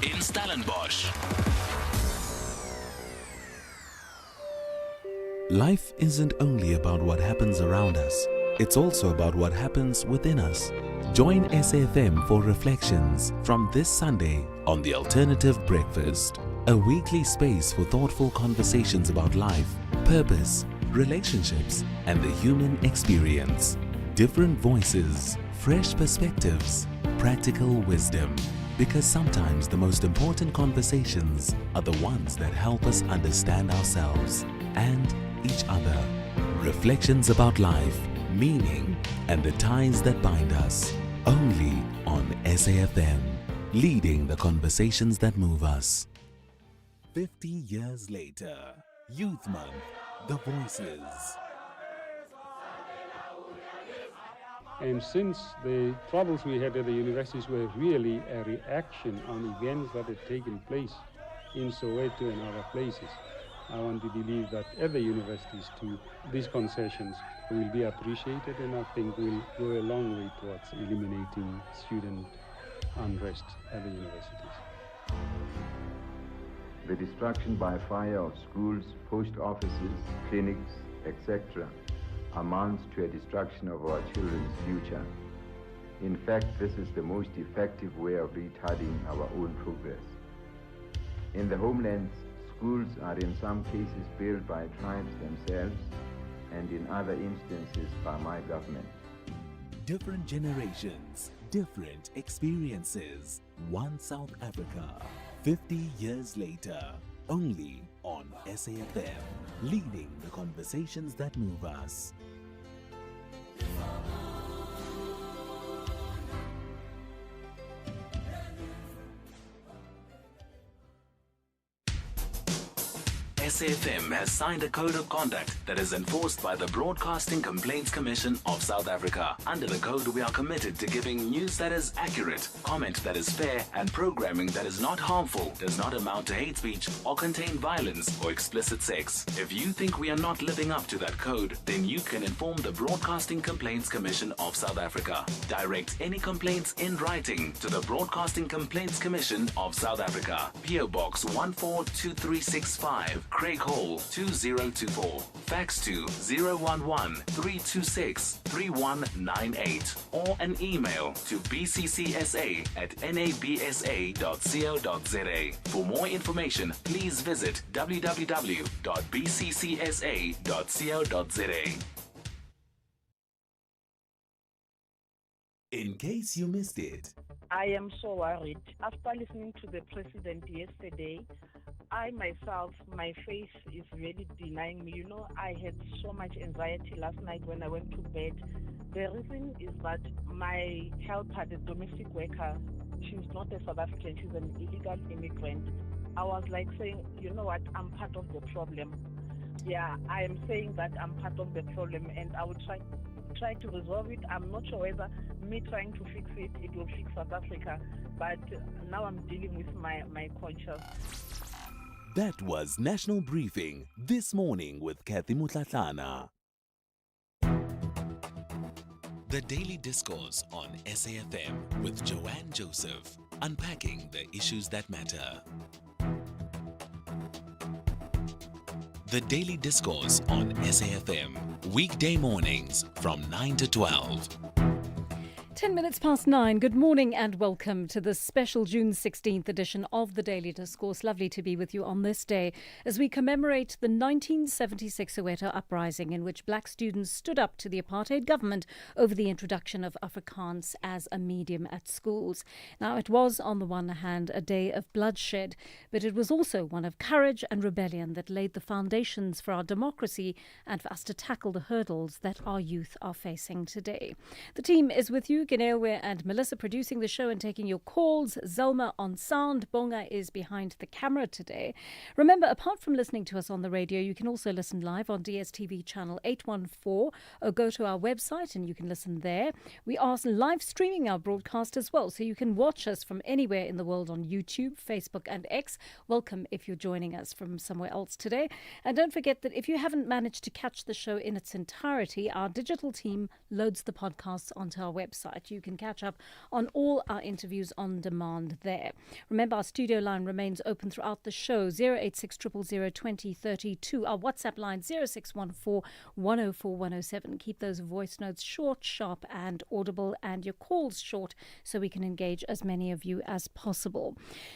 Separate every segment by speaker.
Speaker 1: in Stellenbosch.
Speaker 2: Life isn't only about what happens around us, it's also about what happens within us. Join SAfm for Reflections from this Sunday on The Alternative Breakfast, a weekly space for thoughtful conversations about life, purpose, relationships, and the human experience. Different voices, fresh perspectives, practical wisdom. Because sometimes the most important conversations are the ones that help us understand ourselves and each other. Reflections about life, meaning, and the ties that bind us. Only on SAfm, leading the conversations that move us. 50 years later, Youth Month, the Voices.
Speaker 3: And since the troubles we had at the universities were really a reaction on events that had taken place in Soweto and other places, I want to believe that at the universities too, these concessions will be appreciated, and I think will go a long way towards eliminating student unrest at the universities.
Speaker 4: The destruction by fire of schools, post offices, clinics, etc. amounts to a destruction of our children's future. In fact, this is the most effective way of retarding our own progress. In the homelands, schools are in some cases built by tribes themselves, and in other instances by my government.
Speaker 2: Different generations, different experiences. One South Africa, 50 years later, only on SAfm, leading the conversations that move us.
Speaker 1: SAfm has signed a code of conduct that is enforced by the Broadcasting Complaints Commission of South Africa. Under the code, we are committed to giving news that is accurate, comment that is fair, and programming that is not harmful, does not amount to hate speech, or contain violence or explicit sex. If you think we are not living up to that code, then you can inform the Broadcasting Complaints Commission of South Africa. Direct any complaints in writing to the Broadcasting Complaints Commission of South Africa. PO Box 142365. Craig Hall 2024. Fax to 011-326-3198 or an email to bccsa@nabsa.co.za. For more information, please visit www.bccsa.co.za.
Speaker 2: In case you missed it,
Speaker 5: I am so worried. After listening to the president yesterday, I myself, my face is really denying me. You know, I had so much anxiety last night when I went to bed. The reason is that my helper, the domestic worker, she's not a South African, she's an illegal immigrant. I was like saying, you know what, I'm part of the problem. Yeah, I am saying that I'm part of the problem, and I will try to resolve it. I'm not sure whether me trying to fix it, it will fix South Africa, but now I'm dealing with my conscience.
Speaker 2: that was National Briefing this morning with Kathy Mutlatlana. The Daily Discourse on SAfm with Joanne Joseph, unpacking the issues that matter. The Daily Discourse on SAfm, weekday mornings from 9 to 12.
Speaker 6: 10 minutes past 9. Good morning and welcome to this special June 16th edition of the Daily Discourse. Lovely to be with you on this day as we commemorate the 1976 Soweto uprising in which black students stood up to the apartheid government over the introduction of Afrikaans as a medium at schools. Now, it was on the one hand a day of bloodshed, but it was also one of courage and rebellion that laid the foundations for our democracy and for us to tackle the hurdles that our youth are facing today. The team is with you. Ganewe and Melissa producing the show and taking your calls. Zelma on sound. Bonga is behind the camera today. Remember, apart from listening to us on the radio, you can also listen live on DSTV channel 814 or go to our website and you can listen there. We are live streaming our broadcast as well, so you can watch us from anywhere in the world on YouTube, Facebook and X. Welcome if you're joining us from somewhere else today. And don't forget that if you haven't managed to catch the show in its entirety, our digital team loads the podcasts onto our website. website. You can catch up on all our interviews on demand there. Remember, our studio line remains open throughout the show, 086 000 2032. Our WhatsApp line, 0614 104 107. Keep those voice notes short, sharp, and audible, and your calls short so we can engage as many of you as possible.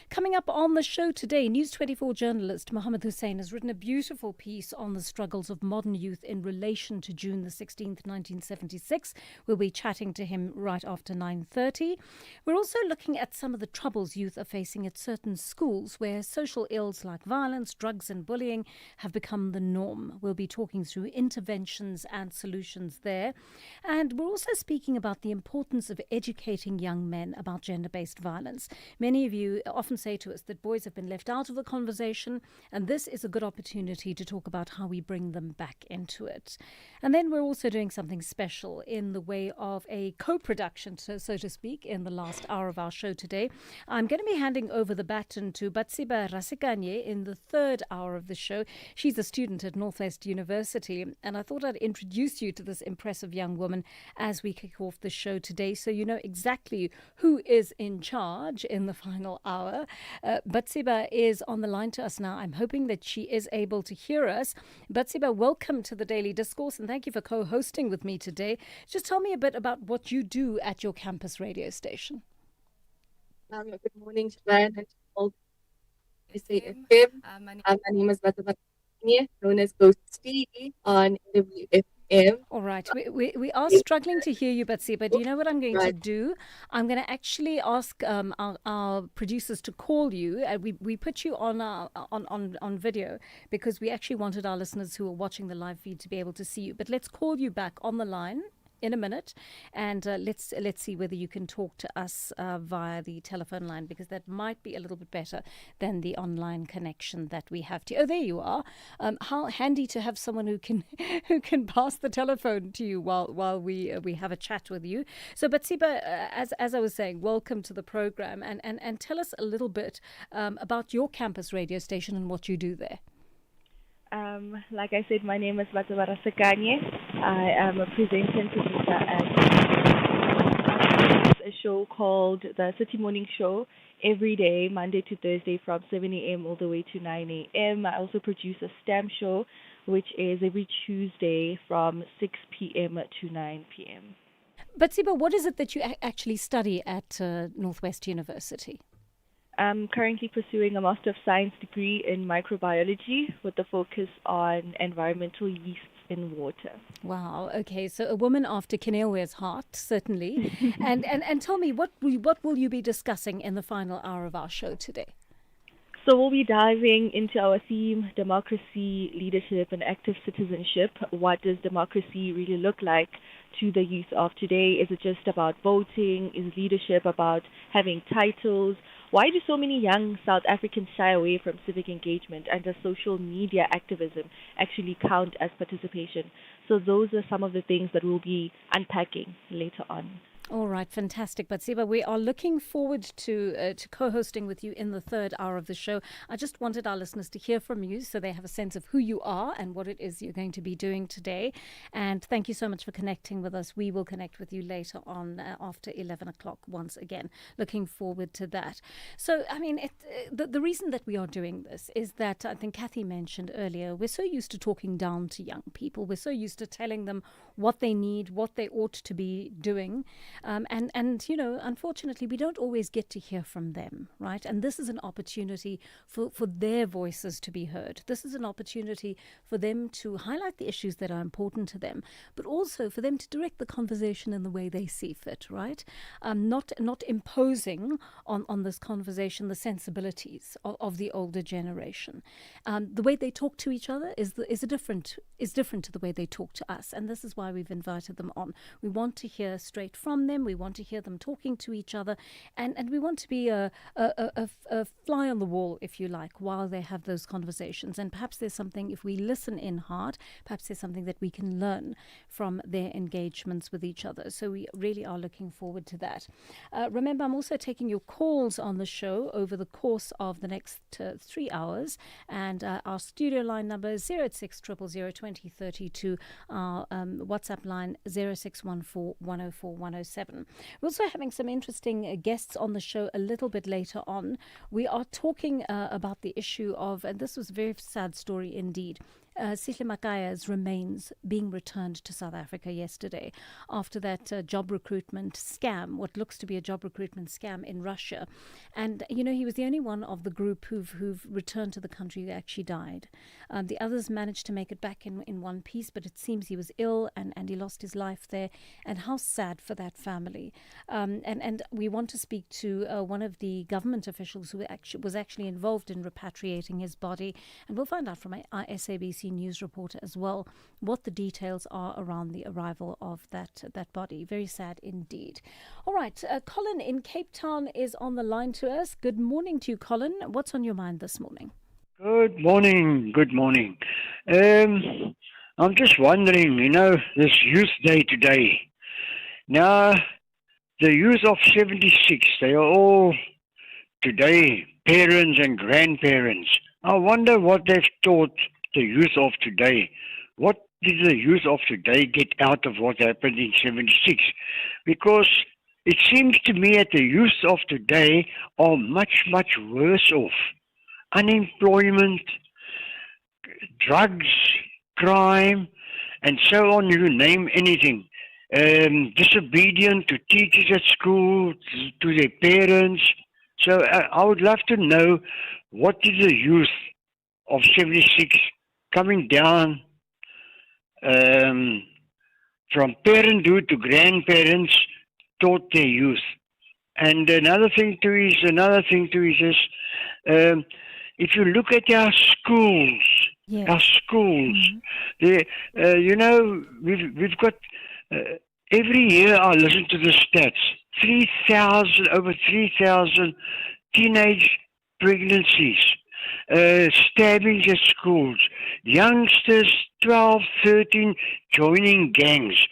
Speaker 6: Coming up on the show today, News 24 journalist Mohammed Hussein has written a beautiful piece on the struggles of modern youth in relation to June the 16th, 1976. We'll be chatting to him right after 9:30. We're also looking at some of the troubles youth are facing at certain schools where social ills like violence, drugs and bullying have become the norm. We'll be talking through interventions and solutions there. And we're also speaking about the importance of educating young men about gender-based violence. Many of you often say to us that boys have been left out of the conversation, and this is a good opportunity to talk about how we bring them back into it. And then we're also doing something special in the way of a co-production, so to speak, in the last hour of our show today. I'm going to be handing over the baton to Batsiba Rasikanye in the third hour of the show. She's a student at Northwest University, and I thought I'd introduce you to this impressive young woman as we kick off the show today, so you know exactly who is in charge in the final hour. Batsiba is on the line to us now. I'm hoping that she is able to hear us. Batsiba, welcome to the Daily Discourse, and thank you for co-hosting with me today. Just tell me a bit about what you do at your campus radio station.
Speaker 7: Good morning, Joanne, and all SAfm. My name is Batsiba, known as Ghost Stevie on NWU.
Speaker 6: All right. We are struggling to hear you, Batsiba. Do you know what I'm going to do? I'm going to actually ask our producers to call you. We put you on video because we actually wanted our listeners who are watching the live feed to be able to see you. But let's call you back on the line in a minute, and let's see whether you can talk to us via the telephone line, because that might be a little bit better than the online connection that we have to. Oh, there you are. How handy to have someone who can pass the telephone to you while we have a chat with you. So, Batsiba, as I was saying, welcome to the program, and tell us a little bit about your campus radio station and what you do there.
Speaker 8: Like I said, my name is Batsiba Rasikanye. I am a presenter and producer at a show called the City Morning Show every day, Monday to Thursday from 7 a.m. all the way to 9 a.m. I also produce a STEM show, which is every Tuesday from 6 p.m. to 9 p.m.
Speaker 6: Batsiba, what is it that you actually study at Northwest University?
Speaker 8: I'm currently pursuing a Master of Science degree in microbiology with a focus on environmental yeasts in water.
Speaker 6: Wow. Okay. So a woman after Kinelwe's heart, certainly. and tell me, what will you be discussing in the final hour of our show today?
Speaker 8: So we'll be diving into our theme, democracy, leadership, and active citizenship. What does democracy really look like to the youth of today? Is it just about voting? Is leadership about having titles? Why do so many young South Africans shy away from civic engagement, and does social media activism actually count as participation? So those are some of the things that we'll be unpacking later on.
Speaker 6: All right, fantastic. Batsiba, we are looking forward to co-hosting with you in the third hour of the show. I just wanted our listeners to hear from you so they have a sense of who you are and what it is you're going to be doing today. And thank you so much for connecting with us. We will connect with you later on after 11 o'clock once again. Looking forward to that. So, I mean, the reason that we are doing this is that I think Kathy mentioned earlier, we're so used to talking down to young people. We're so used to telling them what they need, what they ought to be doing. And you know, unfortunately, we don't always get to hear from them, right? And this is an opportunity for their voices to be heard. This is an opportunity for them to highlight the issues that are important to them, but also for them to direct the conversation in the way they see fit, right? Not imposing on this conversation the sensibilities of the older generation. The way they talk to each other is different to the way they talk to us, and this is why we've invited them on. We want to hear straight from them. We want to hear them talking to each other, and we want to be a fly on the wall, if you like, while they have those conversations. And perhaps there's something, if we listen in hard, perhaps there's something that we can learn from their engagements with each other. So we really are looking forward to that. Remember, I'm also taking your calls on the show over the course of the next 3 hours, and our studio line number is 086 000 2032, our WhatsApp line 0614 104 107. 1977. We're also having some interesting guests on the show a little bit later on. We are talking about the issue of, and this was a very sad story indeed, Sihle Makaya's remains being returned to South Africa yesterday after that job recruitment scam, what looks to be a job recruitment scam in Russia. And, you know, he was the only one of the group who've returned to the country who actually died. The others managed to make it back in one piece, but it seems he was ill and he lost his life there. And how sad for that family. And we want to speak to one of the government officials who was actually involved in repatriating his body. And we'll find out from our SABC News reporter as well what the details are around the arrival of that body. Very sad indeed. All right, Colin in Cape Town is on the line to us. Good morning to you, Colin. What's on your mind this morning?
Speaker 9: Good morning. Good morning. I'm just wondering, you know, this Youth Day today. Now, the youth of 76, they are all today parents and grandparents. I wonder what they've taught the youth of today. What did the youth of today get out of what happened in 76? Because it seems to me that the youth of today are much, much worse off. Unemployment, drugs, crime, and so on, you name anything. Disobedient to teachers at school, to their parents. So I would love to know, what did the youth of 76 coming down from parenthood to grandparents taught their youth? And another thing too is if you look at our schools, they, you know, we've got every year I listen to the stats, over 3,000 teenage pregnancies, stabbings at schools, youngsters 12, 13 joining gangs.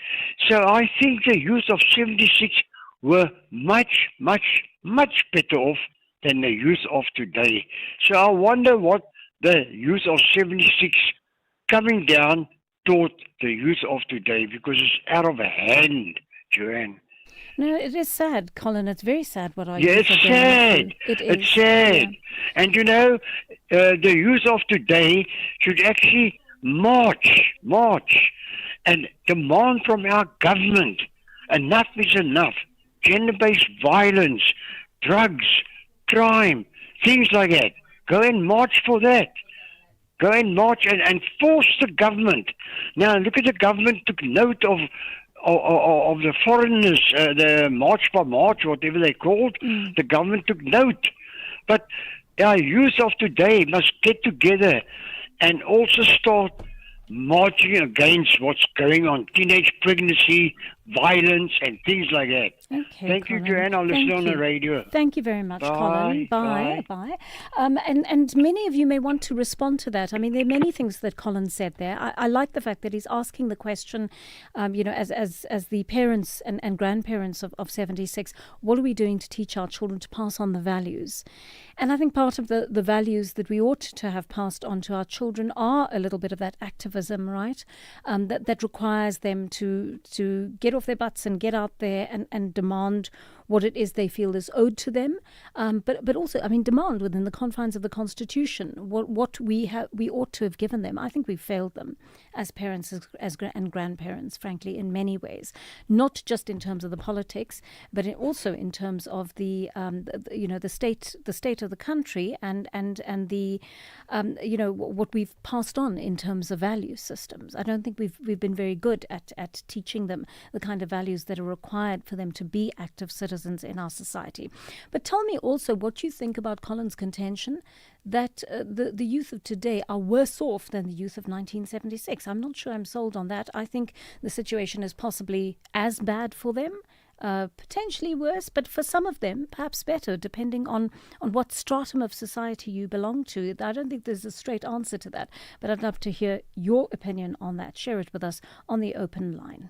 Speaker 9: So I think the youth of 76 were much, much, much better off than the youth of today. So I wonder what the youth of 76 coming down taught the youth of today, because it's out of hand, Joanne.
Speaker 6: No, it is sad, Colin. It's very sad what I
Speaker 9: it's sad. It's sad. Yeah. And you know, the youth of today should actually march and demand from our government, enough is enough. Gender-based violence, drugs, crime, things like that. Go and march for that. Go and march and force the government. Now, look at the government took note of the foreigners, the March by March, whatever they called. The government took note. But our youth of today must get together and also start marching against what's going on, teenage pregnancy, violence, and things like that.
Speaker 6: Okay,
Speaker 9: Thank
Speaker 6: Colin.
Speaker 9: you, Joanne. I'll listen on the radio.
Speaker 6: Thank you very much, Colin. Bye. And many of you may want to respond to that. I mean, there are many things that Colin said there. I like the fact that he's asking the question, you know, as the parents and grandparents of 76, what are we doing to teach our children to pass on the values? And I think part of the values that we ought to have passed on to our children are a little bit of that activism, right? That requires them to get off their butts and get out there and demand what it is they feel is owed to them, but also, I mean, demand within the confines of the Constitution what we ought to have given them. I think we've failed them as parents and grandparents, frankly, in many ways, not just in terms of the politics, but also in terms of the state of the country and the you know, what we've passed on in terms of value systems. I don't think we've been very good at teaching them the kind of values that are required for them to be active citizens in our society. But tell me also what you think about Colin's contention that the youth of today are worse off than the youth of 1976. I'm not sure I'm sold on that. I think the situation is possibly as bad for them, potentially worse, but for some of them, perhaps better, depending on what stratum of society you belong to. I don't think there's a straight answer to that, but I'd love to hear your opinion on that. Share it with us on the open line.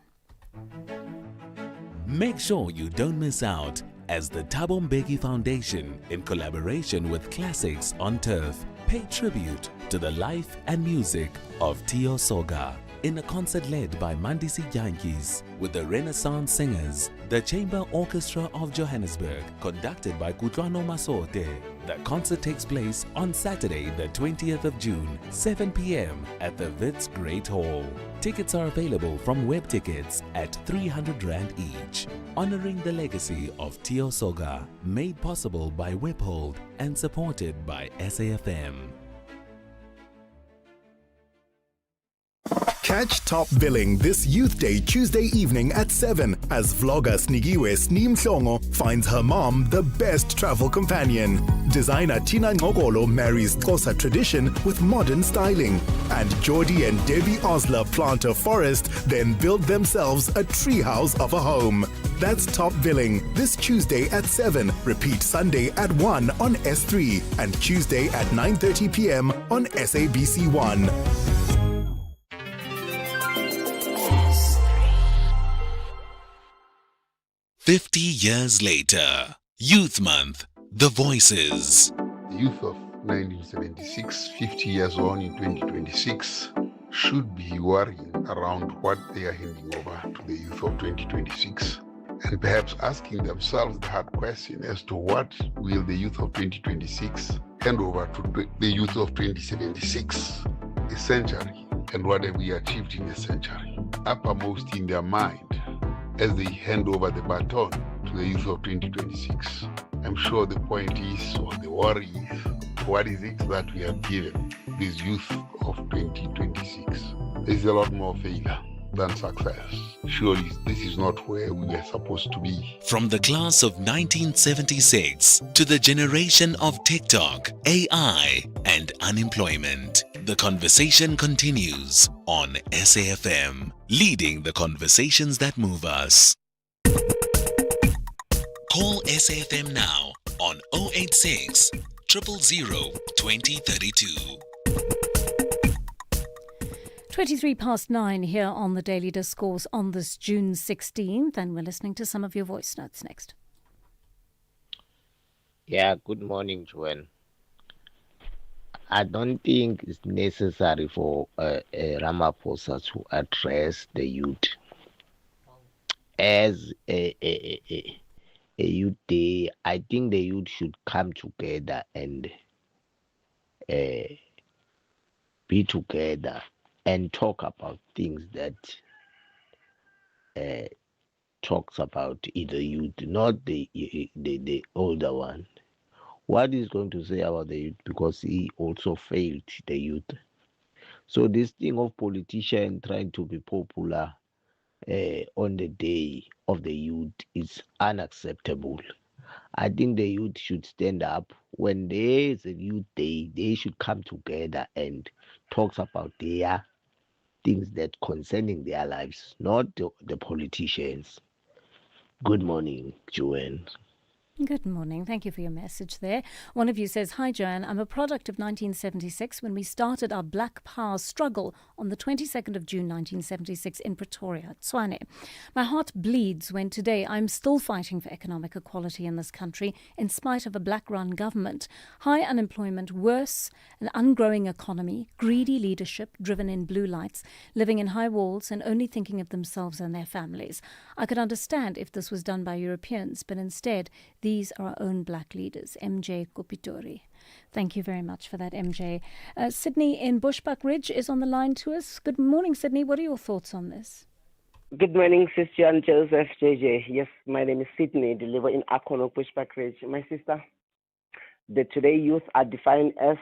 Speaker 2: Make sure you don't miss out as the Thabo Mbeki Foundation, in collaboration with Classics on Turf, pay tribute to the life and music of Tio Soga. in a concert led by Mandisi Yankees with the Renaissance Singers, the Chamber Orchestra of Johannesburg, conducted by Kutlwano Masote. The concert takes place on Saturday, the 20th of June, 7 p.m. at the Wits Great Hall. Tickets are available from web tickets at 300 Rand each. Honoring the legacy of Tio Soga, made possible by Webhold and supported by SAfm.
Speaker 10: Catch Top Billing this Youth Day Tuesday evening at 7 as vlogger Snigiwe Sneem Hlongo finds her mom the best travel companion. Designer Tina Ngokolo marries Xhosa tradition with modern styling. And Geordie and Debbie Osler plant a forest, then build themselves a treehouse of a home. That's Top Billing this Tuesday at 7. Repeat Sunday at 1 on S3 and Tuesday at 9:30 p.m. on SABC1.
Speaker 2: 50 years later, Youth Month, The Voices.
Speaker 11: The youth of 1976, 50 years on in 2026, should be worrying around what they are handing over to the youth of 2026 and perhaps asking themselves the hard question as to what will the youth of 2026 hand over to the youth of 2076, a century, and what have we achieved in a century, uppermost in their mind as they hand over the baton to the youth of 2026. I'm sure the point is, or the worry is, what is it that we have given this youth of 2026? There's a lot more failure than success. Surely this is not where we were supposed to be.
Speaker 2: From the class of 1976 to the generation of TikTok, AI, and unemployment, the conversation continues on SAfm, leading the conversations that move us. Call SAfm now on 086 000 2032.
Speaker 6: 23 past 9 here on the Daily Discourse on this June 16th, and we're listening to some of your voice notes next.
Speaker 12: Yeah, good morning, Joanne. I don't think it's necessary for Ramaphosa to address the youth as a youth day. I think the youth should come together and be together and talk about things that talks about the youth, not the older one. What is going to say about the youth, because he also failed the youth. So this thing of politicians trying to be popular on the day of the youth is unacceptable. I think the youth should stand up. When there is a youth day, they should come together and talk about their things that concerning their lives, not the politicians. Good morning, Joanne.
Speaker 6: Good morning. Thank you for your message there. One of you says, "Hi, Joanne. I'm a product of 1976 when we started our Black Power struggle on the 22nd of June 1976 in Pretoria, Tshwane. My heart bleeds when today I'm still fighting for economic equality in this country in spite of a black-run government. High unemployment, worse, an ungrowing economy, greedy leadership driven in blue lights, living in high walls and only thinking of themselves and their families. I could understand if this was done by Europeans, but instead, these are our own black leaders." MJ Kopitori. Thank you very much for that, MJ. Sydney in Bushbuck Ridge is on the line to us. Good morning, Sydney. What are your thoughts on this?
Speaker 13: Good morning, Sister and Joseph, JJ. Yes, my name is Sydney, deliver in Akono, Bushbuck Ridge. My sister, the today youth are defined as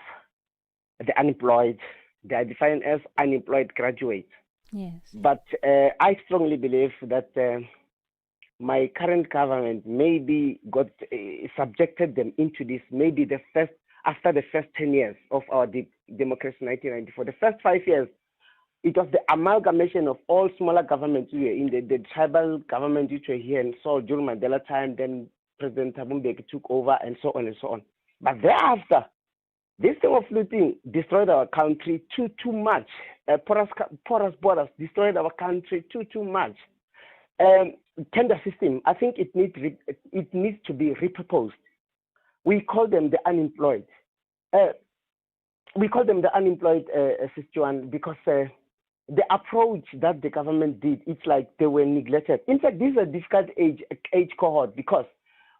Speaker 13: the unemployed. They are defined as unemployed graduates.
Speaker 6: Yes.
Speaker 13: But I strongly believe that my current government maybe got subjected them into this. Maybe after the first 10 years of our democracy, 1994, the first 5 years, it was the amalgamation of all smaller governments in the tribal government which were here and so during Mandela time. Then President Thabo Mbeki took over and so on and so on. But thereafter, this thing of looting destroyed our country too much. Porous borders destroyed our country too much. Tender system, I think it needs to be repurposed. We call them the unemployed. Sister Joanne, because the approach that the government did, it's like they were neglected. In fact, this is a difficult age cohort because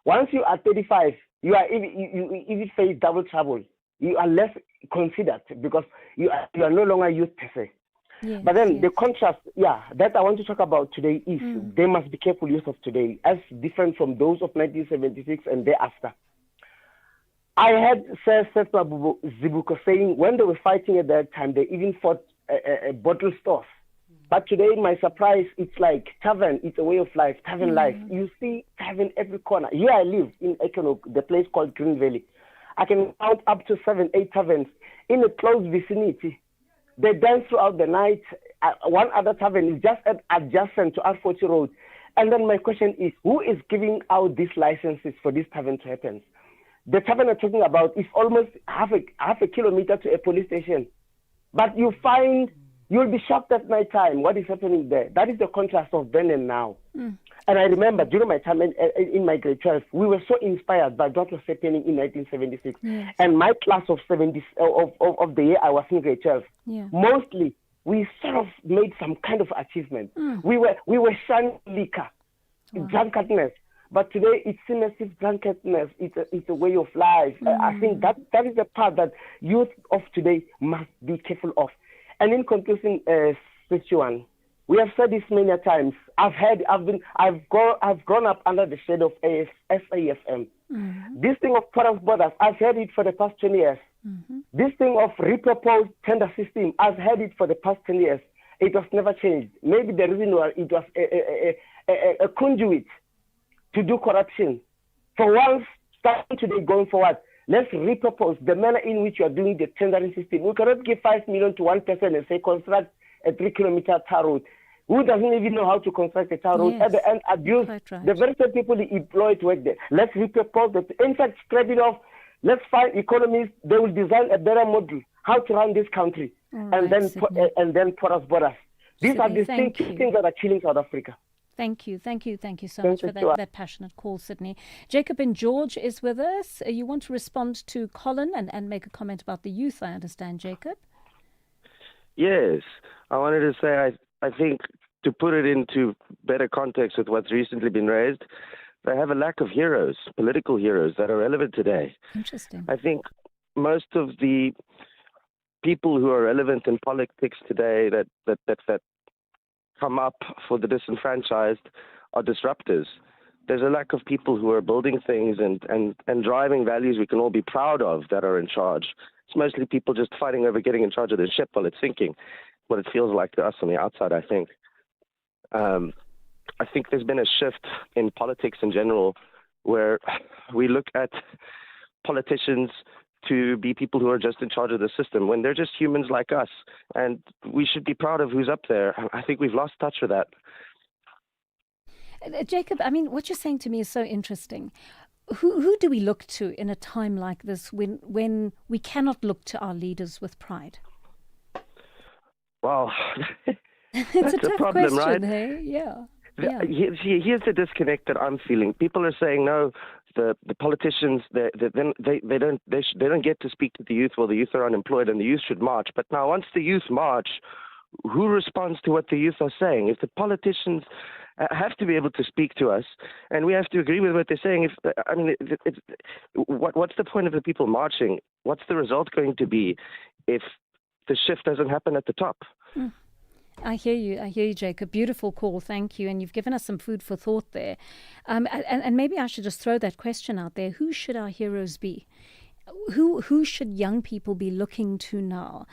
Speaker 13: once you are 35, you if you face double trouble, you are less considered because you are no longer youth per se.
Speaker 6: Yes,
Speaker 13: but then
Speaker 6: yes.
Speaker 13: the contrast, that I want to talk about today is they must be careful youth of today, as different from those of 1976 and thereafter. I heard Sir Setma Zibuko saying when they were fighting at that time, they even fought bottle stores. But today, my surprise, it's like tavern. It's a way of life, tavern life. You see tavern every corner. Here I live in Econo, the place called Green Valley. I can count up to 7, 8 taverns in a close vicinity. They dance throughout the night. One other tavern is just adjacent to R40 Road. And then my question is, who is giving out these licenses for this tavern to happen? The tavern I'm talking about is almost half a kilometer to a police station. But you'll be shocked at night time what is happening there. That is the contrast of then and now. And I remember during my time in my grade 12, we were so inspired by what was happening in 1976.
Speaker 6: Yes.
Speaker 13: And my class of the year I was in grade 12, mostly we sort of made some kind of achievement. We were shunning liquor, drunkenness. But today it's immersive drunkenness. It's a way of life. I think that is the part that youth of today must be careful of. And in conclusion, Sichuan, we have said this many times. I've grown up under the shade of SAfm. This thing of porous borders, I've heard it for the past 20 years. This thing of repurposed tender system, I've heard it for the past 10 years. It was never changed. Maybe the reason was it was a conduit to do corruption. For once, starting today, going forward, let's repurpose the manner in which you are doing the tendering system. We cannot give 5 million to one person and say construct a 3-kilometer tar road. Who doesn't even know how to construct a tar road?
Speaker 6: Yes.
Speaker 13: At the end, abuse the very same people he employed to work there. Let's repurpose that. In fact, scrap it off. Let's find economists. They will design a better model how to run this country, and then porous borders. These are the things that are killing South Africa.
Speaker 6: Thank you so much for that passionate call, Sydney. Jacob and George is with us. You want to respond to Colin and make a comment about the youth, I understand, Jacob?
Speaker 14: Yes. I wanted to say, I think to put it into better context with what's recently been raised, they have a lack of heroes, political heroes that are relevant today.
Speaker 6: Interesting.
Speaker 14: I think most of the people who are relevant in politics today that come up for the disenfranchised are disruptors. There's a lack of people who are building things and driving values we can all be proud of that are in charge. It's mostly people just fighting over getting in charge of the ship while it's sinking, what it feels like to us on the outside, I think. I think there's been a shift in politics in general where we look at politicians to be people who are just in charge of the system when they're just humans like us, and we should be proud of who's up there. I think we've lost touch with that.
Speaker 6: Jacob, I mean, what you're saying to me is so interesting. Who do we look to in a time like this when we cannot look to our leaders with pride?
Speaker 14: Well,
Speaker 6: it's a tough
Speaker 14: problem,
Speaker 6: question,
Speaker 14: right?
Speaker 6: hey? Yeah.
Speaker 14: Here's the disconnect that I'm feeling. People are saying no. The politicians they don't get to speak to the youth. Well, the youth are unemployed and the youth should march. But now, once the youth march, who responds to what the youth are saying? If the politicians have to be able to speak to us, and we have to agree with what they're saying. What's the point of the people marching? What's the result going to be if the shift doesn't happen at the top?
Speaker 6: I hear you, Jacob. Beautiful call, thank you. And you've given us some food for thought there. And maybe I should just throw that question out there. Who should our heroes be? Who should young people be looking to now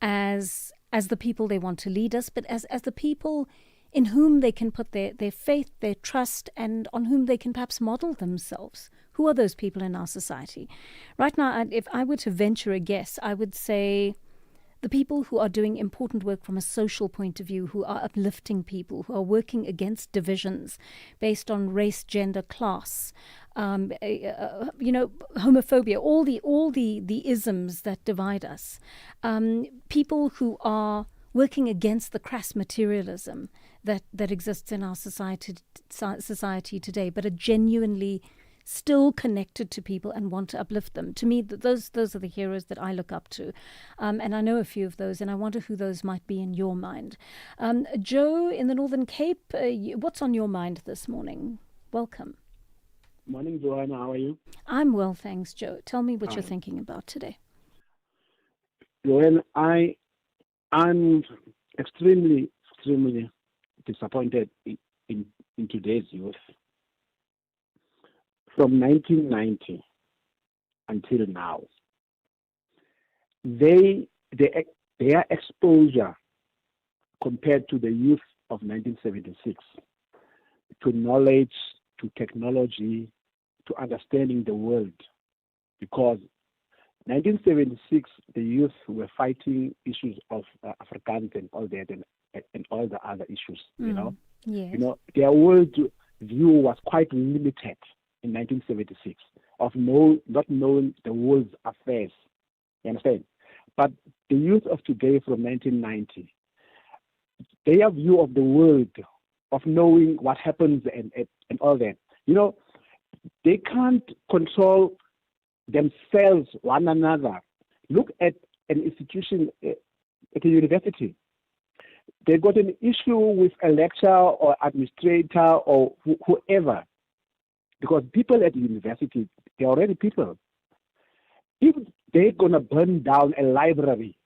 Speaker 6: as the people they want to lead us, but as the people in whom they can put their faith, their trust, and on whom they can perhaps model themselves? Who are those people in our society? Right now, if I were to venture a guess, I would say the people who are doing important work from a social point of view, who are uplifting people, who are working against divisions based on race, gender, class, homophobia, all the isms that divide us. People who are working against the crass materialism that exists in our society today, but are genuinely still connected to people and want to uplift them. To me, those are the heroes that I look up to. And I know a few of those, and I wonder who those might be in your mind. Joe in the Northern Cape, what's on your mind this morning? Welcome.
Speaker 15: Morning, Joanna. How are you?
Speaker 6: I'm well, thanks, Joe. Tell me what you're thinking about today.
Speaker 15: Joanna, I'm extremely disappointed in today's youth. From 1990 until now, their exposure compared to the youth of 1976 to knowledge, to technology, to understanding the world, because 1976 the youth were fighting issues of Afrikaans and all that and all the other issues.
Speaker 6: Yes.
Speaker 15: Their world view was quite limited in 1976 of not knowing the world's affairs. You understand? But the youth of today from 1990, their view of the world, of knowing what happens and all that, they can't control themselves, one another. Look at an institution at a university. They got an issue with a lecturer or administrator or whoever, because people at the university, they're already people. If they're going to burn down a library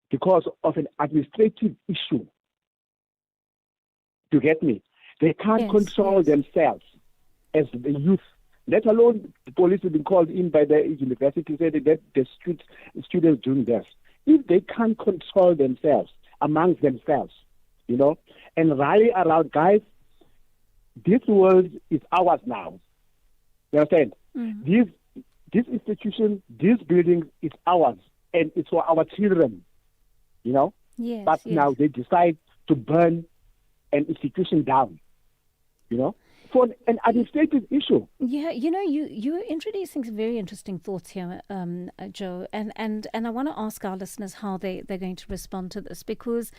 Speaker 15: because of an administrative issue, you get me? They can't control themselves as the youth, let alone the police have been called in by the university, said that the students doing this. If they can't control themselves amongst themselves, and rally around, guys, this world is ours now. You understand? Mm-hmm. This institution, this building is ours, and it's for our children,
Speaker 6: Yes,
Speaker 15: but now they decide to burn an institution down, for an administrative issue.
Speaker 6: Yeah, you're introducing some very interesting thoughts here, Joe, and I want to ask our listeners how they're going to respond to this, because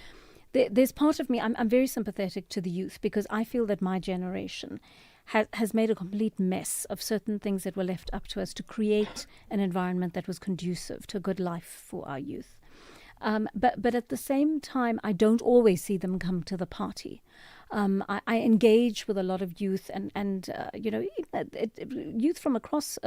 Speaker 6: there's part of me, I'm very sympathetic to the youth, because I feel that my generation has made a complete mess of certain things that were left up to us to create an environment that was conducive to a good life for our youth. But at the same time, I don't always see them come to the party. I engage with a lot of youth and youth from across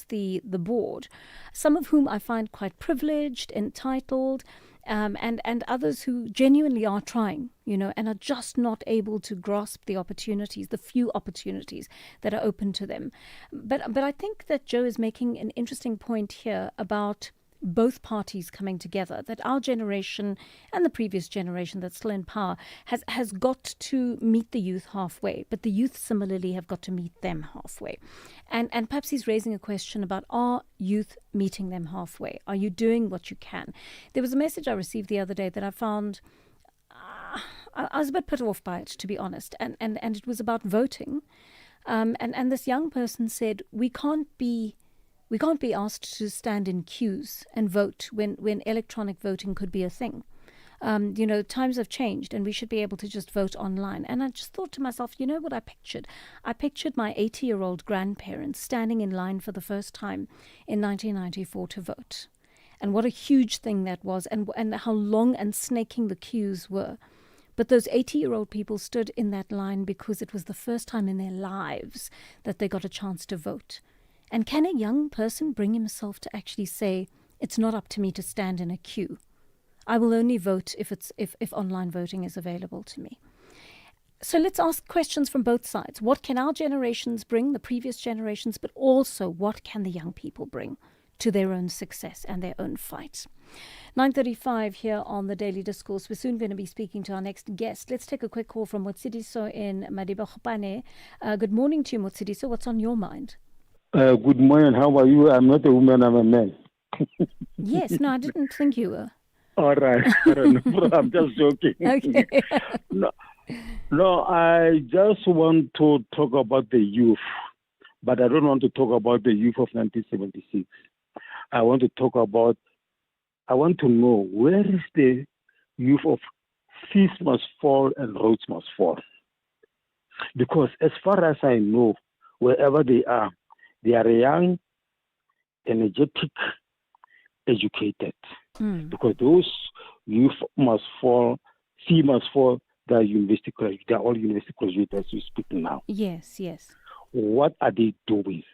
Speaker 6: the board, some of whom I find quite privileged, entitled, and others who genuinely are trying, and are just not able to grasp the opportunities, the few opportunities that are open to them. But I think that Joe is making an interesting point here about both parties coming together, that our generation and the previous generation that's still in power has got to meet the youth halfway, but the youth similarly have got to meet them halfway. And perhaps he's raising a question about, are youth meeting them halfway? Are you doing what you can? There was a message I received the other day that I found, I was a bit put off by it, to be honest, and it was about voting. And this young person said, we can't be asked to stand in queues and vote when electronic voting could be a thing. Times have changed and we should be able to just vote online. And I just thought to myself, you know what I pictured? I pictured my 80-year-old grandparents standing in line for the first time in 1994 to vote. And what a huge thing that was, and how long and snaking the queues were. But those 80-year-old people stood in that line because it was the first time in their lives that they got a chance to vote. And can a young person bring himself to actually say, it's not up to me to stand in a queue? I will only vote if online voting is available to me. So let's ask questions from both sides. What can our generations bring, the previous generations, but also what can the young people bring to their own success and their own fight? 9:35 here on the Daily Discourse. We're soon going to be speaking to our next guest. Let's take a quick call from Motsidiso in Madibokopane. Good morning to you, Motsidiso. What's on your mind?
Speaker 16: Good morning. How are you? I'm not a woman, I'm a man.
Speaker 6: Yes, no, I didn't think you were.
Speaker 16: All right. I'm just joking.
Speaker 6: Okay.
Speaker 16: No, I just want to talk about the youth, but I don't want to talk about the youth of 1976. I want to know, where is the youth of Seas Must Fall and Roads Must Fall? Because as far as I know, wherever they are, They are young, energetic, educated. Because those youth must fall, they are university graduates. They are all university graduates as we speak now.
Speaker 6: Yes, yes.
Speaker 16: What are they doing?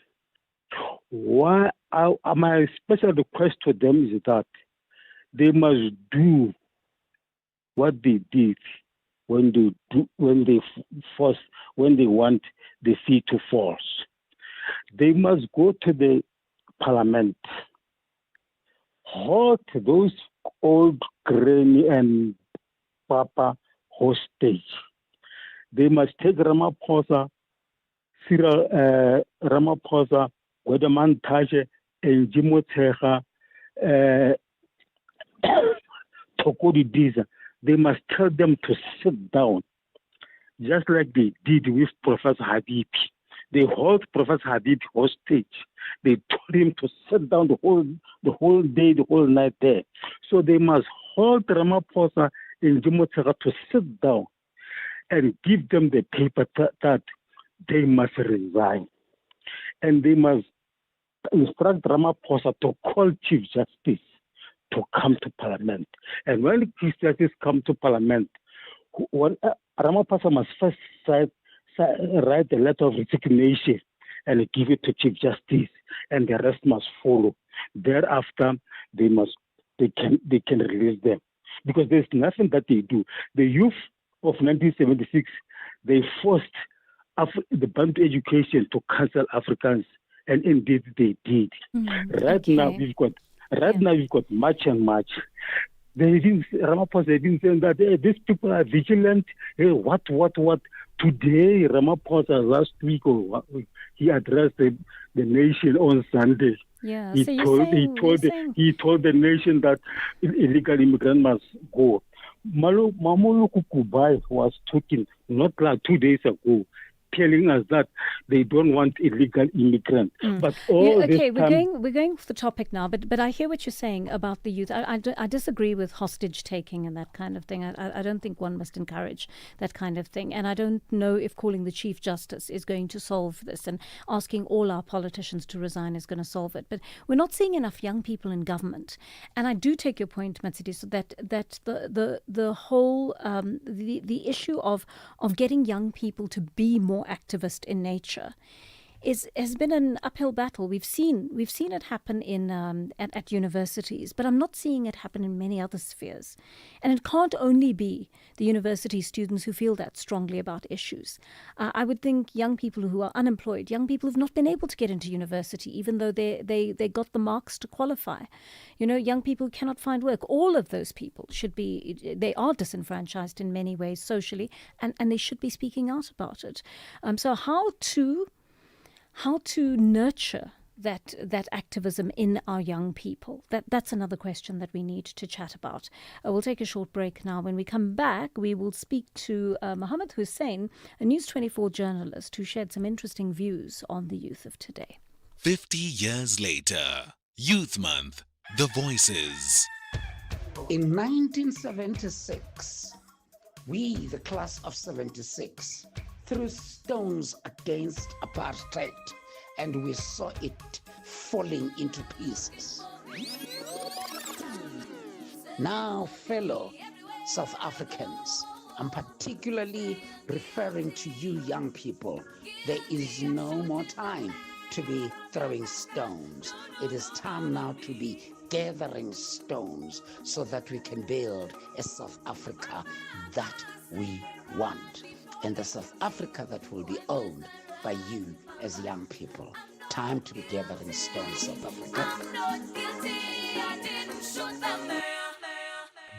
Speaker 16: My special request to them is that they must do what they did when they want the sea to force. They must go to the parliament, hold those old granny and papa hostage. They must take Ramaphosa, Wedeman Taje, and Jimotega, Tokodi Diza. They must tell them to sit down, just like they did with Professor Habib. They hold Professor Habib hostage. They told him to sit down the whole day, the whole night there. So they must hold Ramaphosa and Jimotega to sit down and give them the paper that they must resign. And they must instruct Ramaphosa to call Chief Justice to come to Parliament. And when Chief Justice come to Parliament, Ramaphosa must first write a letter of resignation and give it to Chief Justice, and the rest must follow. Thereafter, they can release them, because there's nothing that they do. The youth of 1976, they forced the Bantu education to cancel Africans, and indeed they did. Now we've got much and much. Ramaphosa didn't say that these people are vigilant. What? Today, Ramaphosa last week, he addressed the nation on Sunday.
Speaker 6: Yeah,
Speaker 16: he told the nation that illegal immigrants must go. Mamuluku Kubai was talking not like 2 days ago, telling us that they don't want illegal immigrants. But
Speaker 6: we're going off the topic now. But I hear what you're saying about the youth. I disagree with hostage taking and that kind of thing. I don't think one must encourage that kind of thing. And I don't know if calling the Chief Justice is going to solve this, and asking all our politicians to resign is going to solve it. But we're not seeing enough young people in government. And I do take your point, Matsidiso, that the whole the issue of getting young people to be more activist in nature has been an uphill battle. We've seen it happen in at universities, but I'm not seeing it happen in many other spheres. And it can't only be the university students who feel that strongly about issues. I would think young people who are unemployed, young people who've not been able to get into university, even though they got the marks to qualify. Young people who cannot find work. All of those people they are disenfranchised in many ways socially, and they should be speaking out about it. So how to nurture that activism in our young people? That's another question that we need to chat about. We'll take a short break now. When we come back, we will speak to Mohammed Hussein, a News 24 journalist who shared some interesting views on the youth of today.
Speaker 2: 50 years later, Youth Month, The Voices.
Speaker 17: In 1976, we, the class of 76, threw stones against apartheid, and we saw it falling into pieces. Now, fellow South Africans, I'm particularly referring to you young people. There is no more time to be throwing stones. It is time now to be gathering stones so that we can build a South Africa that we want, and the South Africa that will be owned by you as young people. Time to be gathering stones, South Africa.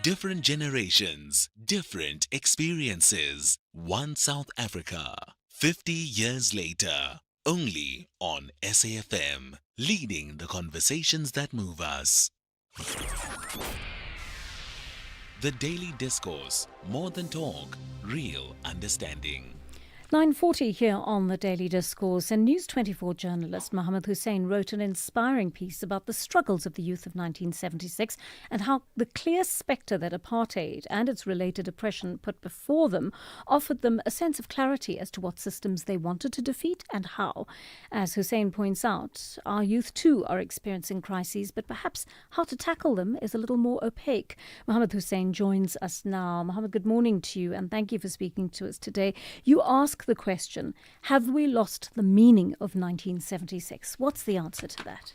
Speaker 2: Different generations, different experiences. One South Africa. 50 years later. Only on SAfm. Leading the conversations that move us. The Daily Discourse. More than talk. Real understanding.
Speaker 6: 9:40 here on the Daily Discourse, and News 24 journalist Mohammed Hussein wrote an inspiring piece about the struggles of the youth of 1976 and how the clear spectre that apartheid and its related oppression put before them offered them a sense of clarity as to what systems they wanted to defeat and how. As Hussein points out, our youth too are experiencing crises, but perhaps how to tackle them is a little more opaque. Mohammed Hussein joins us now. Mohammed, good morning to you, and thank you for speaking to us today. You ask the question, have we lost the meaning of 1976? What's the answer to that?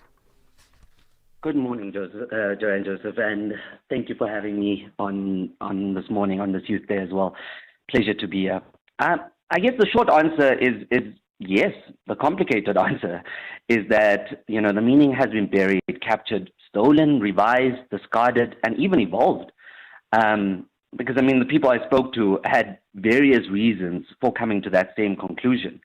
Speaker 18: Good morning, Joanne Joseph, and thank you for having me on this morning, on this Youth Day as well. Pleasure to be here. I guess the short answer is yes. The complicated answer is that, the meaning has been buried, captured, stolen, revised, discarded, and even evolved. Because, the people I spoke to had various reasons for coming to that same conclusion.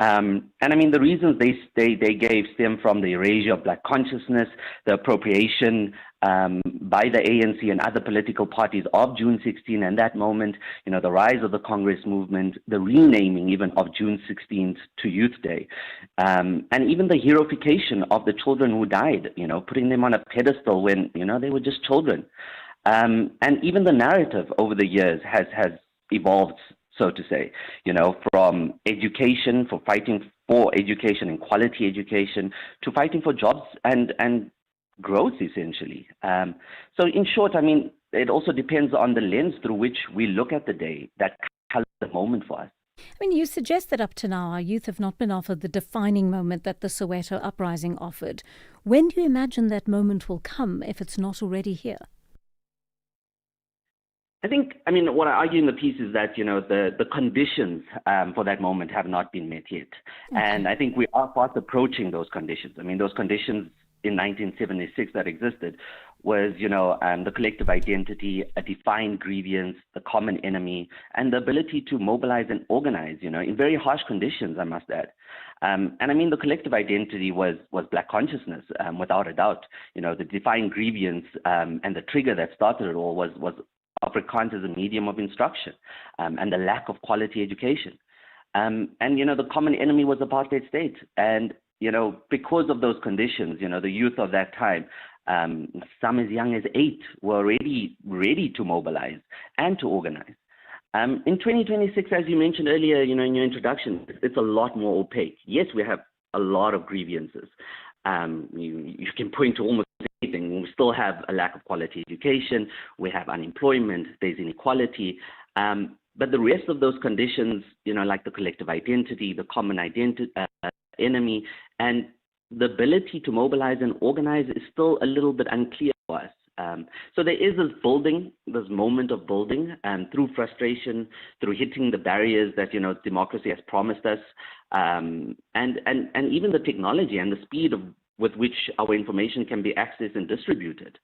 Speaker 18: The reasons they gave stem from the erasure of black consciousness, the appropriation by the ANC and other political parties of June 16 and that moment, the rise of the Congress movement, the renaming even of June 16th to Youth Day, and even the heroification of the children who died, putting them on a pedestal when, they were just children. And even the narrative over the years has evolved, so to say, from education, for fighting for education and quality education, to fighting for jobs and growth, essentially. So in short, it also depends on the lens through which we look at the day that colors the moment for us.
Speaker 6: You suggest that up to now our youth have not been offered the defining moment that the Soweto uprising offered. When do you imagine that moment will come if it's not already here?
Speaker 18: I think, what I argue in the piece is that, the conditions for that moment have not been met yet. Okay. And I think we are fast approaching those conditions. Those conditions in 1976 that existed was, the collective identity, a defined grievance, the common enemy, and the ability to mobilize and organize, in very harsh conditions, I must add. The collective identity was black consciousness, without a doubt. The defined grievance and the trigger that started it all was Afrikaans as a medium of instruction, and the lack of quality education. The common enemy was apartheid state. And, because of those conditions, the youth of that time, some as young as 8 were already ready to mobilize and to organize. In 2026, as you mentioned earlier, in your introduction, it's a lot more opaque. Yes, we have a lot of grievances. You can point to almost anything. We still have a lack of quality education. We have unemployment. There's inequality. But the rest of those conditions, like the collective identity, the common enemy, and the ability to mobilize and organize is still a little bit unclear for us. So there is this moment of building, through frustration, through hitting the barriers that, democracy has promised us, and even the technology and the speed with which our information can be accessed and distributed.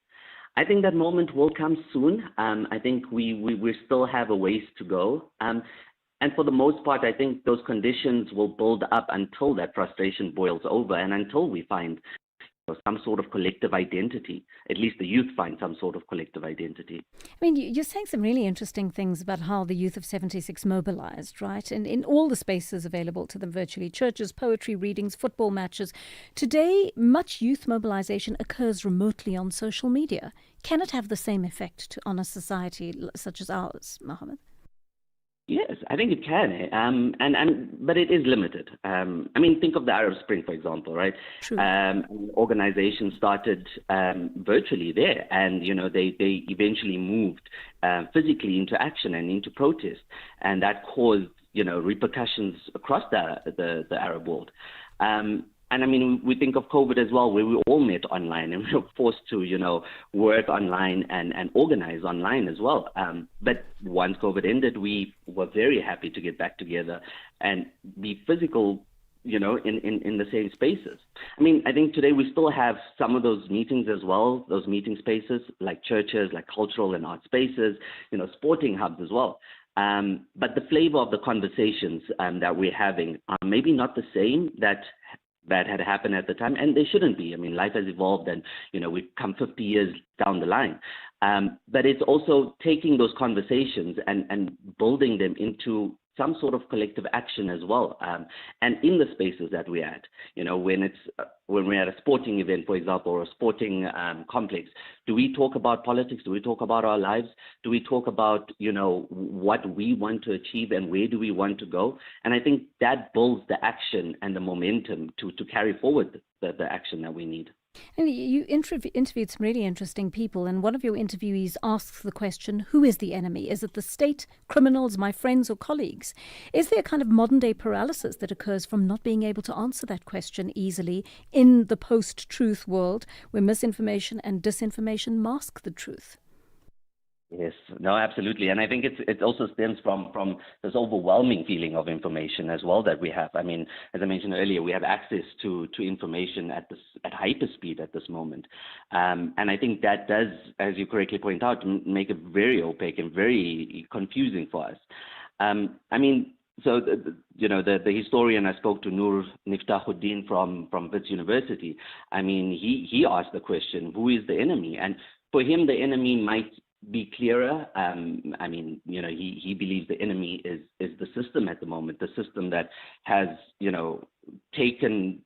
Speaker 18: I think that moment will come soon. I think we still have a ways to go. And for the most part, I think those conditions will build up until that frustration boils over and until we find some sort of collective identity. At least the youth find some sort of collective identity.
Speaker 6: You're saying some really interesting things about how the youth of 76 mobilized, right? And in all the spaces available to them virtually, churches, poetry readings, football matches. Today, much youth mobilization occurs remotely on social media. Can it have the same effect on a society such as ours, Mohammed?
Speaker 18: Yes, I think it can, but it is limited. Think of the Arab Spring, for example, right?
Speaker 6: True.
Speaker 18: Organizations started virtually there, and they eventually moved physically into action and into protest, and that caused repercussions across the Arab world. We think of COVID as well, where we all met online and we were forced to, work online and organize online as well. But once COVID ended, we were very happy to get back together and be physical, in the same spaces. I think today we still have some of those meetings as well, those meeting spaces like churches, like cultural and art spaces, sporting hubs as well. But the flavor of the conversations that we're having are maybe not the same that had happened at the time, and they shouldn't be. Life has evolved, and we've come 50 years down the line. But it's also taking those conversations and building them into some sort of collective action as well. And in the spaces that we're at, when we're at a sporting event, for example, or a sporting complex, do we talk about politics? Do we talk about our lives? Do we talk about, what we want to achieve and where do we want to go? And I think that builds the action and the momentum to carry forward the action that we need.
Speaker 6: And you interviewed some really interesting people, and one of your interviewees asks the question, who is the enemy? Is it the state, criminals, my friends or colleagues? Is there a kind of modern-day paralysis that occurs from not being able to answer that question easily in the post-truth world where misinformation and disinformation mask the truth?
Speaker 18: Yes, no, absolutely. And I think it also stems from this overwhelming feeling of information as well that we have. I mean, as I mentioned earlier, we have access to information at hyperspeed at this moment. And I think that does, as you correctly point out, make it very opaque and very confusing for us. So, the historian I spoke to, Nur Niftahuddin from Wits University, he asked the question, who is the enemy? And for him, the enemy might be clearer. He believes the enemy is the system at the moment, the system that has, taken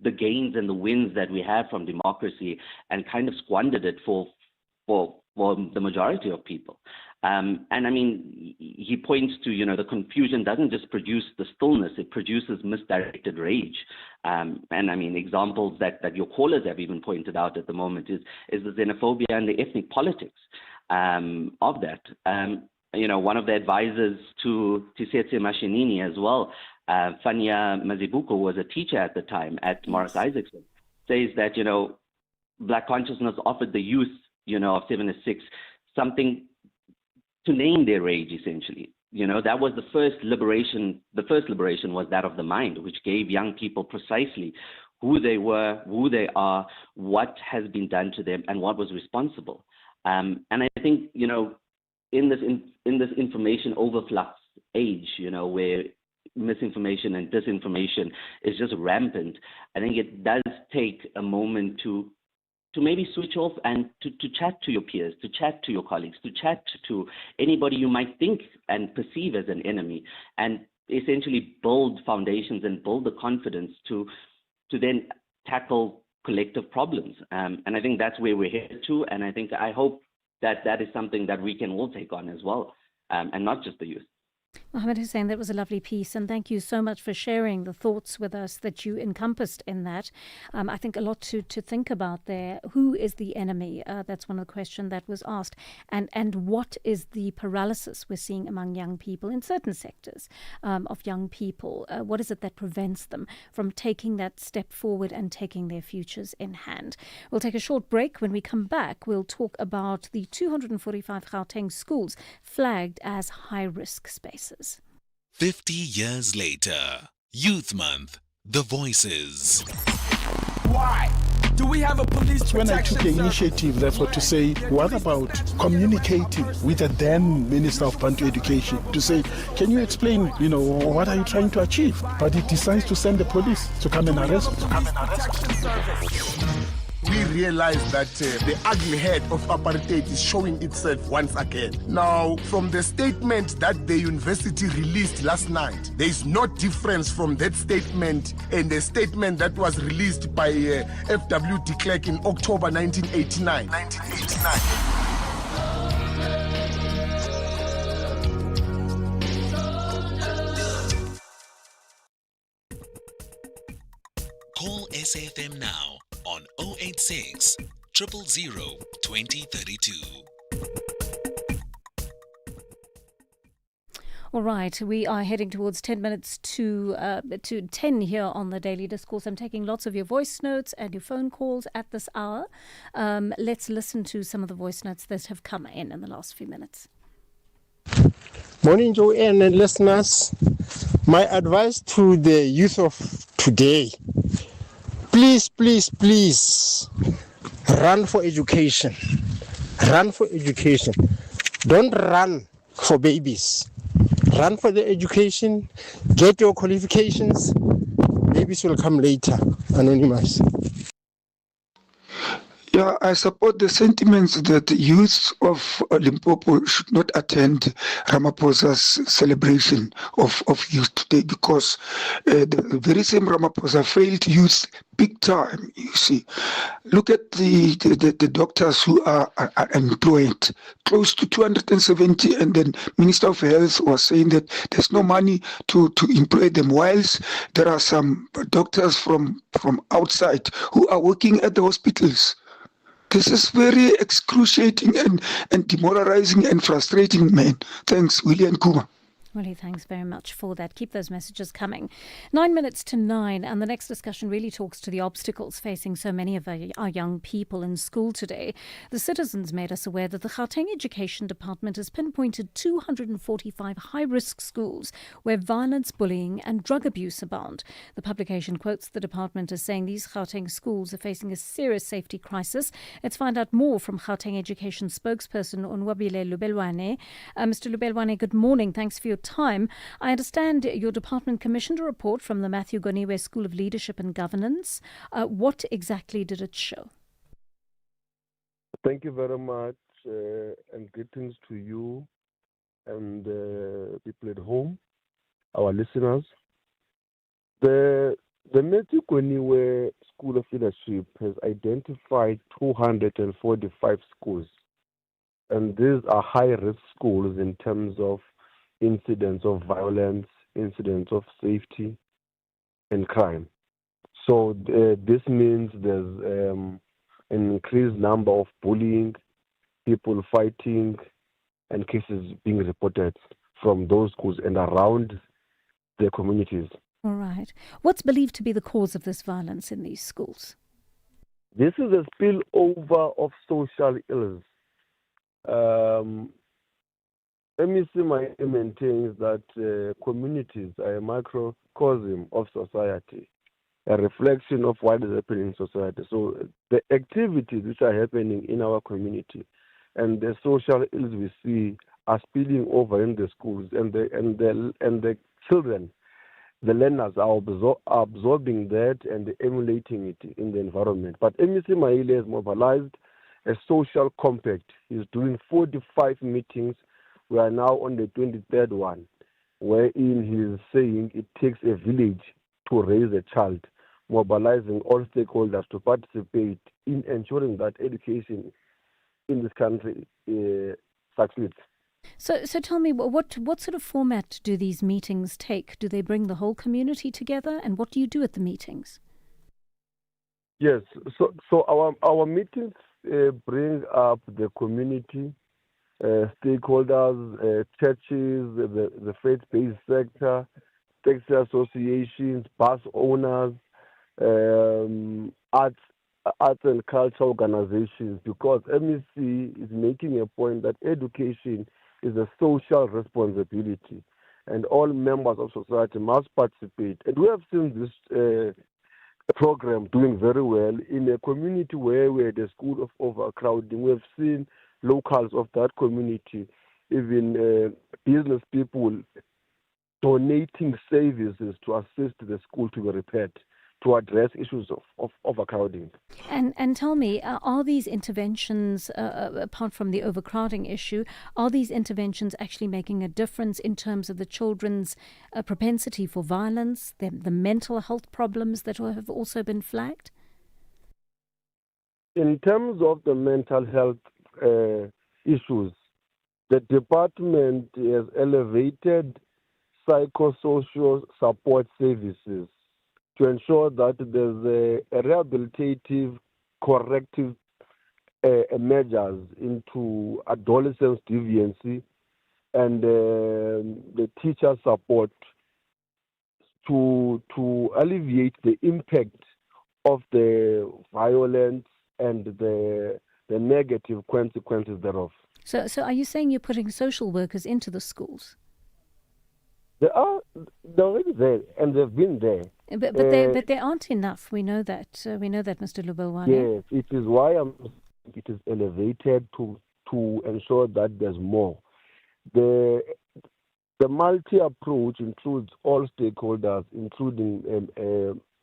Speaker 18: the gains and the wins that we have from democracy and kind of squandered it for the majority of people. He points to, the confusion doesn't just produce the stillness, it produces misdirected rage. Examples that your callers have even pointed out at the moment is the xenophobia and the ethnic politics of that. One of the advisors to Tisetse Mashinini as well, Fania Mazibuko, was a teacher at the time at Morris Isaacson, says that, Black consciousness offered the youth, of 76 something to name their rage, essentially. That was the first liberation. The first liberation was that of the mind, which gave young people precisely who they were, who they are, what has been done to them, and what was responsible. And I think, in this information overflux age, where misinformation and disinformation is just rampant, I think it does take a moment to maybe switch off and to chat to your peers, to chat to your colleagues, to chat to anybody you might think and perceive as an enemy, and essentially build foundations and build the confidence to then tackle collective problems. And I think that's where we're headed to, and I hope that is something that we can all take on as well, and not just the youth.
Speaker 6: Mohammed Hussein, that was a lovely piece, and thank you so much for sharing the thoughts with us that you encompassed in that. I think a lot to think about there. Who is the enemy? That's one of the questions that was asked. And what is the paralysis we're seeing among young people in certain sectors of young people? What is it that prevents them from taking that step forward and taking their futures in hand? We'll take a short break. When we come back, we'll talk about the 245 Gauteng schools flagged as high-risk spaces.
Speaker 2: 50 years later, Youth Month, the Voices.
Speaker 19: Why do we have a police protection?
Speaker 20: When I took the initiative, therefore, to say, what about communicating with the then Minister of Bantu Education to say, can you explain, what are you trying to achieve? But he decides to send the police to come and arrest me.
Speaker 19: We realize that the ugly head of apartheid is showing itself once again. Now, from the statement that the university released last night, there is no difference from that statement and the statement that was released by F.W. de Klerk in October 1989.
Speaker 2: Call SAfm now on 086 000 2032.
Speaker 6: All right, we are heading towards 10 minutes to 10 here on the Daily Discourse. I'm taking lots of your voice notes and your phone calls at this hour. Let's listen to some of the voice notes that have come in the last few minutes.
Speaker 21: Morning, Joanne and listeners. My advice to the youth of today: please, please, please run for education. Run for education. Don't run for babies. Run for the education. Get your qualifications. Babies will come later. Anonymous.
Speaker 3: Yeah, I support the sentiments that the youth of Limpopo should not attend Ramaphosa's celebration of youth today because the very same Ramaphosa failed youth big time, you see. Look at the doctors who are employed, close to 270, and then Minister of Health was saying that there's no money to employ them, whilst there are some doctors from outside who are working at the hospitals. This is very excruciating and demoralizing and frustrating, man. Thanks, William Kuma.
Speaker 6: Willie, thanks very much for that. Keep those messages coming. 9 minutes to 9, and the next discussion really talks to the obstacles facing so many of our young people in school today. The citizens made us aware that the Gauteng Education Department has pinpointed 245 high-risk schools where violence, bullying and drug abuse abound. The publication quotes the department as saying these Gauteng schools are facing a serious safety crisis. Let's find out more from Gauteng Education spokesperson Onwabile Lubelwane. Mr. Lubelwane, good morning. Thanks for your time. I understand your department commissioned a report from the Matthew Goniwe School of Leadership and Governance. What exactly did it show?
Speaker 22: Thank you very much, and greetings to you and people at home, our listeners. The Matthew Goniwe School of Leadership has identified 245 schools, and these are high-risk schools in terms of incidents of violence, incidents of safety, and crime. So this means there's an increased number of bullying, people fighting, and cases being reported from those schools and around their communities.
Speaker 6: All right. What's believed to be the cause of this violence in these schools?
Speaker 22: This is a spillover of social ills. MEC maintains that communities are a microcosm of society, a reflection of what is happening in society. So the activities which are happening in our community and the social ills we see are spilling over in the schools, and the children, the learners are absorbing that and emulating it in the environment. But MEC Maile has mobilized a social compact. He's doing 45 meetings. We are now on the 23rd one, wherein he is saying it takes a village to raise a child, mobilizing all stakeholders to participate in ensuring that education in this country succeeds.
Speaker 6: So tell me, what sort of format do these meetings take? Do they bring the whole community together, and what do you do at the meetings?
Speaker 22: Yes, so our meetings bring up the community, stakeholders, churches, the faith-based sector, taxi associations, bus owners, arts and culture organizations, because MEC is making a point that education is a social responsibility and all members of society must participate. And we have seen this program doing very well in a community where we had a school of overcrowding. We have seen locals of that community, even business people, donating services to assist the school to be repaired, to address issues of overcrowding.
Speaker 6: And tell me, are these interventions, apart from the overcrowding issue, are these interventions actually making a difference in terms of the children's propensity for violence, the mental health problems that have also been flagged?
Speaker 22: In terms of the mental health issues, the department has elevated psychosocial support services to ensure that there's a rehabilitative, corrective measures into adolescence deviancy and the teacher support to alleviate the impact of the violence and the negative consequences thereof.
Speaker 6: So are you saying you're putting social workers into the schools?
Speaker 22: They're already there, and they've been there.
Speaker 6: But they aren't enough. We know that. Mr. Lubelwane.
Speaker 22: Yes, it is why it is elevated to ensure that there's more. The multi-approach includes all stakeholders, including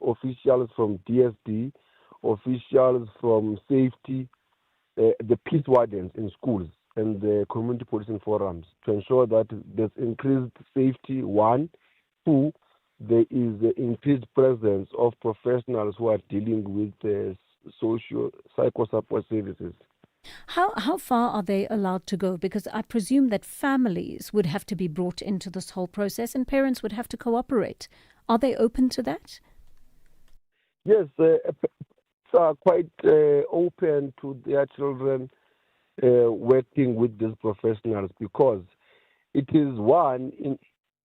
Speaker 22: officials from DSD, officials from safety, the peace wardens in schools and the community policing forums to ensure that there's increased safety, one. Two, there is the increased presence of professionals who are dealing with social psycho support services.
Speaker 6: How far are they allowed to go? Because I presume that families would have to be brought into this whole process and parents would have to cooperate. Are they open to that?
Speaker 22: Yes, parents are quite open to their children working with these professionals because it is one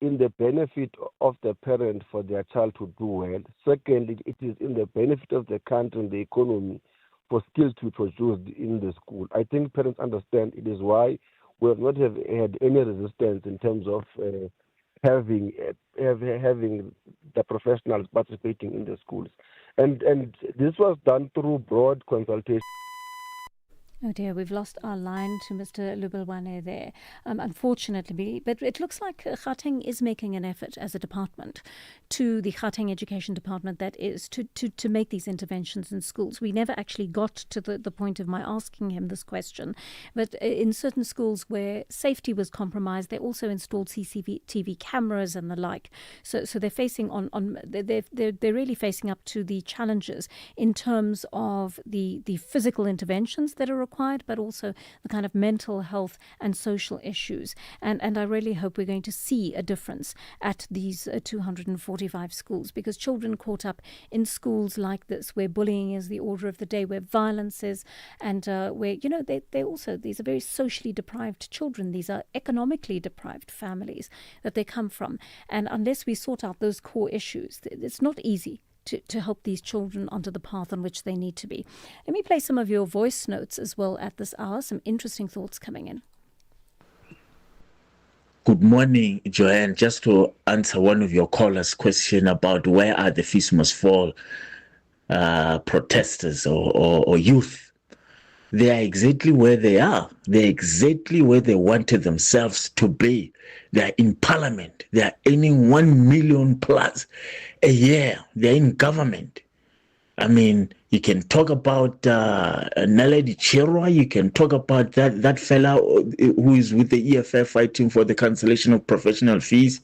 Speaker 22: in the benefit of the parent for their child to do well. Second, it is in the benefit of the country and the economy for skills to be produced in the school. I think parents understand it is why we have not had any resistance in terms of having the professionals participating in the schools. And this was done through broad consultation.
Speaker 6: Oh dear, we've lost our line to Mr. Lubelwane there, unfortunately. But it looks like Gauteng is making an effort as a department, to the Gauteng Education Department, that is, to make these interventions in schools. We never actually got to the point of my asking him this question. But in certain schools where safety was compromised, they also installed CCTV cameras and the like. So they're facing they're really facing up to the challenges in terms of the physical interventions that are required, but also the kind of mental health and social issues. And I really hope we're going to see a difference at these 245 schools, because children caught up in schools like this, where bullying is the order of the day, where violence is, and where, they also, these are very socially deprived children. These are economically deprived families that they come from. And unless we sort out those core issues, it's not easy to help these children onto the path on which they need to be. Let me play some of your voice notes as well at this hour. Some interesting thoughts coming in.
Speaker 1: Good morning, Joanne. Just to answer one of your callers' question about where are the fees must fall protesters or youth. They are exactly where they are. They're exactly where they wanted themselves to be. They're in parliament. They're earning 1 million plus a year. They're in government. I mean, you can talk about Naledi Chirwa. You can talk about that fella who is with the EFF fighting for the cancellation of professional fees.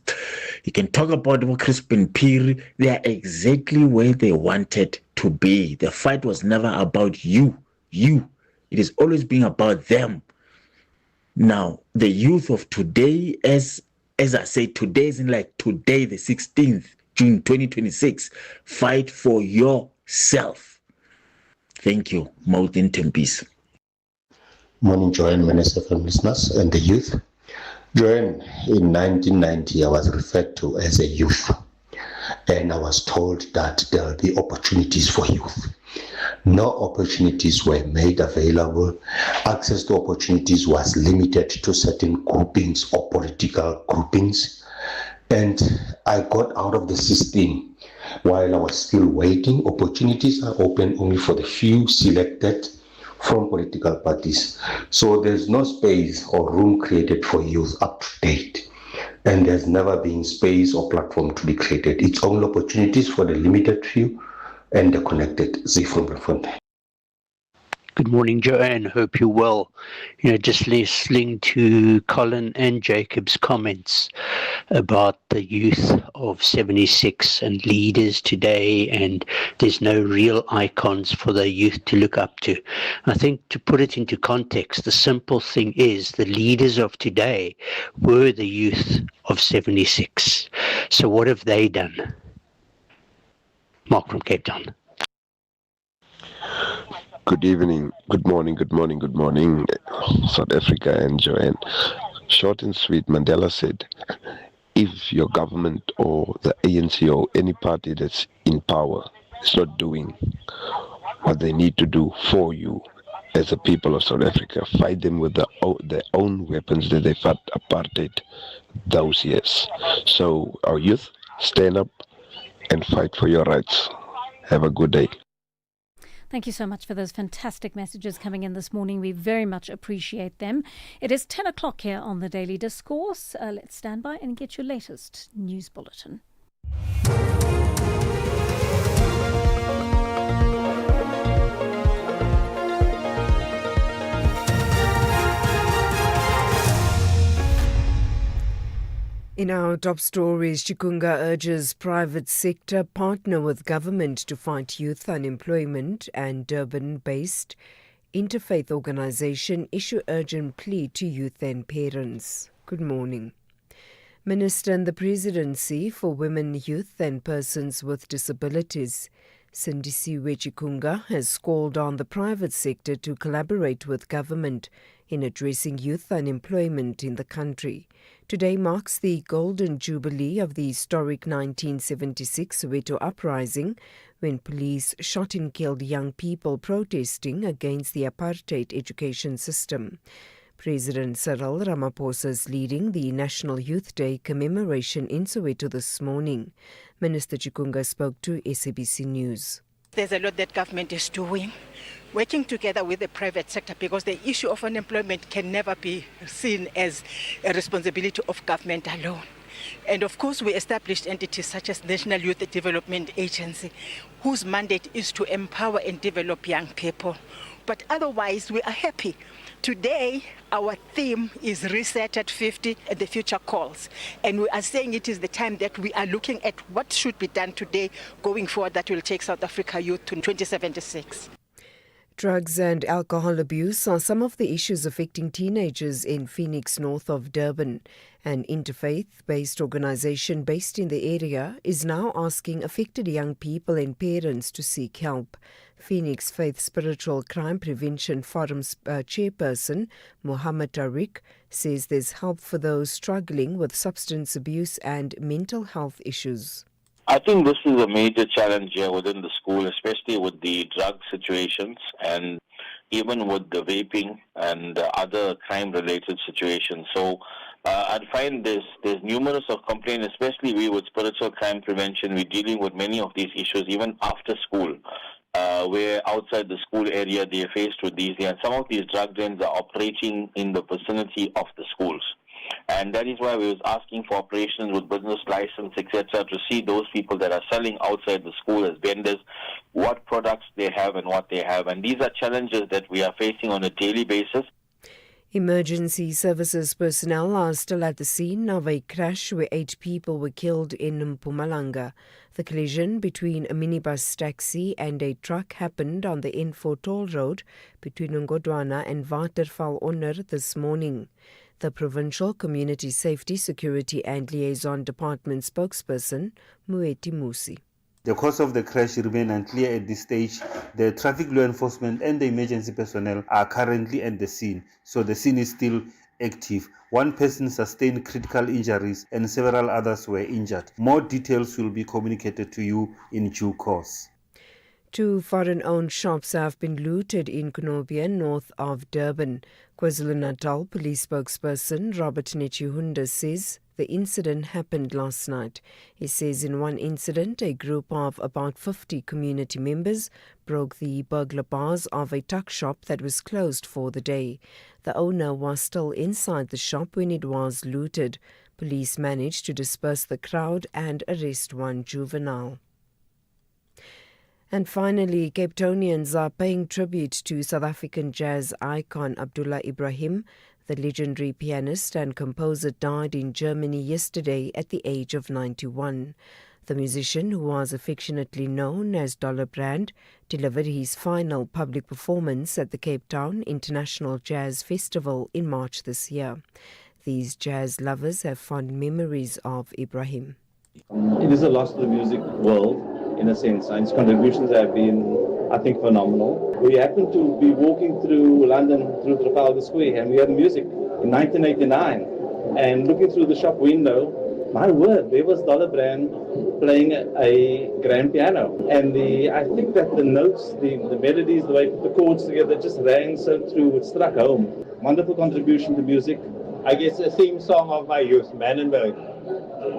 Speaker 1: You can talk about Crispin Piri. They are exactly where they wanted to be. The fight was never about you. It is always being about them. Now, the youth of today, as I say, today isn't like today, the 16th, June 2026. Fight for yourself. Thank you. Mountain Tempis.
Speaker 4: Morning, Joanne, SAfm listeners and the youth. Joanne, in 1990, I was referred to as a youth, and I was told that there will be opportunities for youth. No opportunities were made available. Access to opportunities was limited to certain groupings or political groupings. And I got out of the system while I was still waiting. Opportunities are open only for the few selected from political parties. So there's no space or room created for youth up to date. And there's never been space or platform to be created. It's only opportunities for the limited few and the connected.
Speaker 23: Good morning, Joanne. Hope you're well. Just listening to Colin and Jacob's comments about the youth of 76 and leaders today, and there's no real icons for the youth to look up to. I think, to put it into context, the simple thing is the leaders of today were the youth of 76. So what have they done? Mark from Cape Town.
Speaker 24: Good evening, good morning, South Africa and Joanne. Short and sweet, Mandela said, if your government or the ANC or any party that's in power is not doing what they need to do for you as a people of South Africa, fight them with their own weapons that they fought apartheid those years. So our youth, stand up and fight for your rights. Have a good day.
Speaker 6: Thank you so much for those fantastic messages coming in this morning. We very much appreciate them. It is 10 o'clock here on the Daily Discourse. Let's stand by and get your latest news bulletin.
Speaker 5: In our top stories, Chikunga urges private sector partner with government to fight youth unemployment, and Durban-based interfaith organisation issue urgent plea to youth and parents. Good morning. Minister in the Presidency for Women, Youth and Persons with Disabilities, Sindisiwe Chikunga, has called on the private sector to collaborate with government in addressing youth unemployment in the country. Today marks the golden jubilee of the historic 1976 Soweto uprising, when police shot and killed young people protesting against the apartheid education system. President Cyril Ramaphosa is leading the National Youth Day commemoration in Soweto this morning. Minister Chikunga spoke to SABC News.
Speaker 7: There's a lot that government is doing, working together with the private sector, because the issue of unemployment can never be seen as a responsibility of government alone. And of course, we established entities such as National Youth Development Agency, whose mandate is to empower and develop young people. But otherwise, we are happy. Today, our theme is Reset at 50 and the Future Calls. And we are saying it is the time that we are looking at what should be done today going forward that will take South Africa youth to 2076.
Speaker 5: Drugs and alcohol abuse are some of the issues affecting teenagers in Phoenix, north of Durban. An interfaith-based organisation based in the area is now asking affected young people and parents to seek help. Phoenix Faith Spiritual Crime Prevention Forum's chairperson, Muhammad Tariq, says there's help for those struggling with substance abuse and mental health issues.
Speaker 8: I think this is a major challenge here within the school, especially with the drug situations and even with the vaping and other crime-related situations. So I find there's numerous of complaints, especially we with spiritual crime prevention. We're dealing with many of these issues even after school, where outside the school area they are faced with these. And some of these drug dens are operating in the vicinity of the schools. And that is why we was asking for operations with business license, etc., to see those people that are selling outside the school as vendors, what products they have and what they have. And these are challenges that we are facing on a daily basis.
Speaker 5: Emergency services personnel are still at the scene of a crash where 8 people were killed in Mpumalanga. The collision between a minibus taxi and a truck happened on the N4 toll road between Ngodwana and Waterval Onder this morning. The Provincial Community Safety, Security and Liaison Department spokesperson, Mueti Musi.
Speaker 9: The cause of the crash remains unclear at this stage. The traffic law enforcement and the emergency personnel are currently at the scene, so the scene is still active. One person sustained critical injuries and several others were injured. More details will be communicated to you in due course.
Speaker 5: 2 foreign-owned shops have been looted in Knobian, north of Durban. KwaZulu-Natal police spokesperson Robert Nechihunda says the incident happened last night. He says in one incident, a group of about 50 community members broke the burglar bars of a tuck shop that was closed for the day. The owner was still inside the shop when it was looted. Police managed to disperse the crowd and arrest one juvenile. And finally, Cape Townians are paying tribute to South African jazz icon Abdullah Ibrahim. The legendary pianist and composer died in Germany yesterday at the age of 91. The musician, who was affectionately known as Dollar Brand, delivered his final public performance at the Cape Town International Jazz Festival in March this year. These jazz lovers have fond memories of Ibrahim.
Speaker 25: It is a loss to the music world, in a sense, and his contributions have been, I think, phenomenal. We happened to be walking through London, through Trafalgar Square, and we heard music in 1989. And looking through the shop window, my word, there was Dollar Brand playing a grand piano. And I think that the notes, the melodies, the way he put the chords together just rang so true, it struck home. Wonderful contribution to music.
Speaker 26: I guess a theme song of my youth, Manenberg.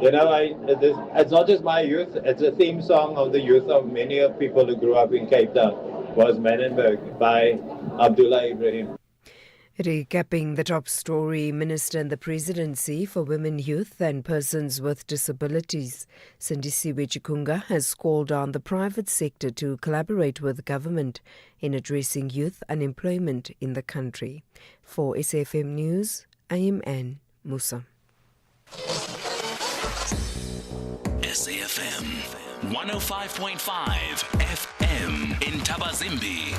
Speaker 26: You know, it's not just my youth, it's a theme song of the youth of many of people who grew up in Cape Town, was Manenberg by Abdullah Ibrahim.
Speaker 5: Recapping the top story, Minister in the Presidency for Women, Youth and Persons with Disabilities, Sindisiwe Chikunga, has called on the private sector to collaborate with government in addressing youth unemployment in the country. For SAfm News, I am Anne Musa.
Speaker 2: SAfm 105.5 FM in Tabazimbi.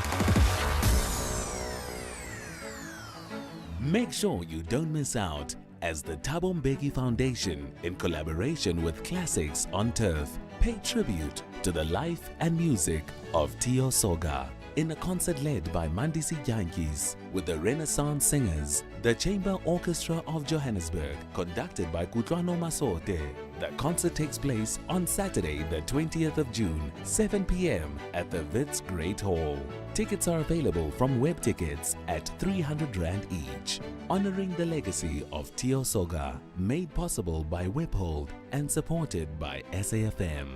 Speaker 2: Make sure you don't miss out as the Thabo Mbeki Foundation, in collaboration with Classics on Turf, pay tribute to the life and music of Tio Soga in a concert led by Mandisi Yankees with the Renaissance Singers, the Chamber Orchestra of Johannesburg, conducted by Kutlwano Masote. The concert takes place on Saturday, the 20th of June, 7 p.m. at the Wits Great Hall. Tickets are available from web tickets at 300 Rand each. Honoring the legacy of Tio Soga, made possible by Webhold and supported by SAfm.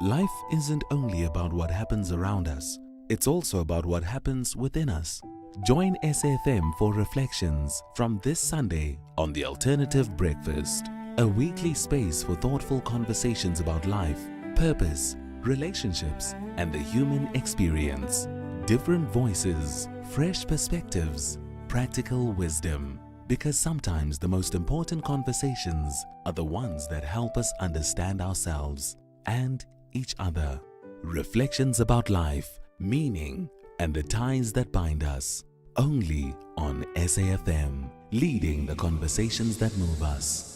Speaker 2: Life isn't only about what happens around us, it's also about what happens within us. Join SAfm for Reflections from this Sunday on The Alternative Breakfast, a weekly space for thoughtful conversations about life, purpose, relationships, and the human experience. Different voices, fresh perspectives, practical wisdom. Because sometimes the most important conversations are the ones that help us understand ourselves and each other. Reflections about life, meaning, and the ties that bind us. Only on SAfm, leading the conversations that move us.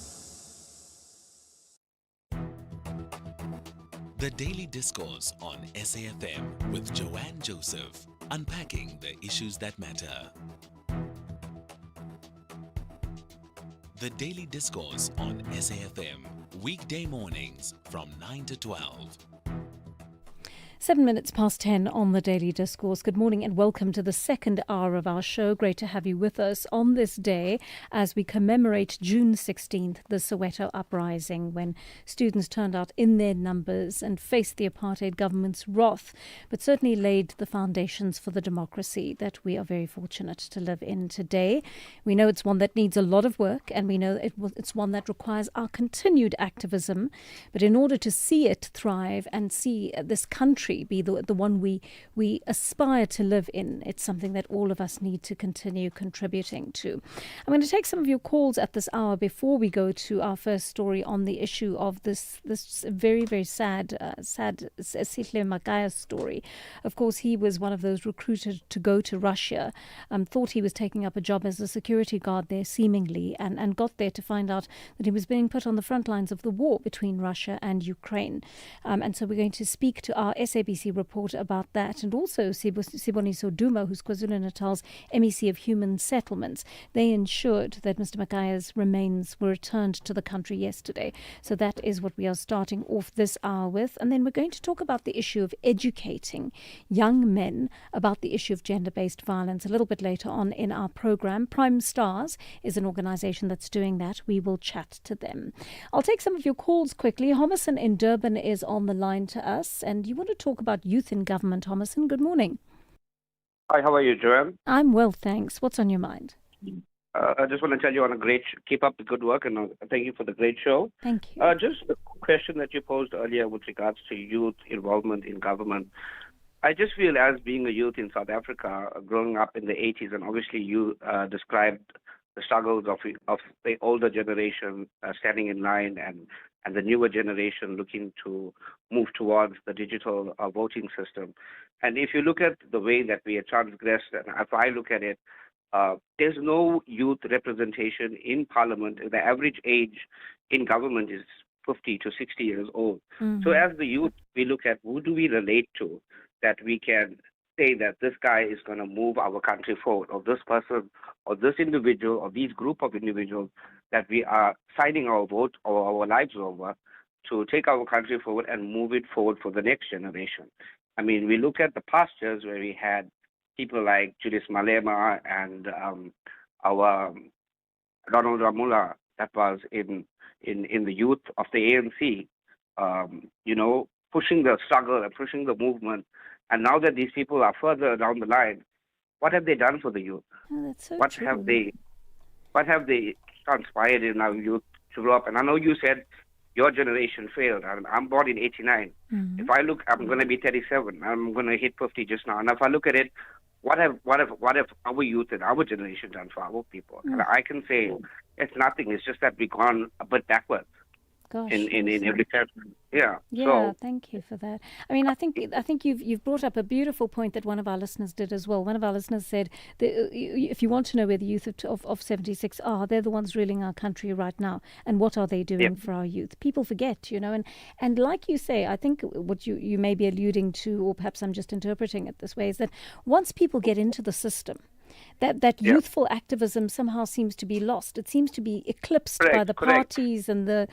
Speaker 2: The Daily Discourse on SAfm with Joanne Joseph, unpacking the issues that matter. The Daily Discourse on SAfm, weekday mornings from 9 to 12.
Speaker 6: 7 minutes past 10 on the Daily Discourse. Good morning and welcome to the second hour of our show. Great to have you with us on this day as we commemorate June 16th, the Soweto uprising, when students turned out in their numbers and faced the apartheid government's wrath, but certainly laid the foundations for the democracy that we are very fortunate to live in today. We know it's one that needs a lot of work, and we know it's one that requires our continued activism. But in order to see it thrive and see this country be the one we aspire to live in, it's something that all of us need to continue contributing to. I'm going to take some of your calls at this hour before we go to our first story on the issue of this very, very sad Sihle Makaya story. Of course, he was one of those recruited to go to Russia, thought he was taking up a job as a security guard there seemingly, and got there to find out that he was being put on the front lines of the war between Russia and Ukraine. And so we're going to speak to our SABC reporter about that, and also Siboniso Duma, who's KwaZulu-Natal's MEC of Human Settlements. They ensured that Mr. Makaya's remains were returned to the country yesterday. So that is what we are starting off this hour with. And then we're going to talk about the issue of educating young men about the issue of gender-based violence a little bit later on in our program. Prime Stars is an organization that's doing that. We will chat to them. I'll take some of your calls quickly. Homerson in Durban is on the line to us, and you want to talk about youth in government. Homerson, good morning.
Speaker 10: Hi, how are you, Joanne?
Speaker 6: I'm well, thanks. What's on your mind?
Speaker 10: I just want to tell you keep up the good work, and thank you for the great show.
Speaker 6: Thank you.
Speaker 10: Just a question that you posed earlier with regards to youth involvement in government. I just feel, as being a youth in South Africa, growing up in the 80s, and obviously you described the struggles of the older generation standing in line and the newer generation looking to move towards the digital voting system. And if you look at the way that we are transgressed, and if I look at it, there's no youth representation in parliament. The average age in government is 50 to 60 years old. Mm-hmm. So as the youth, we look at who do we relate to that we can say that this guy is going to move our country forward, or this person, or this individual, or these group of individuals that we are signing our vote or our lives over to take our country forward and move it forward for the next generation. I mean, we look at the past years where we had people like Julius Malema and our Ronald Ramula that was in the youth of the ANC, pushing the struggle and pushing the movement. And now that these people are further down the line, what have they done for the youth?
Speaker 6: Oh, that's so
Speaker 10: what
Speaker 6: true.
Speaker 10: have they transpired in our youth to grow up? And I know you said your generation failed. I'm born in 89. Mm-hmm. If I look, I'm going to be 37. I'm going to hit 50 just now. And if I look at it, what have our youth and our generation done for our people? And I can say it's nothing. It's just that we've gone a bit backwards.
Speaker 6: Gosh,
Speaker 10: in every sense. Yeah.
Speaker 6: Yeah,
Speaker 10: So,
Speaker 6: thank you for that. I mean, I think you've brought up a beautiful point that one of our listeners did as well. One of our listeners said that if you want to know where the youth of 76 are, they're the ones ruling our country right now, and what are they doing for our youth? People forget, and like you say, I think what you may be alluding to, or perhaps I'm just interpreting it this way, is that once people get into the system, that youthful activism somehow seems to be lost. It seems to be eclipsed by the parties and the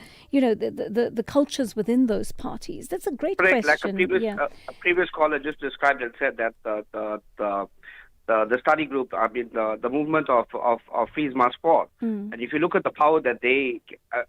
Speaker 6: cultures within those parties. That's a great question.
Speaker 10: Like a previous caller just described and said that the study group, the movement of Fees Must Fall. And if you look at the power that they,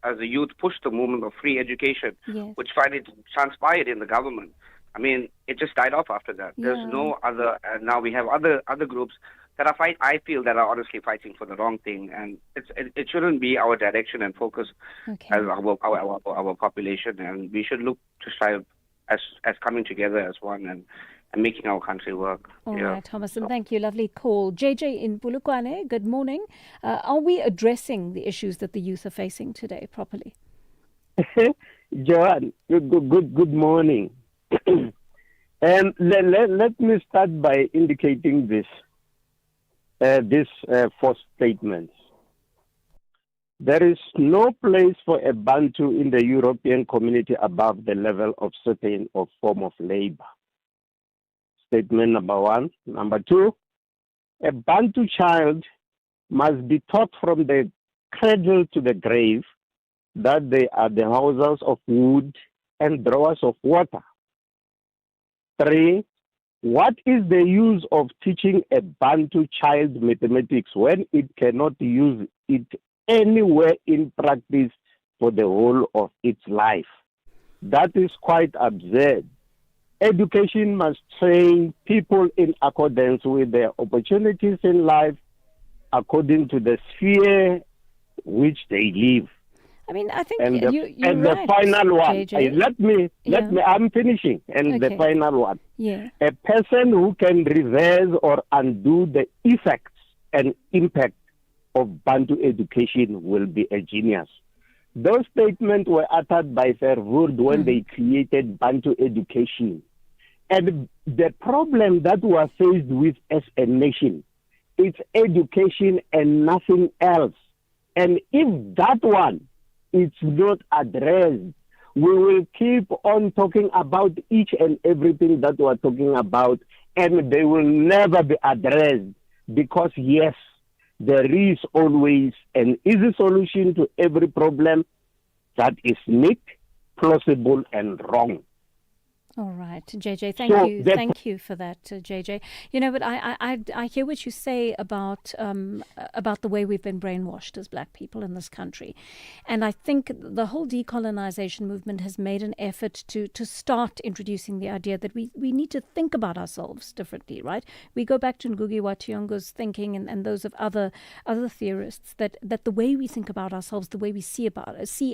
Speaker 10: as a youth, pushed the movement of free education, which finally transpired in the government, I mean, it just died off after that. There's no other, and now we have other groups that are I feel that are honestly fighting for the wrong thing, and it shouldn't be our direction and focus as our population, and we should look to strive as coming together as one and making our country work.
Speaker 6: All right, Thomas, and thank you. Lovely call. JJ in Polokwane, good morning. Are we addressing the issues that the youth are facing today properly?
Speaker 11: Joanne, good morning. Let me start by indicating this four statements. There is no place for a Bantu in the European community above the level of certain or form of labor. Statement number one. Number two, a Bantu child must be taught from the cradle to the grave that they are the housers of wood and drawers of water. 3, what is the use of teaching a Bantu child mathematics when it cannot use it anywhere in practice for the whole of its life? That is quite absurd. Education must train people in accordance with their opportunities in life, according to the sphere which they live.
Speaker 6: I mean, I think
Speaker 11: and
Speaker 6: you're right,
Speaker 11: the final one,
Speaker 6: JJ.
Speaker 11: let me, I'm finishing. And the final one.
Speaker 6: Yeah.
Speaker 11: A person who can reverse or undo the effects and impact of Bantu education will be a genius. Those statements were uttered by Verwoerd when they created Bantu education. And the problem that we are faced with as a nation, it's education and nothing else. And if that one is not addressed, we will keep on talking about each and everything that we are talking about, and they will never be addressed. Because yes, there is always an easy solution to every problem that is neat, plausible, and wrong.
Speaker 6: All right, JJ, thank you for that, JJ. You know, but I hear what you say about the way we've been brainwashed as black people in this country, and I think the whole decolonization movement has made an effort to start introducing the idea that we need to think about ourselves differently, right? We go back to Ngugi wa Thiong'o's thinking and those of other theorists that the way we think about ourselves, the way we see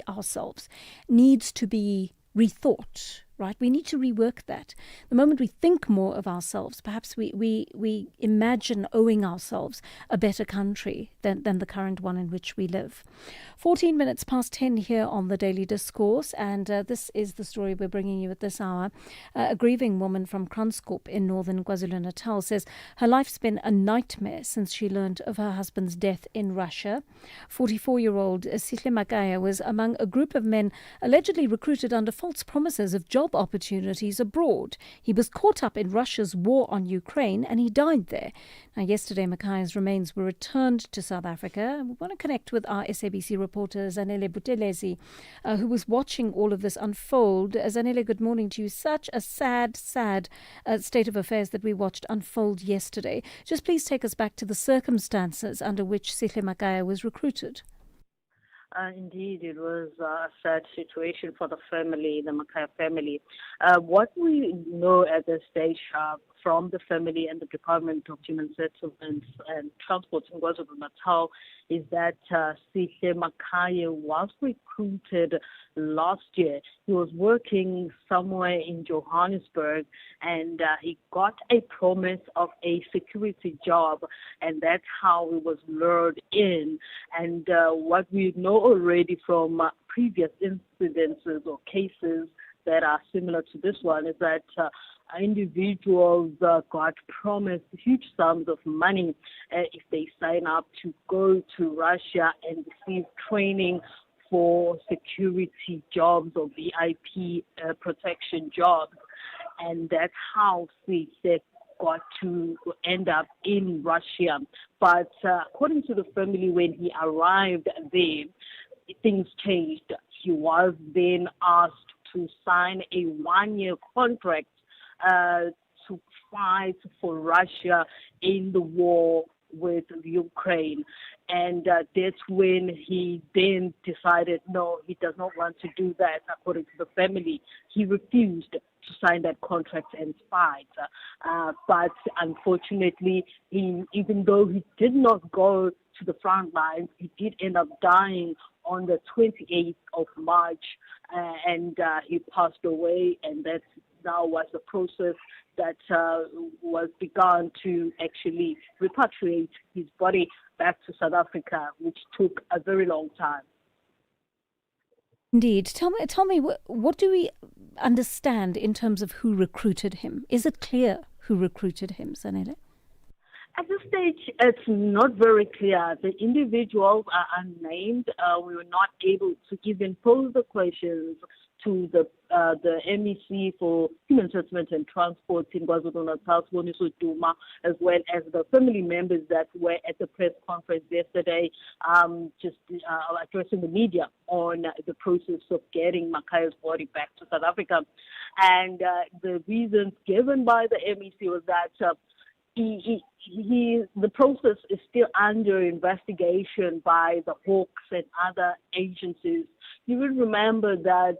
Speaker 6: ourselves, needs to be rethought. Right, we need to rework that. The moment we think more of ourselves, perhaps we imagine owing ourselves a better country than the current one in which we live. 14 minutes past 10 here on the Daily Discourse, and this is the story we're bringing you at this hour. A grieving woman from Kranskop in northern KwaZulu-Natal says her life's been a nightmare since she learned of her husband's death in Russia. 44-year-old Sihle Makaya was among a group of men allegedly recruited under false promises of job opportunities abroad. He was caught up in Russia's war on Ukraine and he died there. Now, yesterday, Makaya's remains were returned to South Africa. We want to connect with our SABC reporter, Zanele Butelezi, who was watching all of this unfold. Zanele, good morning to you. Such a sad state of affairs that we watched unfold yesterday. Just please take us back to the circumstances under which Sihle Makaya was recruited.
Speaker 12: Indeed, it was a sad situation for the family, the Makaya family. What we know at this stage from the family and the Department of Human Settlements and Transport in KwaZulu-Natal is that Sihle Makaye was recruited last year. He was working somewhere in Johannesburg, and he got a promise of a security job, and that's how he was lured in. And what we know already from previous incidences or cases that are similar to this one is that individuals got promised huge sums of money if they sign up to go to Russia and receive training for security jobs or VIP protection jobs. And that's how they got to end up in Russia. But according to the family, when he arrived there, things changed. He was then asked to sign a one-year contract to fight for Russia in the war with Ukraine. And that's when he then decided, no, he does not want to do that, according to the family. He refused to sign that contract and fight. But unfortunately, even though he did not go to the front lines, he did end up dying on the 28th of March, and he passed away, and that now was the process that was begun to actually repatriate his body back to South Africa, which took a very long time.
Speaker 6: Indeed. Tell me, what do we understand in terms of who recruited him? Is it clear who recruited him, Zanele?
Speaker 12: At this stage, it's not very clear. The individuals are unnamed. We were not able to even pose the questions to the MEC for Human Settlements and Transport in KwaZulu-Natal, Siboniso Duma, as well as the family members that were at the press conference yesterday, just addressing the media on the process of getting Makaye's body back to South Africa. And the reasons given by the MEC was that the process is still under investigation by the Hawks and other agencies. You will remember that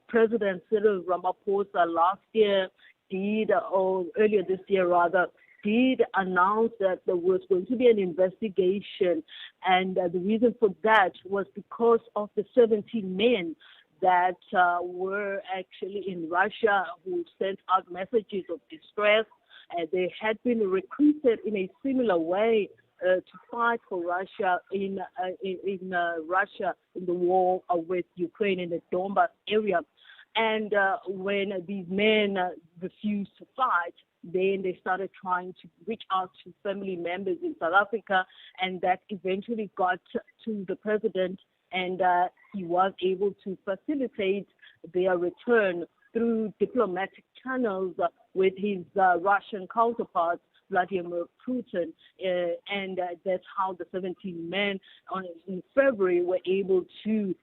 Speaker 12: President Cyril Ramaphosa last year earlier this year rather, did announce that there was going to be an investigation, and the reason for that was because of the 17 men that were actually in Russia who sent out messages of distress. They had been recruited in a similar way to fight for Russia in Russia in the war with Ukraine in the Donbas area. And when these men refused to fight, then they started trying to reach out to family members in South Africa, and that eventually got to the president, and he was able to facilitate their return through diplomatic channels with his Russian counterparts, Vladimir Putin, and that's how the 17 men in February were able to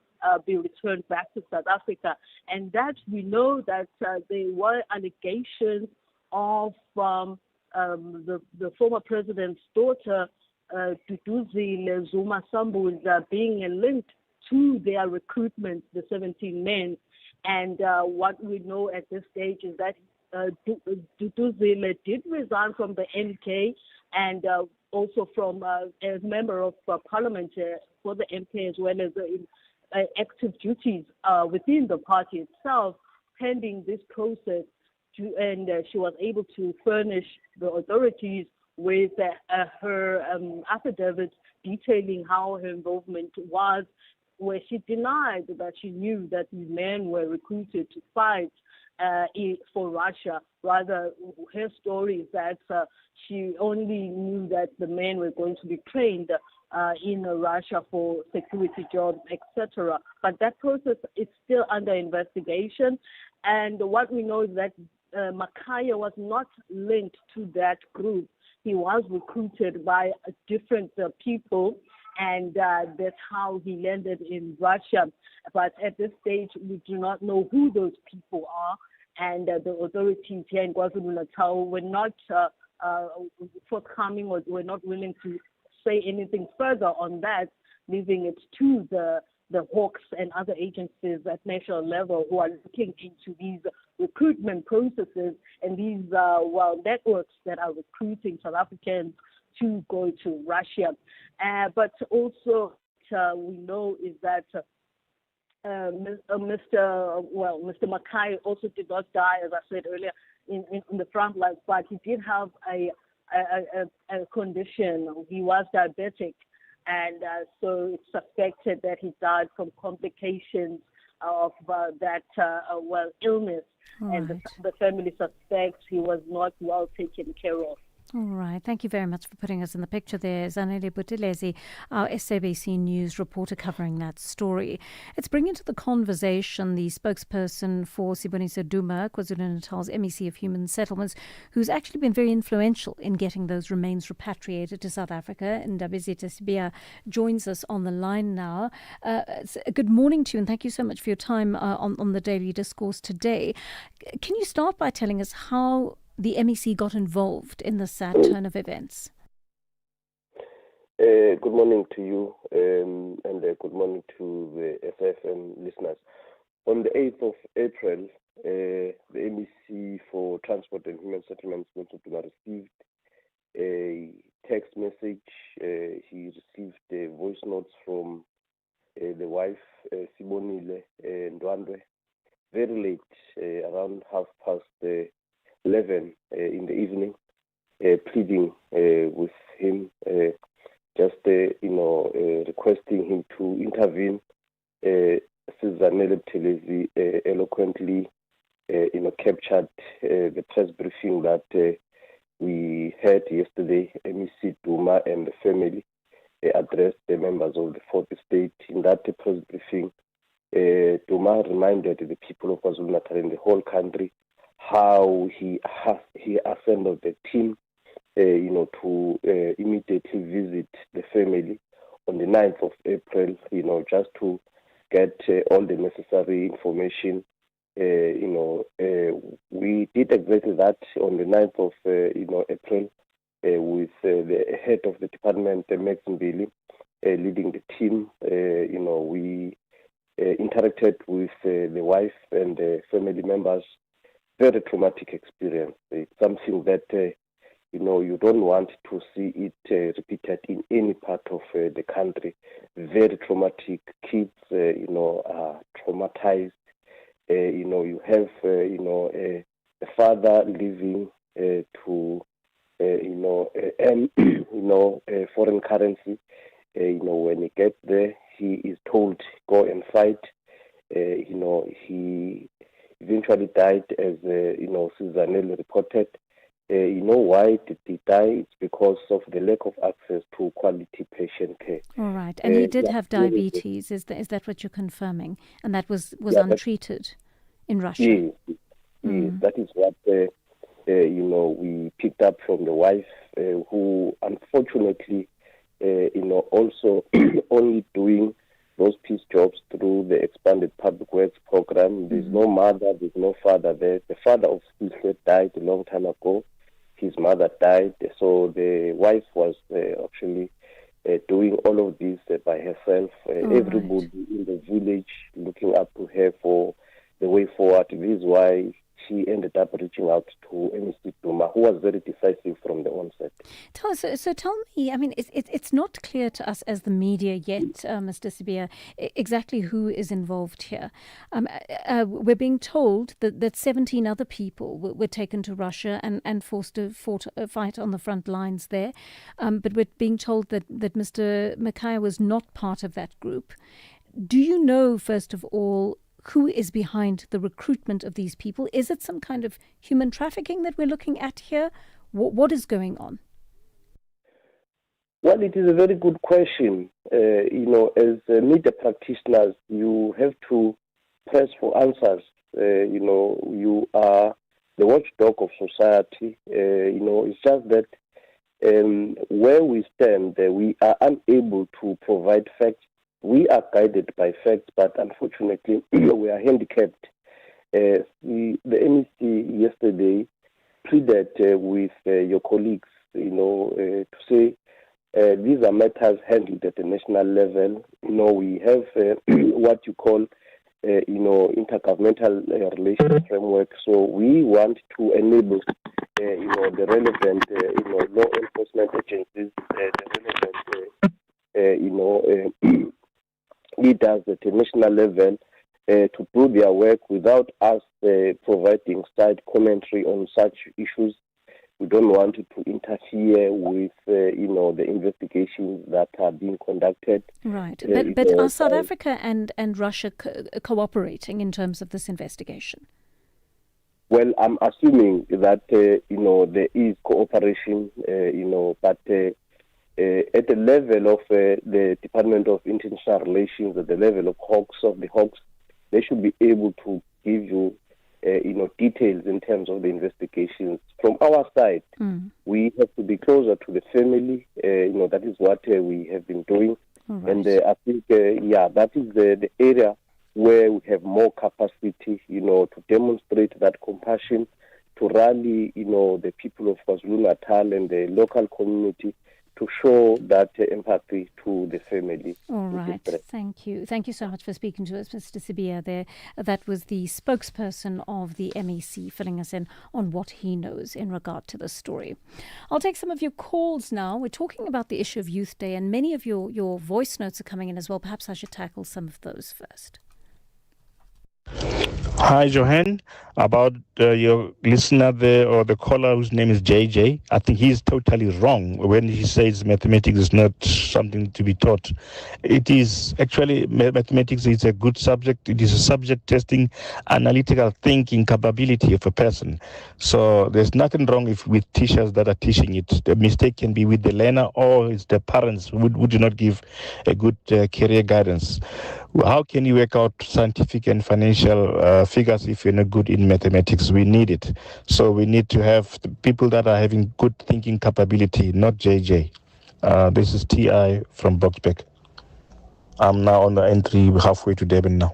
Speaker 12: be returned back to South Africa. And that we know that there were allegations of the former president's daughter, Duduzile Zuma Sambuza, being linked to their recruitment, the 17 men. And what we know at this stage is that Duduzile did resign from the MK and also from as member of parliament for the MK, as well as active duties within the party itself, pending this process. And she was able to furnish the authorities with her affidavit detailing how her involvement was, where she denied that she knew that these men were recruited to fight for Russia. Rather, her story is that she only knew that the men were going to be trained in Russia for security jobs, etc. But that process is still under investigation. And what we know is that Makaye was not linked to that group. He was recruited by different people, and that's how he landed in Russia. But at this stage, we do not know who those people are, and the authorities here in KwaZulu-Natal were not forthcoming, or were not willing to say anything further on that, leaving it to the the Hawks and other agencies at national level who are looking into these recruitment processes and these networks that are recruiting South Africans to go to Russia. But also we know is that Mr. Mackay also did not die, as I said earlier, in the front lines, but he did have a condition. He was diabetic, and so it's suspected that he died from complications of that illness.
Speaker 6: All
Speaker 12: And
Speaker 6: right.
Speaker 12: the family suspects he was not well taken care of.
Speaker 6: All right. Thank you very much for putting us in the picture there. Zanele Butelezi, our SABC News reporter covering that story. Let's bring into the conversation the spokesperson for Sibonisa Duma, KwaZulu-Natal's MEC of Human Settlements, who's actually been very influential in getting those remains repatriated to South Africa. And Ndabezitha Sibiya joins us on the line now. Good morning to you, and thank you so much for your time on the Daily Discourse today. Can you start by telling us how the MEC got involved in this sad turn of events?
Speaker 13: Good morning to you, and good morning to the SAfm listeners. On the 8th of April, the MEC for Transport and Human Settlements received a text message. He received voice notes from the wife, Sibonile Ndwandwe, very late, around 11:30 in the evening, pleading with him, requesting him to intervene. Sizanele Butelezi eloquently, captured the press briefing that we had yesterday. MEC Duma and the family addressed the members of the fourth estate. In that press briefing, Duma reminded the people of KwaZulu-Natal and the whole country how he assembled the team, to immediately visit the family on the 9th of April, just to get all the necessary information. We did exactly that on the 9th of April with the head of the department, Max Mbili, leading the team. We interacted with the wife and the family members. Very traumatic experience. It's something that you don't want to see it repeated in any part of the country. Very traumatic. Kids, are traumatized. You have a father leaving to earn foreign currency. When he gets there, he is told go and fight. He eventually died, as Sizanele reported. Why did he die? It's because of the lack of access to quality patient care.
Speaker 6: All right. And he did have diabetes. Is that what you're confirming? And that was untreated in Russia?
Speaker 13: Yes. That is what we picked up from the wife, who unfortunately, also only doing those peace jobs through the expanded public works program. There's no mother, there's no father there. The father of Sislet died a long time ago. His mother died. So the wife was actually doing all of this by herself. Everybody in the village looking up to her for the way forward. This is why she ended up reaching out to MEC Duma, who was very decisive from the onset.
Speaker 6: So tell me, I mean, it's not clear to us as the media yet, Mr. Sibiya, exactly who is involved here. We're being told that 17 other people were taken to Russia and forced to fight on the front lines there. But we're being told that Mr. Mackay was not part of that group. Do you know, first of all, who is behind the recruitment of these people? Is it some kind of human trafficking that we're looking at here? What is going on?
Speaker 13: Well, it is a very good question. As media practitioners, you have to press for answers. You are the watchdog of society. It's just that where we stand, we are unable to provide facts. We are guided by facts, but unfortunately, we are handicapped. The MEC yesterday pleaded with your colleagues, to say These are matters handled at the national level. We have what you call, intergovernmental relations framework. So we want to enable, the relevant, law enforcement agencies, the relevant, leaders at the national level to do their work without us providing side commentary on such issues. We don't want to interfere with, the investigations that are being conducted.
Speaker 6: Right. But are South Africa and Russia cooperating in terms of this investigation?
Speaker 13: Well, I'm assuming that, there is cooperation, but at the level of the Department of International Relations, at the level of the Hawks, they should be able to give you, details in terms of the investigations. From our side, we have to be closer to the family. That is what we have been doing. Right. And I think, that is the area where we have more capacity, to demonstrate that compassion, to rally, the people of KwaZulu-Natal and the local community to show that empathy to the family.
Speaker 6: All right. Thank you. Thank you so much for speaking to us, Mr. Sibia there. That was the spokesperson of the MEC filling us in on what he knows in regard to the story. I'll take some of your calls now. We're talking about the issue of Youth Day, and many of your voice notes are coming in as well. Perhaps I should tackle some of those first.
Speaker 14: Hi, Johan. About your listener there, or the caller whose name is JJ, I think he's totally wrong when he says mathematics is not something to be taught. It is actually, mathematics is a good subject. It is a subject testing analytical thinking capability of a person. So there's nothing wrong with teachers that are teaching it. The mistake can be with the learner, or it's the parents who do not give a good career guidance. How can you work out scientific and financial figures if you're not good in mathematics? We need it. So we need to have the people that are having good thinking capability, not JJ. This is TI from Boxbeck. I'm now on the entry halfway to Durban now.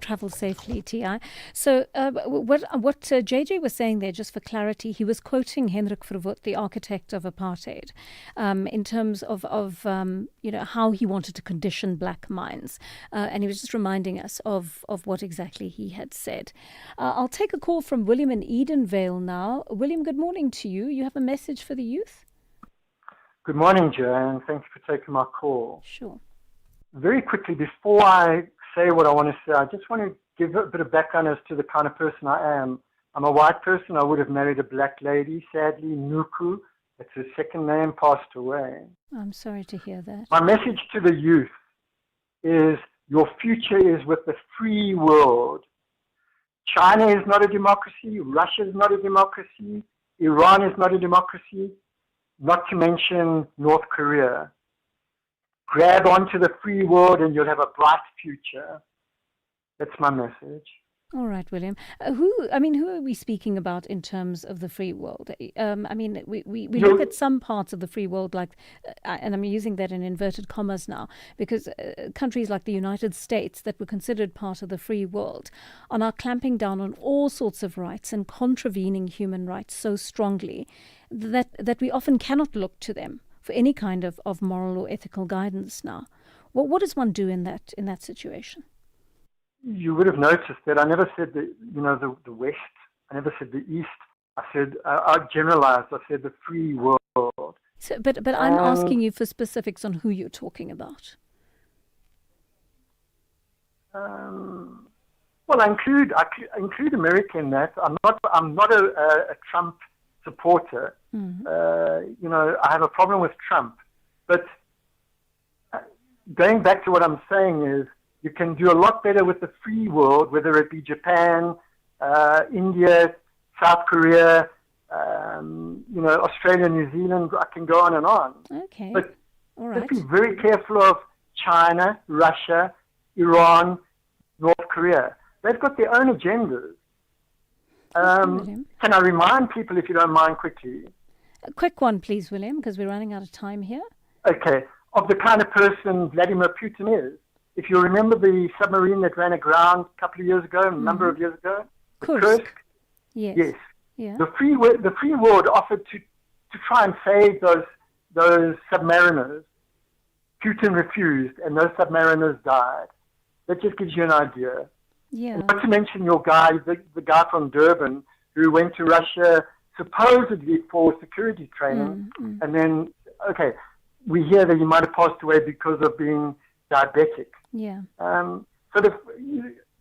Speaker 6: Travel safely, TI. So what JJ was saying there, just for clarity, he was quoting Hendrik Verwoerd, the architect of apartheid, in terms of how he wanted to condition black minds. And he was just reminding us of what exactly he had said. I'll take a call from William in Edenvale now. William, good morning to you. You have a message for the youth?
Speaker 15: Good morning, Joanne. Thank you for taking my call.
Speaker 6: Sure.
Speaker 15: Very quickly, before I say what I want to say, I just want to give a bit of background as to the kind of person I am. I'm a white person. I would have married a black lady. Sadly, Nuku, that's her second name, passed away.
Speaker 6: I'm sorry to hear that.
Speaker 15: My message to the youth is your future is with the free world. China is not a democracy. Russia is not a democracy. Iran is not a democracy, not to mention North Korea. Grab onto the free world and you'll have a bright future. That's my message.
Speaker 6: All right, William. Who are we speaking about in terms of the free world? We look at some parts of the free world, like, and I'm using that in inverted commas now, because countries like the United States that were considered part of the free world are now clamping down on all sorts of rights and contravening human rights so strongly that we often cannot look to them for any kind of moral or ethical guidance now. What does one do in that situation?
Speaker 15: You would have noticed that I never said the West. I never said the East. I generalized. I said the free world.
Speaker 6: So, but I'm asking you for specifics on who you're talking about.
Speaker 15: Well, I include America in that. I'm not a Trump supporter.
Speaker 6: Mm-hmm.
Speaker 15: I have a problem with Trump. But going back to what I'm saying is, you can do a lot better with the free world, whether it be Japan, India, South Korea, Australia, New Zealand. I can go on and on.
Speaker 6: Okay.
Speaker 15: But
Speaker 6: all right.
Speaker 15: Just be very careful of China, Russia, Iran, North Korea. They've got their own agendas. Can I remind people, if you don't mind, quickly?
Speaker 6: A quick one, please, William, because we're running out of time here.
Speaker 15: Okay. Of the kind of person Vladimir Putin is. If you remember the submarine that ran aground a couple of years ago, a number of years ago, Kursk.
Speaker 6: Yes.
Speaker 15: Yeah. The free world offered to try and save those submariners, Putin refused, and those submariners died. That just gives you an idea.
Speaker 6: Yeah.
Speaker 15: Not to mention your guy, the guy from Durban, who went to Russia supposedly for security training, and then, okay, we hear that he might have passed away because of being diabetic.
Speaker 6: Yeah.
Speaker 15: So the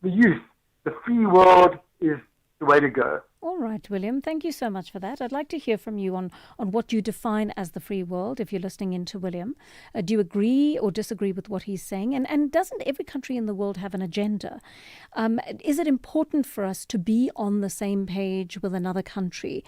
Speaker 15: youth, the free world is the way to go.
Speaker 6: All right, William, thank you so much for that. I'd like to hear from you on what you define as the free world, if you're listening in to William. Do you agree or disagree with what he's saying? And doesn't every country in the world have an agenda? Is it important for us to be on the same page with another country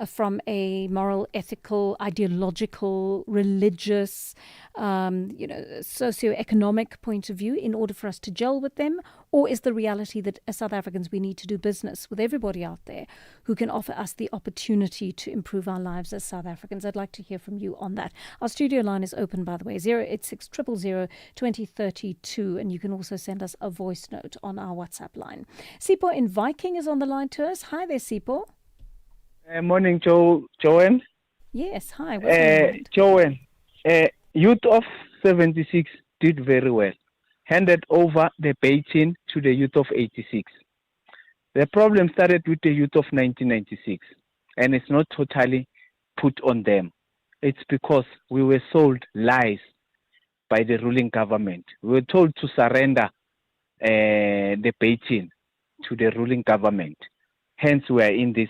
Speaker 6: from a moral, ethical, ideological, religious, socioeconomic point of view in order for us to gel with them? Or is the reality that as South Africans we need to do business with everybody out there who can offer us the opportunity to improve our lives as South Africans? I'd like to hear from you on that. Our studio line is open, by the way, 086 000 2032, and you can also send us a voice note on our WhatsApp line. Sipho in Viking is on the line to us. Hi there, Sipho.
Speaker 16: Morning, Joanne.
Speaker 6: Yes, hi. What's your mind?
Speaker 16: Joanne, youth of 76 did very well. Handed over the baton to the youth of 86. The problem started with the youth of 1996, and it's not totally put on them. It's because we were sold lies by the ruling government. We were told to surrender the baton to the ruling government. Hence, we are in this,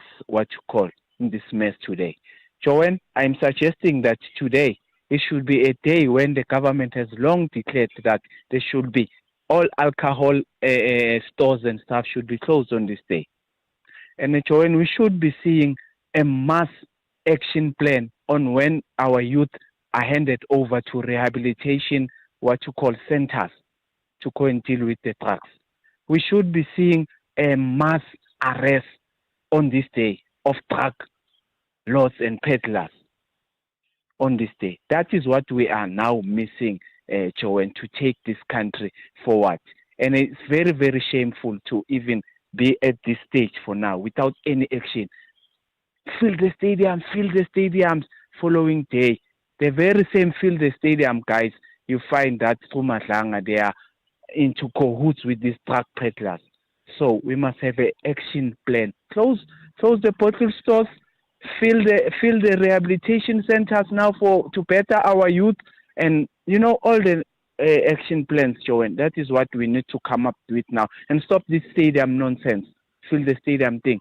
Speaker 16: in this mess today. Joanne, I'm suggesting that today, it should be a day when the government has long declared that there should be all alcohol stores and stuff should be closed on this day. And Joanne, we should be seeing a mass action plan on when our youth are handed over to rehabilitation, centers to go and deal with the drugs. We should be seeing a mass arrest on this day of drug lords and peddlers. On this day. That is what we are now missing, Joanne, to take this country forward. And it's very, very shameful to even be at this stage for now without any action. Fill the stadiums following day. The very same fill the stadium guys, you find that Sumadlanga, they are into cahoots with these drug peddlers. So we must have an action plan. Close the bottle stores. Fill the rehabilitation centers now to better our youth, and all the action plans, Joanne. That is what we need to come up with now and stop this stadium nonsense. Fill the stadium thing.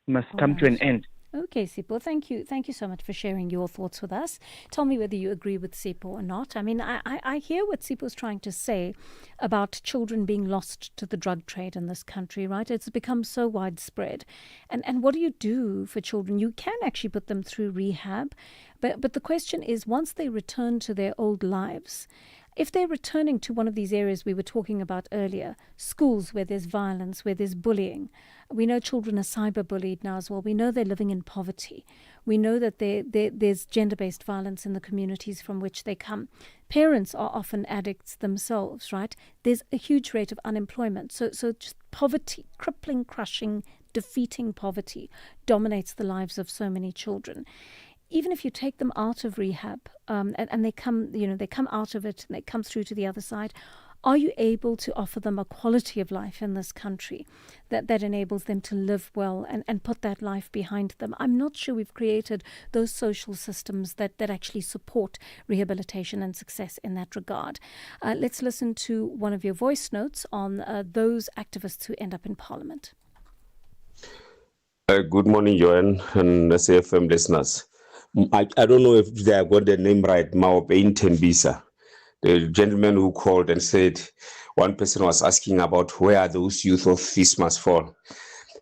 Speaker 16: It must come to an end.
Speaker 6: Okay, Sipho, thank you. Thank you so much for sharing your thoughts with us. Tell me whether you agree with Sipho or not. I mean, I hear what Sipho's trying to say about children being lost to the drug trade in this country, right? It's become so widespread. And what do you do for children? You can actually put them through rehab. But the question is, once they return to their old lives, if they're returning to one of these areas we were talking about earlier, schools where there's violence, where there's bullying, we know children are cyberbullied now as well. We know they're living in poverty. We know that there's gender-based violence in the communities from which they come. Parents are often addicts themselves, right? There's a huge rate of unemployment. So just poverty, crippling, crushing, defeating poverty dominates the lives of so many children. Even if you take them out of rehab and they come out of it and they come through to the other side, are you able to offer them a quality of life in this country that enables them to live well and put that life behind them? I'm not sure we've created those social systems that actually support rehabilitation and success in that regard. Let's listen to one of your voice notes on those activists who end up in Parliament.
Speaker 17: Good morning, Joanne and SAfm listeners. I don't know if they have got the name right, Maopain Tembisa, the gentleman who called and said one person was asking about where are those youth of Fismas fall.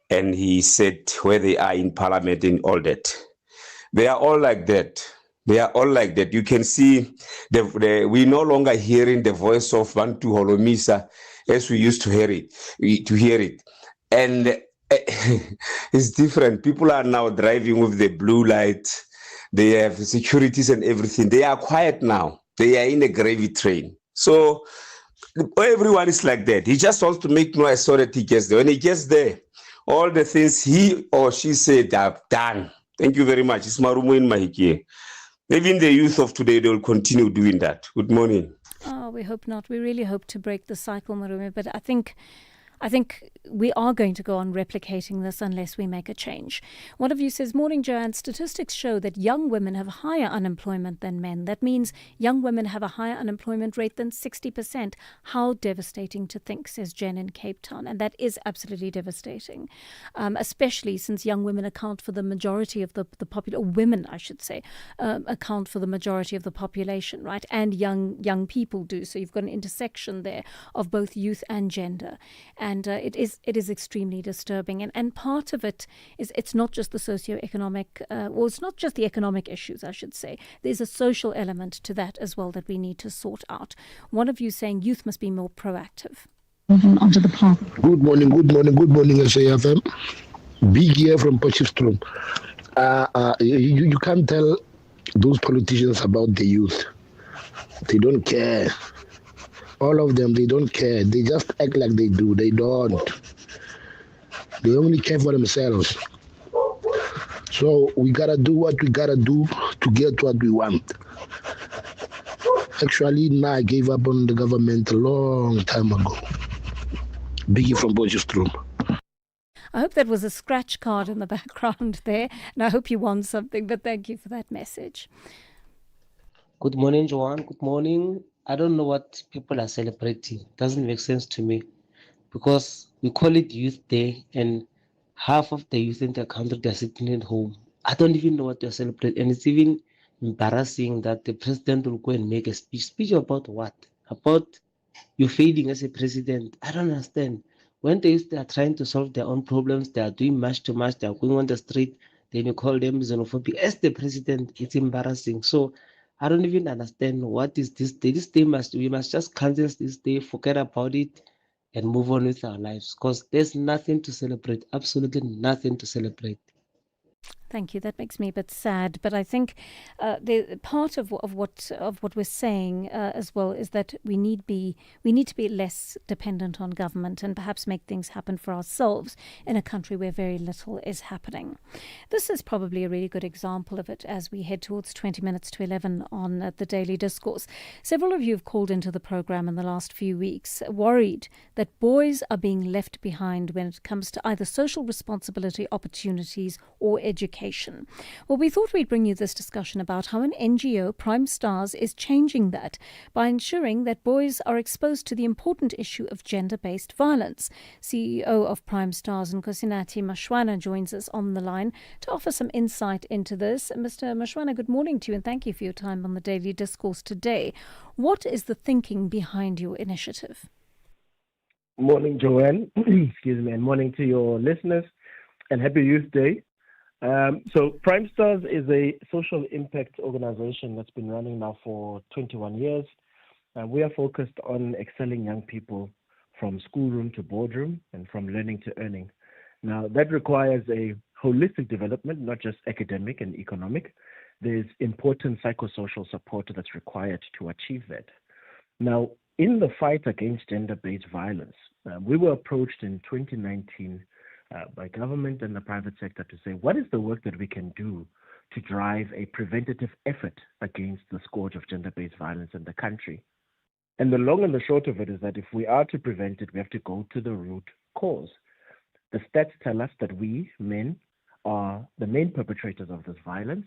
Speaker 17: And he said where they are in Parliament and all that. They are all like that. They are all like that. You can see we no longer hearing the voice of Bantu Holomisa as we used to hear it. And it's different. People are now driving with the blue light. They have securities and everything. They are quiet now. They are in a gravy train. So everyone is like that. He just wants to make noise so that he gets there. When he gets there, all the things he or she said are done. Thank you very much. It's Marumu in Mahiki. Even the youth of today, they will continue doing that. Good morning.
Speaker 6: Oh, we hope not. We really hope to break the cycle, Marume, but I think we are going to go on replicating this unless we make a change. One of you says, Morning, Joanne, statistics show that young women have higher unemployment than men. That means young women have a higher unemployment rate than 60%. How devastating to think, says Jen in Cape Town. And that is absolutely devastating, especially since young women account for the majority of the population, or women, I should say, account for the majority of the population, right? And young people do. So you've got an intersection there of both youth and gender. And it is extremely disturbing. And part of it is it's not just the socioeconomic, or it's not just the economic issues, I should say. There's a social element to that as well that we need to sort out. One of you saying youth must be more proactive.
Speaker 3: Onto the path. Good morning, SAfm. Big here from Potchefstroom. You can't tell those politicians about the youth. They don't care. All of them, they don't care. They just act like they do. They don't. They only care for themselves. So we gotta do what we gotta do to get what we want. Actually, now I gave up on the government a long time ago. Biggie from Potchefstroom.
Speaker 6: I hope that was a scratch card in the background there, and I hope you won something, but thank you for that message.
Speaker 18: Good morning, Joanne. Good morning. I don't know what people are celebrating. It doesn't make sense to me because we call it Youth Day and half of the youth in the country, they're sitting at home. I don't even know what they're celebrating. And it's even embarrassing that the president will go and make a speech. Speech about what? About you failing as a president. I don't understand. When they are trying to solve their own problems, they are doing much too much, they are going on the street, then you call them xenophobic. As the president, it's embarrassing. So I don't even understand what is this day. This day we must just cancel this day, forget about it, and move on with our lives. Because there's nothing to celebrate, absolutely nothing to celebrate.
Speaker 6: Thank you. That makes me a bit sad, but I think the part of what we're saying as well is that we need to be less dependent on government and perhaps make things happen for ourselves in a country where very little is happening. This is probably a really good example of it as we head towards 20 minutes to 11 on the Daily Discourse. Several of you have called into the program in the last few weeks worried that boys are being left behind when it comes to either social responsibility, opportunities, or education. Well, we thought we'd bring you this discussion about how an NGO, Prime Stars, is changing that by ensuring that boys are exposed to the important issue of gender-based violence. CEO of Prime Stars, Nkosinathi Mashwana, joins us on the line to offer some insight into this. Mr. Mashwana, good morning to you and thank you for your time on the Daily Discourse today. What is the thinking behind your initiative?
Speaker 19: Morning, Joanne. Excuse me, and morning to your listeners, and happy Youth Day. So Prime Stars is a social impact organization that's been running now for 21 years. We are focused on excelling young people from schoolroom to boardroom and from learning to earning. Now, that requires a holistic development, not just academic and economic. There's important psychosocial support that's required to achieve that. Now, in the fight against gender-based violence, we were approached in 2019 by government and the private sector to say, what is the work that we can do to drive a preventative effort against the scourge of gender-based violence in the country? And the long and the short of it is that if we are to prevent it, we have to go to the root cause. The stats tell us that we, men, are the main perpetrators of this violence,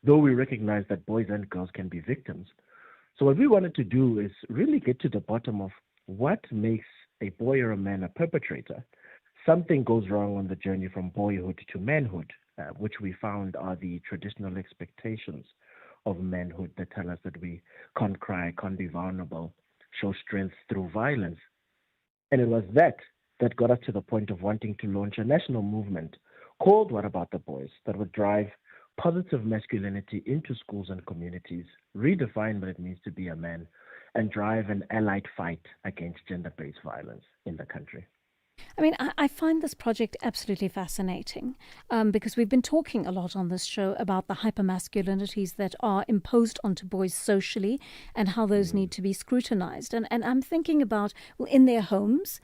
Speaker 19: though we recognize that boys and girls can be victims. So what we wanted to do is really get to the bottom of what makes a boy or a man a perpetrator. Something goes wrong on the journey from boyhood to manhood, which we found are the traditional expectations of manhood that tell us that we can't cry, can't be vulnerable, show strength through violence. And it was that got us to the point of wanting to launch a national movement called What About the Boys that would drive positive masculinity into schools and communities, redefine what it means to be a man, and drive an allied fight against gender-based violence in the country.
Speaker 6: I mean, I find this project absolutely fascinating because we've been talking a lot on this show about the hypermasculinities that are imposed onto boys socially and how those need to be scrutinized. And I'm thinking about, well, in their homes,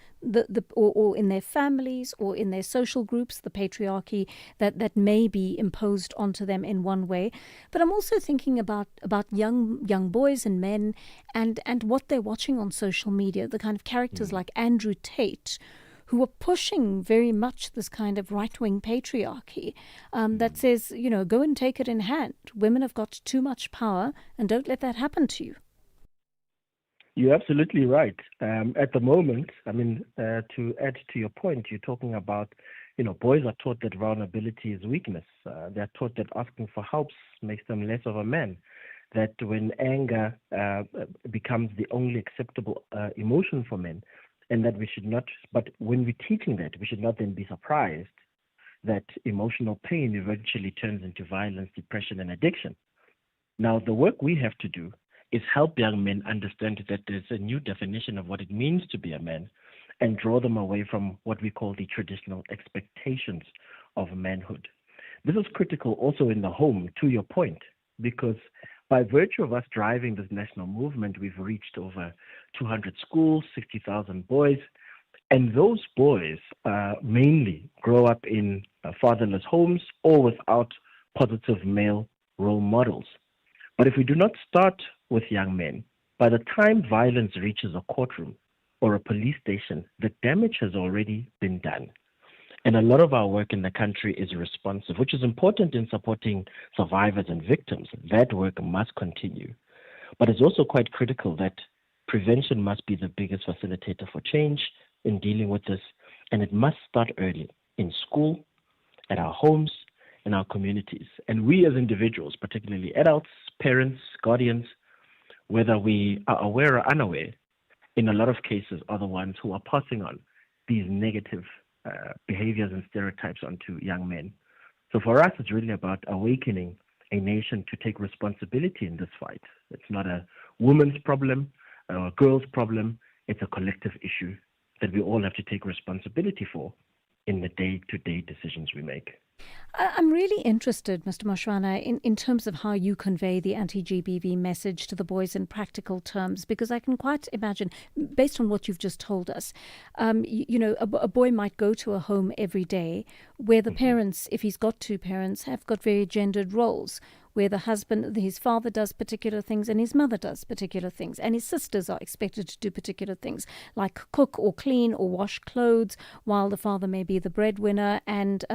Speaker 6: or in their families, or in their social groups, the patriarchy that may be imposed onto them in one way. But I'm also thinking about young boys and men and what they're watching on social media, the kind of characters like Andrew Tate, who are pushing very much this kind of right-wing patriarchy that says, go and take it in hand. Women have got too much power, and don't let that happen to you.
Speaker 19: You're absolutely right. At the moment, I mean, to add to your point, you're talking about, boys are taught that vulnerability is weakness. They're taught that asking for help makes them less of a man. That when anger becomes the only acceptable emotion for men, and that we should not, but when we're teaching that, we should not then be surprised that emotional pain eventually turns into violence, depression, and addiction. Now, the work we have to do is help young men understand that there's a new definition of what it means to be a man and draw them away from what we call the traditional expectations of manhood. This is critical also in the home, to your point, because by virtue of us driving this national movement, we've reached over 200 schools, 60,000 boys, and those boys mainly grow up in fatherless homes or without positive male role models. But if we do not start with young men, by the time violence reaches a courtroom or a police station, the damage has already been done. And a lot of our work in the country is responsive, which is important in supporting survivors and victims. That work must continue. But it's also quite critical that prevention must be the biggest facilitator for change in dealing with this. And it must start early, in school, at our homes, in our communities. And we as individuals, particularly adults, parents, guardians, whether we are aware or unaware, in a lot of cases are the ones who are passing on these negative behaviors and stereotypes onto young men. So for us, it's really about awakening a nation to take responsibility in this fight. It's not a woman's problem or a girl's problem. It's a collective issue that we all have to take responsibility for in the day-to-day decisions we make.
Speaker 6: I'm really interested, Mr. Moshwana, in terms of how you convey the anti-GBV message to the boys in practical terms, because I can quite imagine, based on what you've just told us, a boy might go to a home every day where the parents, if he's got two parents, have got very gendered roles, where his father does particular things and his mother does particular things, and his sisters are expected to do particular things, like cook or clean or wash clothes, while the father may be the breadwinner, and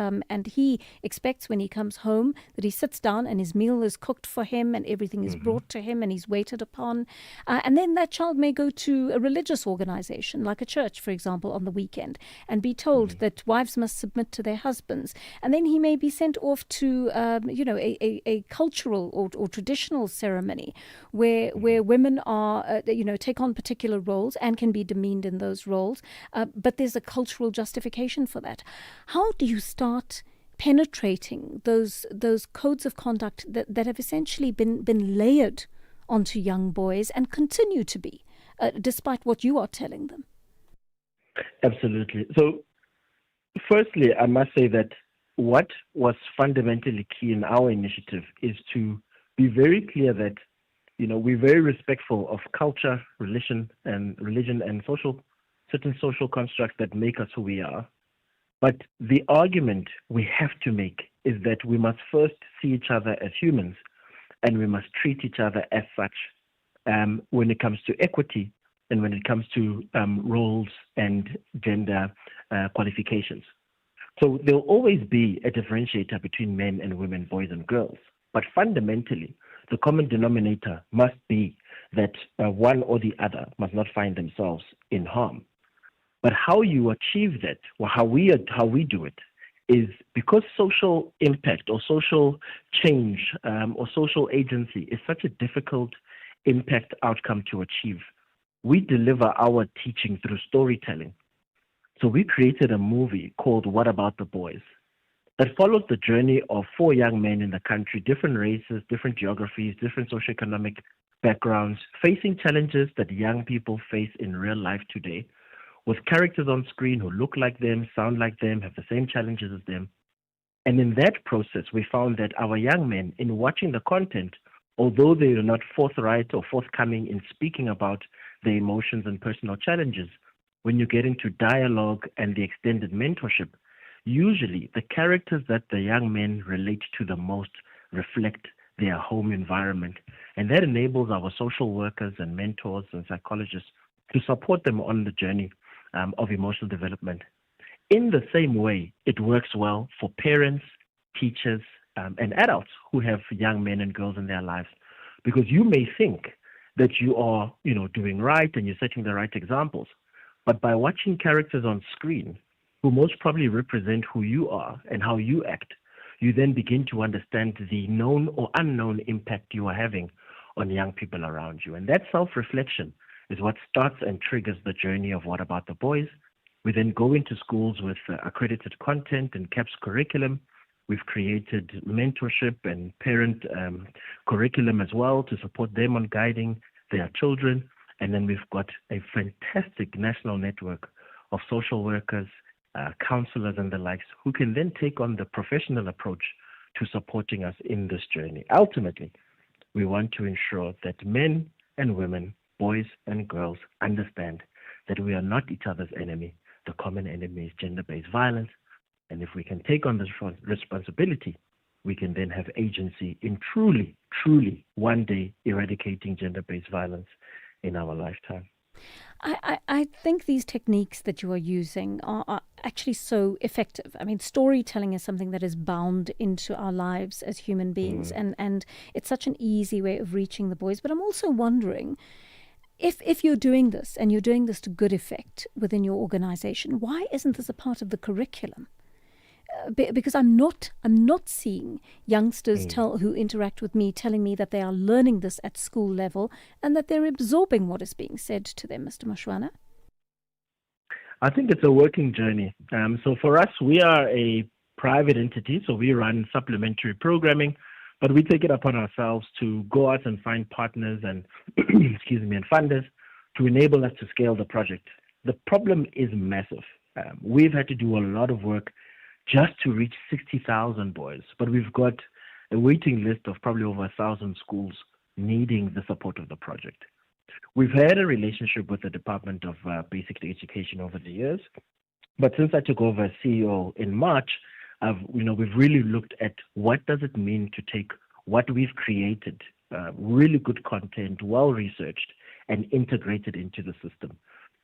Speaker 6: he expects when he comes home that he sits down and his meal is cooked for him and everything is brought to him and he's waited upon. And then that child may go to a religious organization, like a church, for example, on the weekend, and be told that wives must submit to their husbands. And then he may be sent off to, a cultural or traditional ceremony where women are, take on particular roles and can be demeaned in those roles. But there's a cultural justification for that. How do you start penetrating those codes of conduct that have essentially been layered onto young boys and continue to be, despite what you are telling them?
Speaker 19: Absolutely. So, firstly, I must say that what was fundamentally key in our initiative is to be very clear that, we're very respectful of culture, religion, and certain social constructs that make us who we are. But the argument we have to make is that we must first see each other as humans, and we must treat each other as such when it comes to equity and when it comes to roles and gender qualifications. So there'll always be a differentiator between men and women, boys and girls. But fundamentally, the common denominator must be that one or the other must not find themselves in harm. But how you achieve that, or how we do it, is because social impact or social change or social agency is such a difficult impact outcome to achieve. We deliver our teaching through storytelling. So we created a movie called What About the Boys that follows the journey of 4 young men in the country, different races, different geographies, different socioeconomic backgrounds, facing challenges that young people face in real life today, with characters on screen who look like them, sound like them, have the same challenges as them. And in that process, we found that our young men, in watching the content, although they are not forthright or forthcoming in speaking about their emotions and personal challenges, when you get into dialogue and the extended mentorship, usually the characters that the young men relate to the most reflect their home environment. And that enables our social workers and mentors and psychologists to support them on the journey of emotional development. In the same way, it works well for parents, teachers, and adults who have young men and girls in their lives, because you may think that you are, doing right and you're setting the right examples, but by watching characters on screen who most probably represent who you are and how you act, you then begin to understand the known or unknown impact you are having on young people around you. And that self-reflection is what starts and triggers the journey of What About the Boys. We then go into schools with accredited content and CAPS curriculum. We've created mentorship and parent curriculum as well to support them on guiding their children. And then we've got a fantastic national network of social workers, counselors and the likes, who can then take on the professional approach to supporting us in this journey. Ultimately, we want to ensure that men and women, boys and girls, understand that we are not each other's enemy. The common enemy is gender-based violence. And if we can take on this responsibility, we can then have agency in truly, truly one day eradicating gender-based violence in our lifetime.
Speaker 6: I think these techniques that you are using are actually so effective. I mean, storytelling is something that is bound into our lives as human beings, and it's such an easy way of reaching the boys. But I'm also wondering, if you're doing this and you're doing this to good effect within your organization, why isn't this a part of the curriculum? Because I'm not seeing youngsters who interact with me telling me that they are learning this at school level and that they're absorbing what is being said to them, Mr. Mashwana.
Speaker 19: I think it's a working journey. So for us, we are a private entity, so we run supplementary programming, but we take it upon ourselves to go out and find partners and and funders to enable us to scale the project. The problem is massive. We've had to do a lot of work just to reach 60,000 boys, but we've got a waiting list of probably over 1,000 schools needing the support of the project. We've had a relationship with the Department of Basic Education over the years, but since I took over as CEO in March, we've really looked at what does it mean to take what we've created, really good content, well-researched, and integrate it into the system.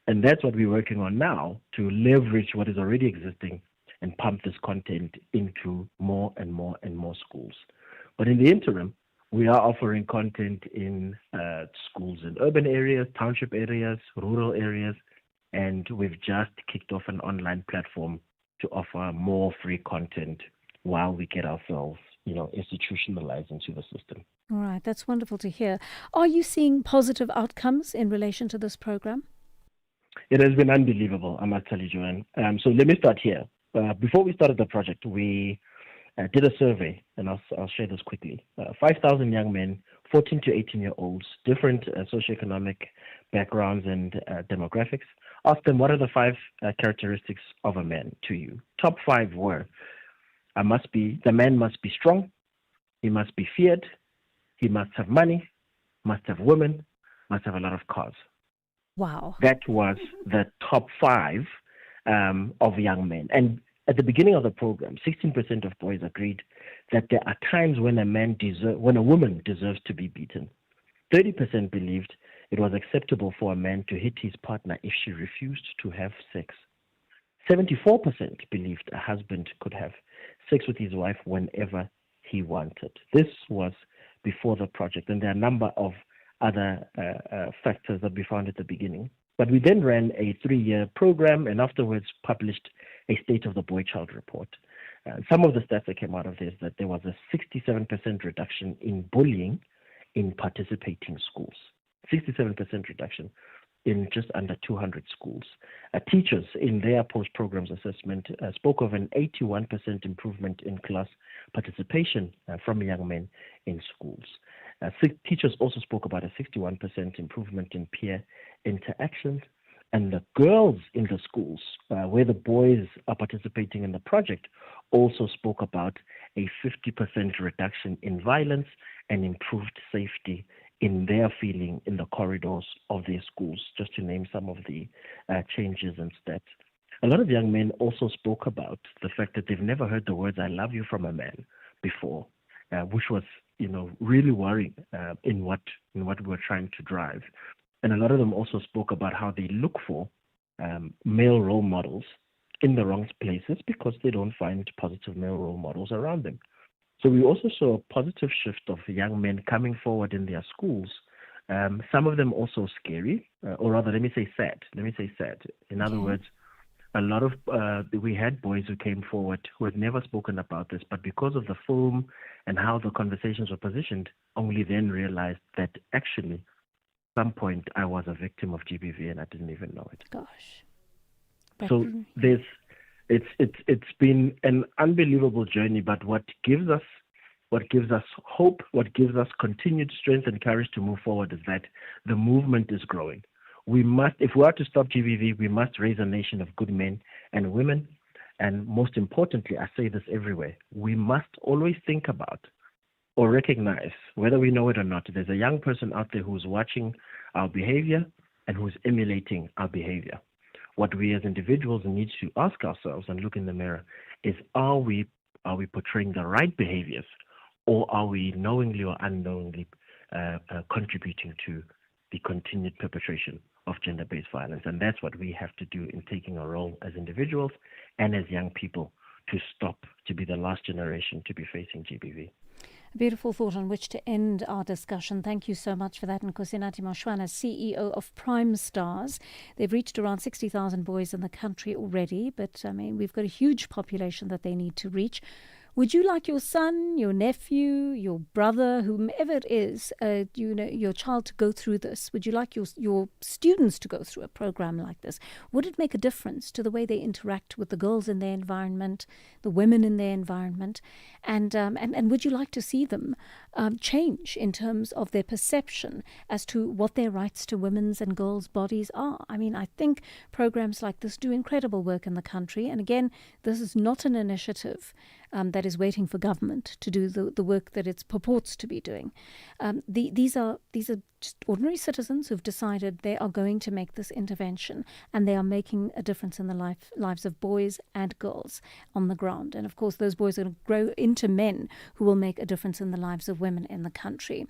Speaker 19: And that's what we're working on now, to leverage what is already existing and pump this content into more and more and more schools. But in the interim, we are offering content in schools in urban areas, township areas, rural areas, and we've just kicked off an online platform to offer more free content while we get ourselves, institutionalized into the system.
Speaker 6: All right, that's wonderful to hear. Are you seeing positive outcomes in relation to this program?
Speaker 19: It has been unbelievable, I must tell you, Joanne. So let me start here. Before we started the project, we did a survey, and I'll share this quickly. 5,000 young men, 14 to 18-year-olds, different socioeconomic backgrounds and demographics. Asked them, what are the 5 characteristics of a man to you? Top 5 were, the man must be strong, he must be feared, he must have money, must have women, must have a lot of cars.
Speaker 6: Wow.
Speaker 19: That was the top 5 of young men. And at the beginning of the program, 16% of boys agreed that there are times when a woman deserves to be beaten. 30% believed it was acceptable for a man to hit his partner if she refused to have sex. 74% believed a husband could have sex with his wife whenever he wanted. This was before the project, and there are a number of other factors that we found at the beginning. But we then ran a 3-year program and afterwards published a State of the Boy-Child report. Some of the stats that came out of this, that there was a 67% reduction in bullying in participating schools. 67% reduction in just under 200 schools. Teachers in their post-programs assessment spoke of an 81% improvement in class participation from young men in schools. Teachers also spoke about a 61% improvement in peer interactions, And the girls in the schools, where the boys are participating in the project, also spoke about a 50% reduction in violence and improved safety in their feeling in the corridors of their schools, just to name some of the changes and stats. A lot of young men also spoke about the fact that they've never heard the words "I love you" from a man before, which was, really worrying in what we're trying to drive. And a lot of them also spoke about how they look for male role models in the wrong places because they don't find positive male role models around them. So we also saw a positive shift of young men coming forward in their schools. Some of them also scary, or rather, let me say sad. In other words, a lot of we had boys who came forward who had never spoken about this, but because of the film and how the conversations were positioned, only then realized that actually, at some point, I was a victim of GBV and I didn't even know it.
Speaker 6: Gosh.
Speaker 19: So it's been an unbelievable journey, but what gives us hope, what gives us continued strength and courage to move forward is that the movement is growing. We must, if we are to stop GBV, we must raise a nation of good men and women. And most importantly, I say this everywhere, we must always think about or recognize, whether we know it or not, there's a young person out there who's watching our behavior and who's emulating our behavior. What we as individuals need to ask ourselves and look in the mirror is, are we portraying the right behaviors, or are we knowingly or unknowingly contributing to the continued perpetration of gender-based violence? And that's what we have to do in taking a role as individuals and as young people to stop, to be the last generation to be facing GBV.
Speaker 6: A beautiful thought on which to end our discussion. Thank you so much for that. And Nkosinati Mashwana, CEO of Prime Stars. They've reached around 60,000 boys in the country already, but we've got a huge population that they need to reach. Would you like your son, your nephew, your brother, whomever it is, your child to go through this? Would you like your students to go through a program like this? Would it make a difference to the way they interact with the girls in their environment, the women in their environment? And would you like to see them change in terms of their perception as to what their rights to women's and girls' bodies are? I think programs like this do incredible work in the country. And again, this is not an initiative that is waiting for government to do the work that it purports to be doing. These are just ordinary citizens who've decided they are going to make this intervention, and they are making a difference in the lives of boys and girls on the ground. And of course, those boys are going to grow into men who will make a difference in the lives of women in the country.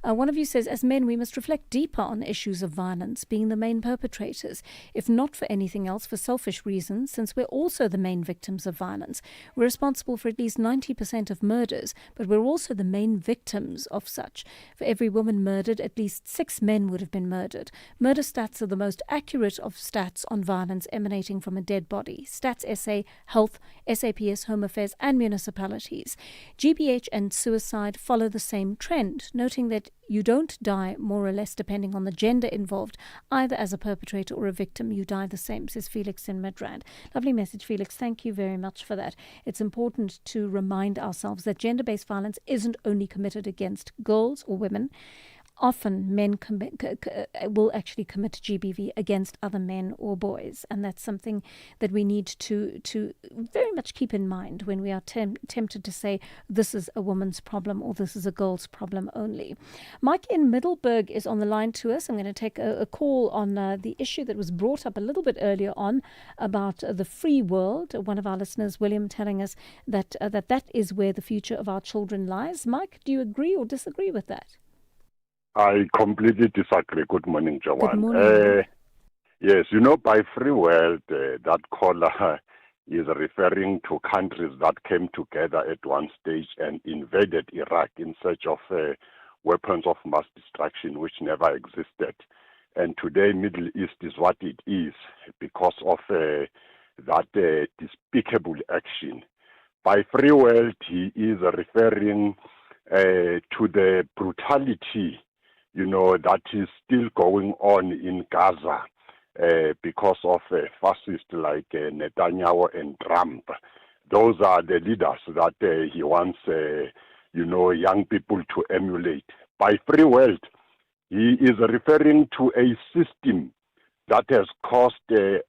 Speaker 6: One of you says, as men, we must reflect deeper on issues of violence, being the main perpetrators, if not for anything else, for selfish reasons, since we're also the main victims of violence. We're responsible for at least 90% of murders, but we're also the main victims of such. For every woman murdered, at least 6 men would have been murdered. Murder stats are the most accurate of stats on violence emanating from a dead body. Stats SA, Health, SAPS, Home Affairs and municipalities. GBH and suicide follow the same trend, noting that you don't die more or less depending on the gender involved, either as a perpetrator or a victim. You die the same, says Felix in Midrand. Lovely message, Felix. Thank you very much for that. It's important to remind ourselves that gender-based violence isn't only committed against girls or women. Often men will actually commit GBV against other men or boys, and that's something that we need to very much keep in mind when we are tempted to say this is a woman's problem or this is a girl's problem only. Mike in Middelburg is on the line to us. I'm going to take a call on the issue that was brought up a little bit earlier on about the free world. One of our listeners, William, telling us that that is where the future of our children lies. Mike, do you agree or disagree with that?
Speaker 1: I completely disagree. Good morning, Joanne.
Speaker 6: Good morning.
Speaker 1: Yes, by free world, that caller is referring to countries that came together at one stage and invaded Iraq in search of weapons of mass destruction, which never existed. And today, Middle East is what it is because of that despicable action. By free world, he is referring to the brutality that is still going on in Gaza because of fascists like Netanyahu and Trump. Those are the leaders that he wants, young people to emulate. By free world, he is referring to a system that has caused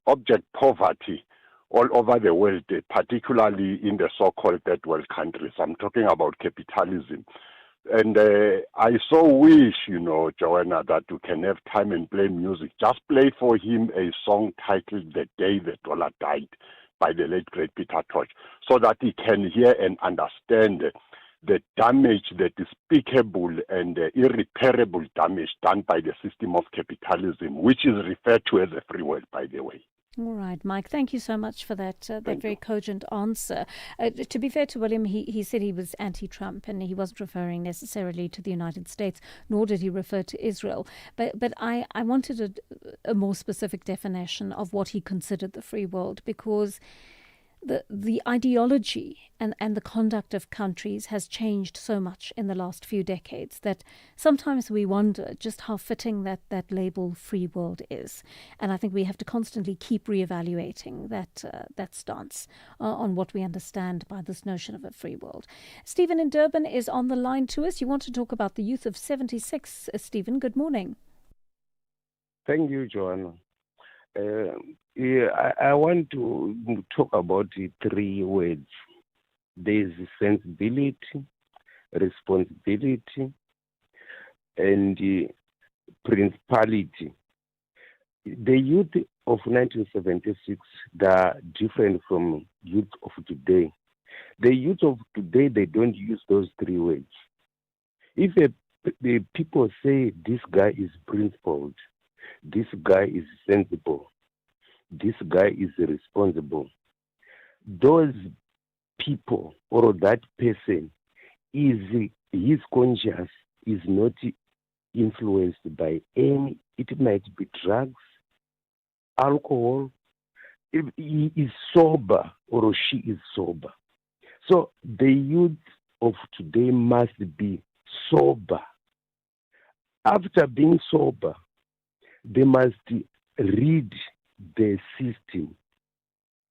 Speaker 1: object poverty all over the world, particularly in the so-called third world countries. I'm talking about capitalism. And I so wish, Joanna, that you can have time and play music. Just play for him a song titled The Day the Dollar Died by the late great Peter Tosh, so that he can hear and understand the damage, the despicable and irreparable damage done by the system of capitalism, which is referred to as a free world, by the way.
Speaker 6: All right, Mike, thank you so much for that very cogent answer. To be fair to William, he said he was anti-Trump and he wasn't referring necessarily to the United States, nor did he refer to Israel. But I wanted a more specific definition of what he considered the free world, because the ideology and the conduct of countries has changed so much in the last few decades that sometimes we wonder just how fitting that label free world is. And I think we have to constantly keep reevaluating that stance on what we understand by this notion of a free world. Stephen in Durban is on the line to us. You want to talk about the youth of 76. Stephen, good morning.
Speaker 4: Thank you, Joanna. I want to talk about the three words. There's sensibility, responsibility, and principality. The youth of 1976, they are different from youth of today. The youth of today, they don't use those three words. If the people say this guy is principled, this guy is sensible, this guy is responsible, those people or that person his conscience is not influenced by any, it might be drugs, alcohol, he is sober or she is sober. So the youth of today must be sober. After being sober, they must read the system.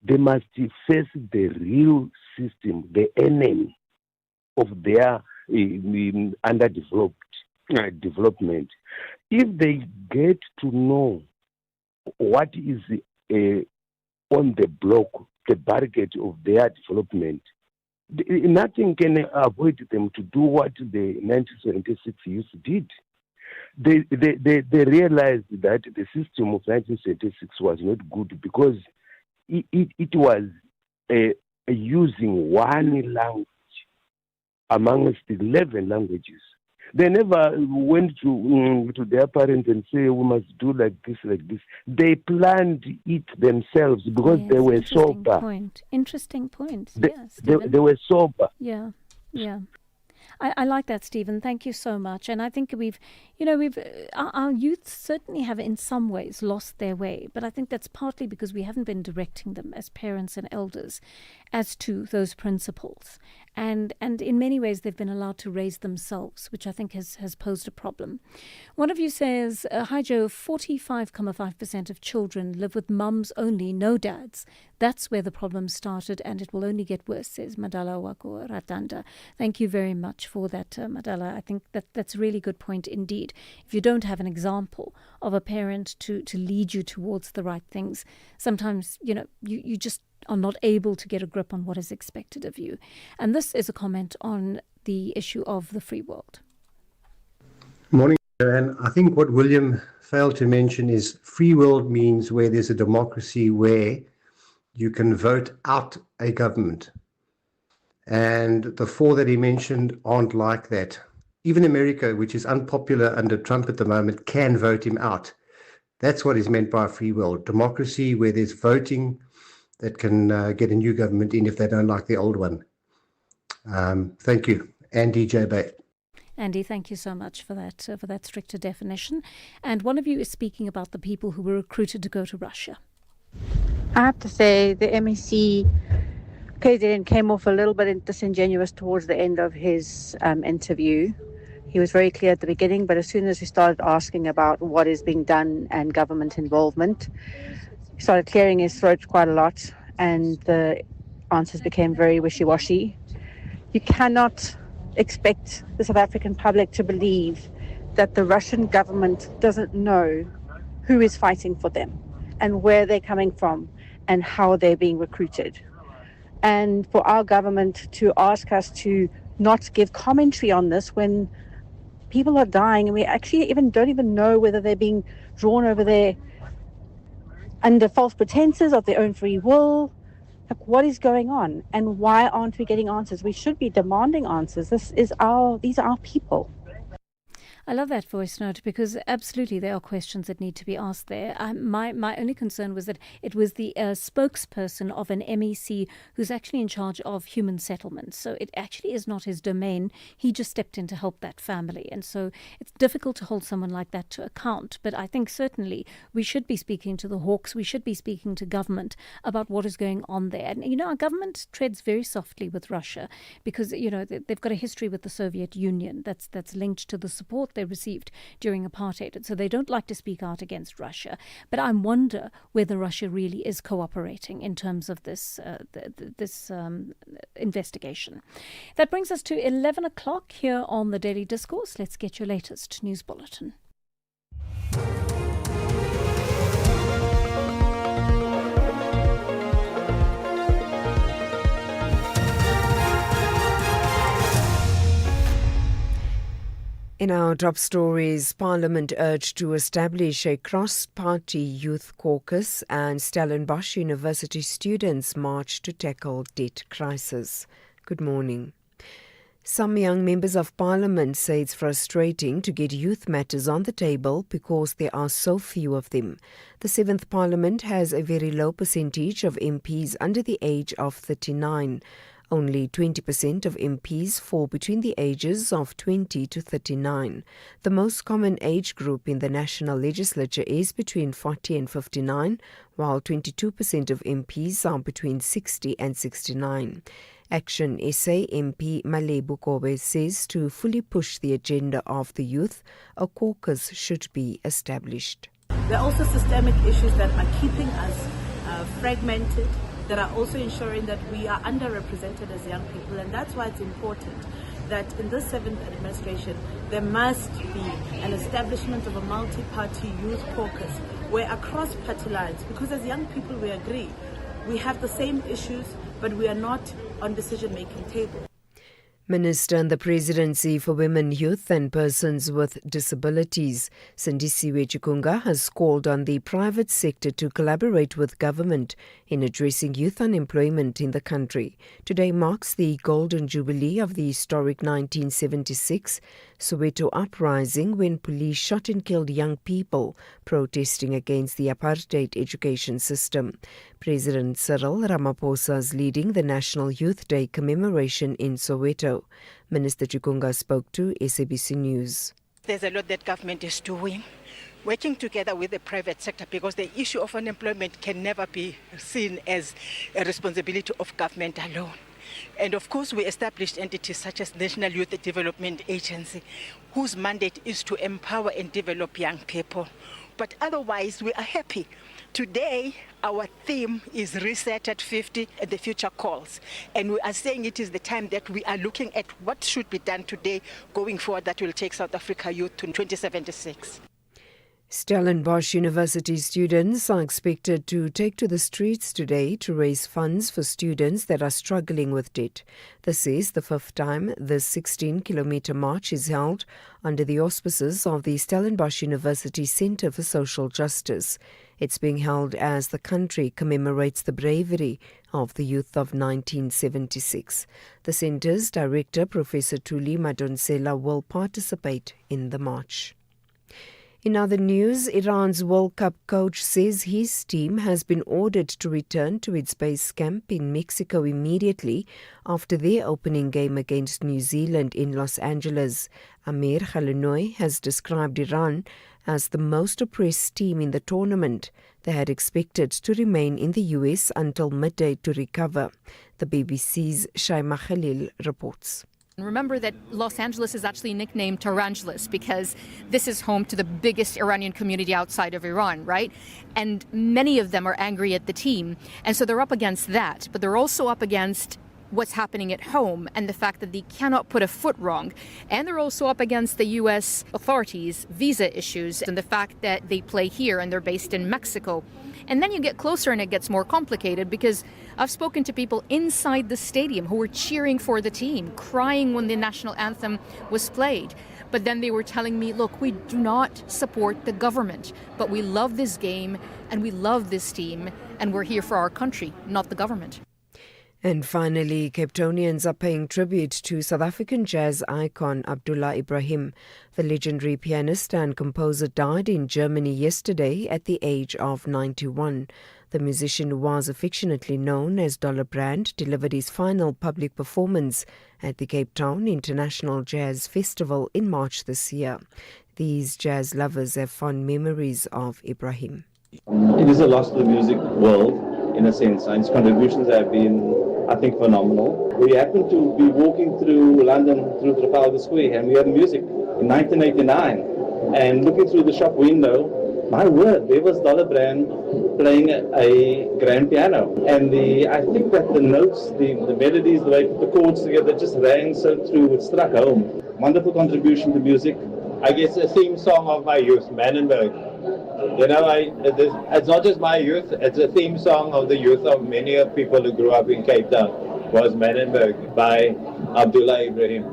Speaker 4: They must face the real system, the enemy of their underdeveloped development. If they get to know what is on the block, the barricade of their development, nothing can avoid them to do what the 1976 youth did. They realized that the system of 1976 was not good because it was using one language amongst 11 languages. They never went to their parents and say, we must do like this, like this. They planned it themselves because they were sober.
Speaker 6: Interesting point.
Speaker 4: They were sober.
Speaker 6: Yeah. I like that, Stephen. Thank you so much. And I think our youth certainly have in some ways lost their way, but I think that's partly because we haven't been directing them as parents and elders as to those principles. And in many ways, they've been allowed to raise themselves, which I think has posed a problem. One of you says, hi Joe, 45.5% of children live with mums only, no dads. That's where the problem started, and it will only get worse, says Madala Wako Ratanda. Thank you very much for that, Madala. I think that's a really good point indeed. If you don't have an example of a parent to lead you towards the right things, sometimes, you just are not able to get a grip on what is expected of you. And this is a comment on the issue of the free world.
Speaker 20: Morning, and I think what William failed to mention is free world means where there's a democracy where you can vote out a government. And the four that he mentioned aren't like that. Even America, which is unpopular under Trump at the moment, can vote him out. That's what is meant by a free world. Democracy where there's voting that can get a new government in if they don't like the old one. Thank you. Andy J. Bay.
Speaker 6: Andy, thank you so much for that stricter definition. And one of you is speaking about the people who were recruited to go to Russia.
Speaker 21: I have to say the MEC president came off a little bit disingenuous towards the end of his interview. He was very clear at the beginning, but as soon as he started asking about what is being done and government involvement, he started clearing his throat quite a lot, and the answers became very wishy-washy. You cannot expect the South African public to believe that the Russian government doesn't know who is fighting for them and where they're coming from and how they're being recruited. And for our government to ask us to not give commentary on this when people are dying and we actually don't even know whether they're being drawn over there under false pretenses of their own free will. Like, what is going on and why aren't we getting answers? We should be demanding answers. These are our people.
Speaker 6: I love that voice note because absolutely there are questions that need to be asked there. My only concern was that it was the spokesperson of an MEC who's actually in charge of human settlements. So it actually is not his domain. He just stepped in to help that family. And so it's difficult to hold someone like that to account. But I think certainly we should be speaking to the Hawks. We should be speaking to government about what is going on there. And, our government treads very softly with Russia because, they've got a history with the Soviet Union that's linked to the support they received during apartheid. And so they don't like to speak out against Russia. But I wonder whether Russia really is cooperating in terms of this investigation. That brings us to 11 o'clock here on the Daily Discourse. Let's get your latest news bulletin.
Speaker 5: In our top stories, Parliament urged to establish a cross-party youth caucus and Stellenbosch University students march to tackle debt crisis. Good morning. Some young members of Parliament say it's frustrating to get youth matters on the table because there are so few of them. The 7th Parliament has a very low percentage of MPs under the age of 39. Only 20% of MPs fall between the ages of 20 to 39. The most common age group in the national legislature is between 40 and 59, while 22% of MPs are between 60 and 69. Action SA MP Malebu Kobe says to fully push the agenda of the youth, a caucus should be established.
Speaker 7: There are also systemic issues that are keeping us fragmented, that are also ensuring that we are underrepresented as young people, and that's why it's important that in this 7th administration there must be an establishment of a multi-party youth caucus where across party lines, because as young people we agree we have the same issues but we are not on decision-making table.
Speaker 5: Minister in the Presidency for Women, Youth and Persons with Disabilities, Sindisiwe Chikunga, has called on the private sector to collaborate with government in addressing youth unemployment in the country. Today marks the Golden Jubilee of the historic 1976 Soweto uprising when police shot and killed young people protesting against the apartheid education system. President Cyril Ramaphosa is leading the National Youth Day commemoration in Soweto. Minister Chikunga spoke to SABC News.
Speaker 8: There's a lot that government is doing, working together with the private sector, because the issue of unemployment can never be seen as a responsibility of government alone. And of course, we established entities such as National Youth Development Agency, whose mandate is to empower and develop young people. But otherwise, we are happy. Today, our theme is Reset at 50 and the Future Calls. And we are saying it is the time that we are looking at what should be done today going forward that will take South Africa youth to 2076.
Speaker 5: Stellenbosch University students are expected to take to the streets today to raise funds for students that are struggling with debt. This is the 5th time this 16-kilometre march is held under the auspices of the Stellenbosch University Centre for Social Justice. It's being held as the country commemorates the bravery of the youth of 1976. The centre's director, Professor Thuli Madonsela, will participate in the march. In other news, Iran's World Cup coach says his team has been ordered to return to its base camp in Mexico immediately after their opening game against New Zealand in Los Angeles. Amir Khalenoy has described Iran as the most oppressed team in the tournament. They had expected to remain in the US until midday to recover. The BBC's Shaima Khalil reports.
Speaker 9: Remember that Los Angeles is actually nicknamed Tarantulas because this is home to the biggest Iranian community outside of Iran, right? And many of them are angry at the team. And so they're up against that. But they're also up against what's happening at home and the fact that they cannot put a foot wrong. And they're also up against the U.S. authorities' visa issues and the fact that they play here and they're based in Mexico. And then you get closer and it gets more complicated because I've spoken to people inside the stadium who were cheering for the team, crying when the national anthem was played. But then they were telling me, look, we do not support the government, but we love this game and we love this team and we're here for our country, not the government.
Speaker 5: And finally, Cape Townians are paying tribute to South African jazz icon Abdullah Ibrahim. The legendary pianist and composer died in Germany yesterday at the age of 91. The musician, who was affectionately known as Dollar Brand, delivered his final public performance at the Cape Town International Jazz Festival in March this year. These jazz lovers have fond memories of Ibrahim.
Speaker 2: It is a loss to the music world, in a sense. And his contributions have been, I think, phenomenal. We happened to be walking through London, through Trafalgar Square, and we heard music in 1989. And looking through the shop window, my word, there was Dollar Brand playing a grand piano. And I think that the notes, the melodies, the way the chords together just rang so true, it struck home. Wonderful contribution to music.
Speaker 22: I guess a theme song of my youth, Manenberg. You know, it's not just my youth, it's a theme song of the youth of many people who grew up in Cape Town, was Manenberg by Abdullah Ibrahim.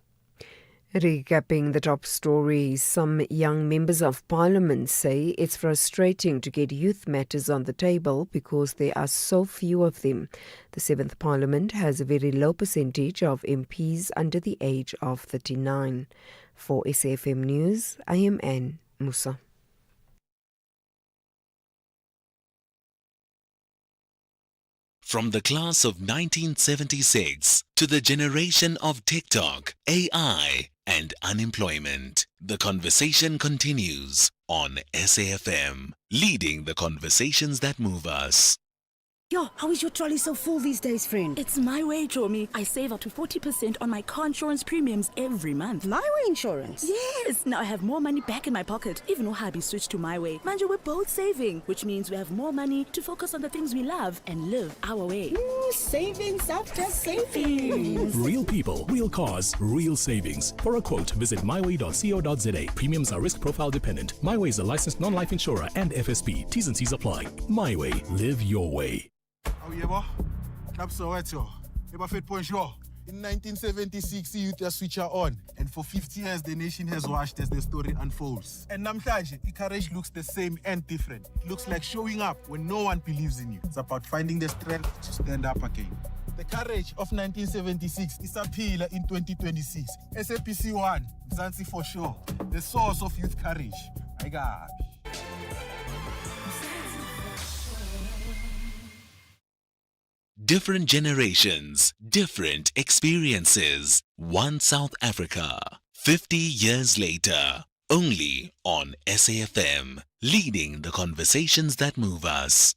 Speaker 5: Recapping the top stories, some young members of parliament say it's frustrating to get youth matters on the table because there are so few of them. The 7th Parliament has a very low percentage of MPs under the age of 39. For SAfm News, I am Anne Musa.
Speaker 23: From the class of 1976 to the generation of TikTok, AI, and unemployment, the conversation continues on SAfm, leading the conversations that move us.
Speaker 24: Yo, how is your trolley so full these days, friend?
Speaker 25: It's my way, Chomi. I save up to 40% on my car insurance premiums every month.
Speaker 24: My way insurance?
Speaker 25: Yes! Now I have more money back in my pocket, even though hubby switched to my way. Manja, we're both saving, which means we have more money to focus on the things we love and live our way.
Speaker 24: Savings after savings.
Speaker 26: Real people, real cars, real savings. For a quote, visit myway.co.za. Premiums are risk profile dependent. MyWay is a licensed non-life insurer and FSP. T's and C's apply. MyWay. Live your way.
Speaker 27: Oh, yeah, Cap so what, yo? You fit point, yo. In 1976, the youth switch on, and for 50 years, the nation has watched as the story unfolds. And namhlanje, the courage looks the same and different. It looks like showing up when no one believes in you. It's about finding the strength to stand up again. The courage of 1976 is a pillar in 2026. SAPC 1, Mzansi for sure. The source of youth courage. My God.
Speaker 23: Different generations, different experiences. One South Africa, 50 years later, only on SAfm, leading the conversations that move us.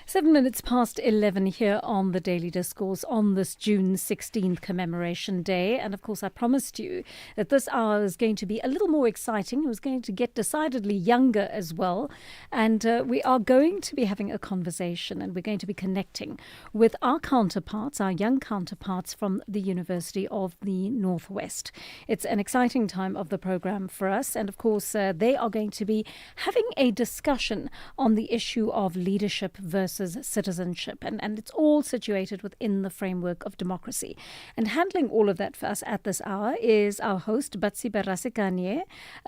Speaker 6: 7 minutes past 11 here on the Daily Discourse on this June 16th commemoration day. And of course, I promised you that this hour is going to be a little more exciting. It was going to get decidedly younger as well. And we are going to be having a conversation and we're going to be connecting with our counterparts, our young counterparts from the University of the Northwest. It's an exciting time of the program for us. And of course, they are going to be having a discussion on the issue of leadership versus citizenship, and it's all situated within the framework of democracy. And handling all of that for us at this hour is our host, Batsiba Rasikanye.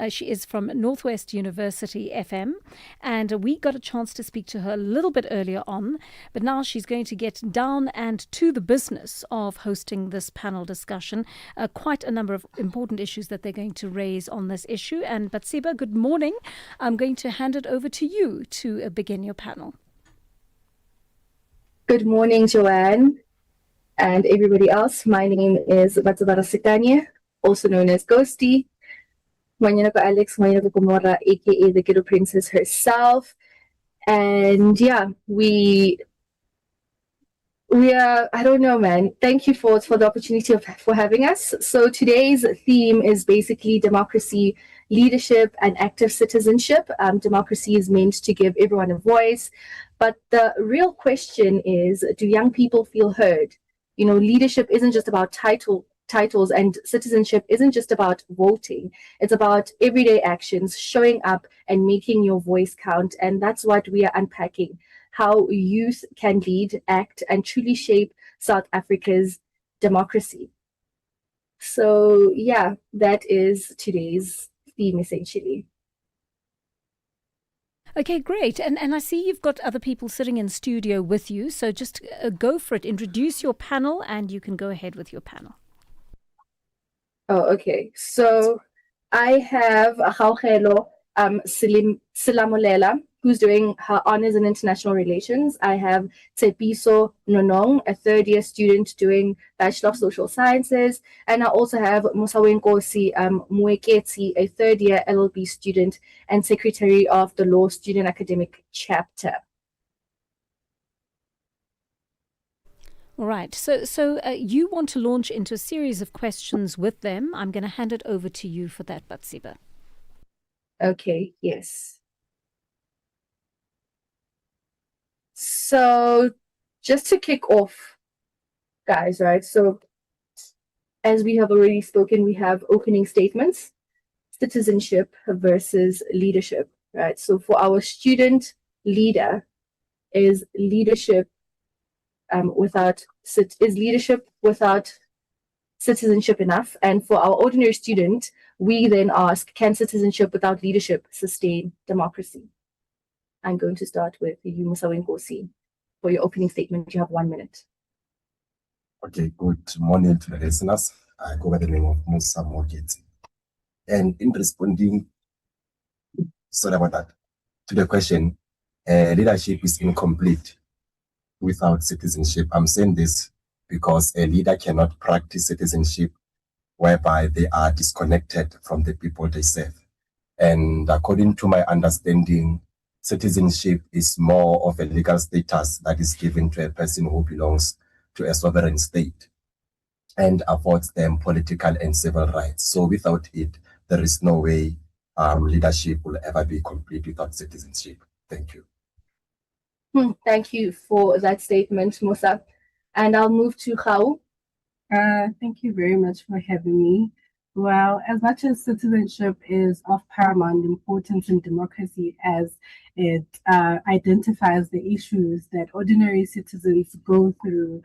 Speaker 6: She is from Northwest University FM, and we got a chance to speak to her a little bit earlier on, but now she's going to get down and to the business of hosting this panel discussion. Quite a number of important issues that they're going to raise on this issue. And Batsiba, good morning. I'm going to hand it over to you to begin your panel.
Speaker 28: Good morning, Joanne, and everybody else. My name is Batsiba Rasikanye, also known as Ghosty. Manyanako Alex, Manyanako Komora, aka the Ghetto Princess herself. And yeah, we are, I don't know, man. Thank you for the opportunity for having us. So today's theme is basically democracy, leadership, and active citizenship. Democracy is meant to give everyone a voice. But the real question is, do young people feel heard? leadership isn't just about titles, and citizenship isn't just about voting. It's about everyday actions, showing up and making your voice count. And that's what we are unpacking: how youth can lead, act, and truly shape South Africa's democracy. So yeah, that is today's theme essentially.
Speaker 6: Okay, great. And I see you've got other people sitting in studio with you. So just go for it. Introduce your panel and you can go ahead with your panel.
Speaker 28: Oh, okay. So I have Gaugelo Silamulela, who's doing her honors in international relations. I have Tsepiso Nonong, a third-year student doing Bachelor of Social Sciences. And I also have Musawenkosi Mueketi, a third-year LLB student and secretary of the Law Student Academic Chapter.
Speaker 6: All right. So you want to launch into a series of questions with them. I'm going to hand it over to you for that, Batsiba.
Speaker 28: Okay, yes. So just to kick off, guys, right? So as we have already spoken, we have opening statements, citizenship versus leadership, right? So for our student leader, is leadership without citizenship enough? And for our ordinary student, we then ask, can citizenship without leadership sustain democracy? I'm going to start with you, Musawenkosi. For your opening statement, you have 1 minute.
Speaker 10: Okay, good morning to the listeners. I go by the name of Musa Mogeti. And in responding, sorry about that, to the question, leadership is incomplete without citizenship. I'm saying this because a leader cannot practice citizenship whereby they are disconnected from the people they serve. And according to my understanding, citizenship is more of a legal status that is given to a person who belongs to a sovereign state and affords them political and civil rights. So without it, there is no way leadership will ever be complete without citizenship. Thank you.
Speaker 28: Thank you for that statement, Musa. And I'll move to Khao.
Speaker 11: Thank you very much for having me. Well, as much as citizenship is of paramount importance in democracy, as it identifies the issues that ordinary citizens go through,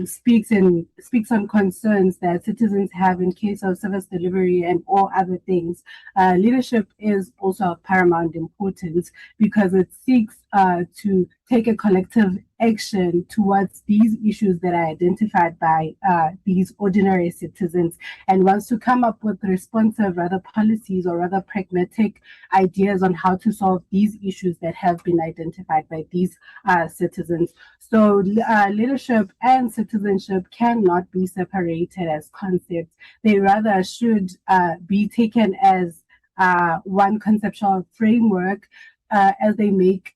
Speaker 11: speaks on concerns that citizens have in case of service delivery and all other things. Leadership is also of paramount importance because it seeks to take a collective action towards these issues that are identified by these ordinary citizens, and wants to come up with responsive, rather policies or rather pragmatic ideas on how to solve these issues that have been identified by these citizens. So leadership and citizenship cannot be separated as concepts. They rather should be taken as one conceptual framework as they make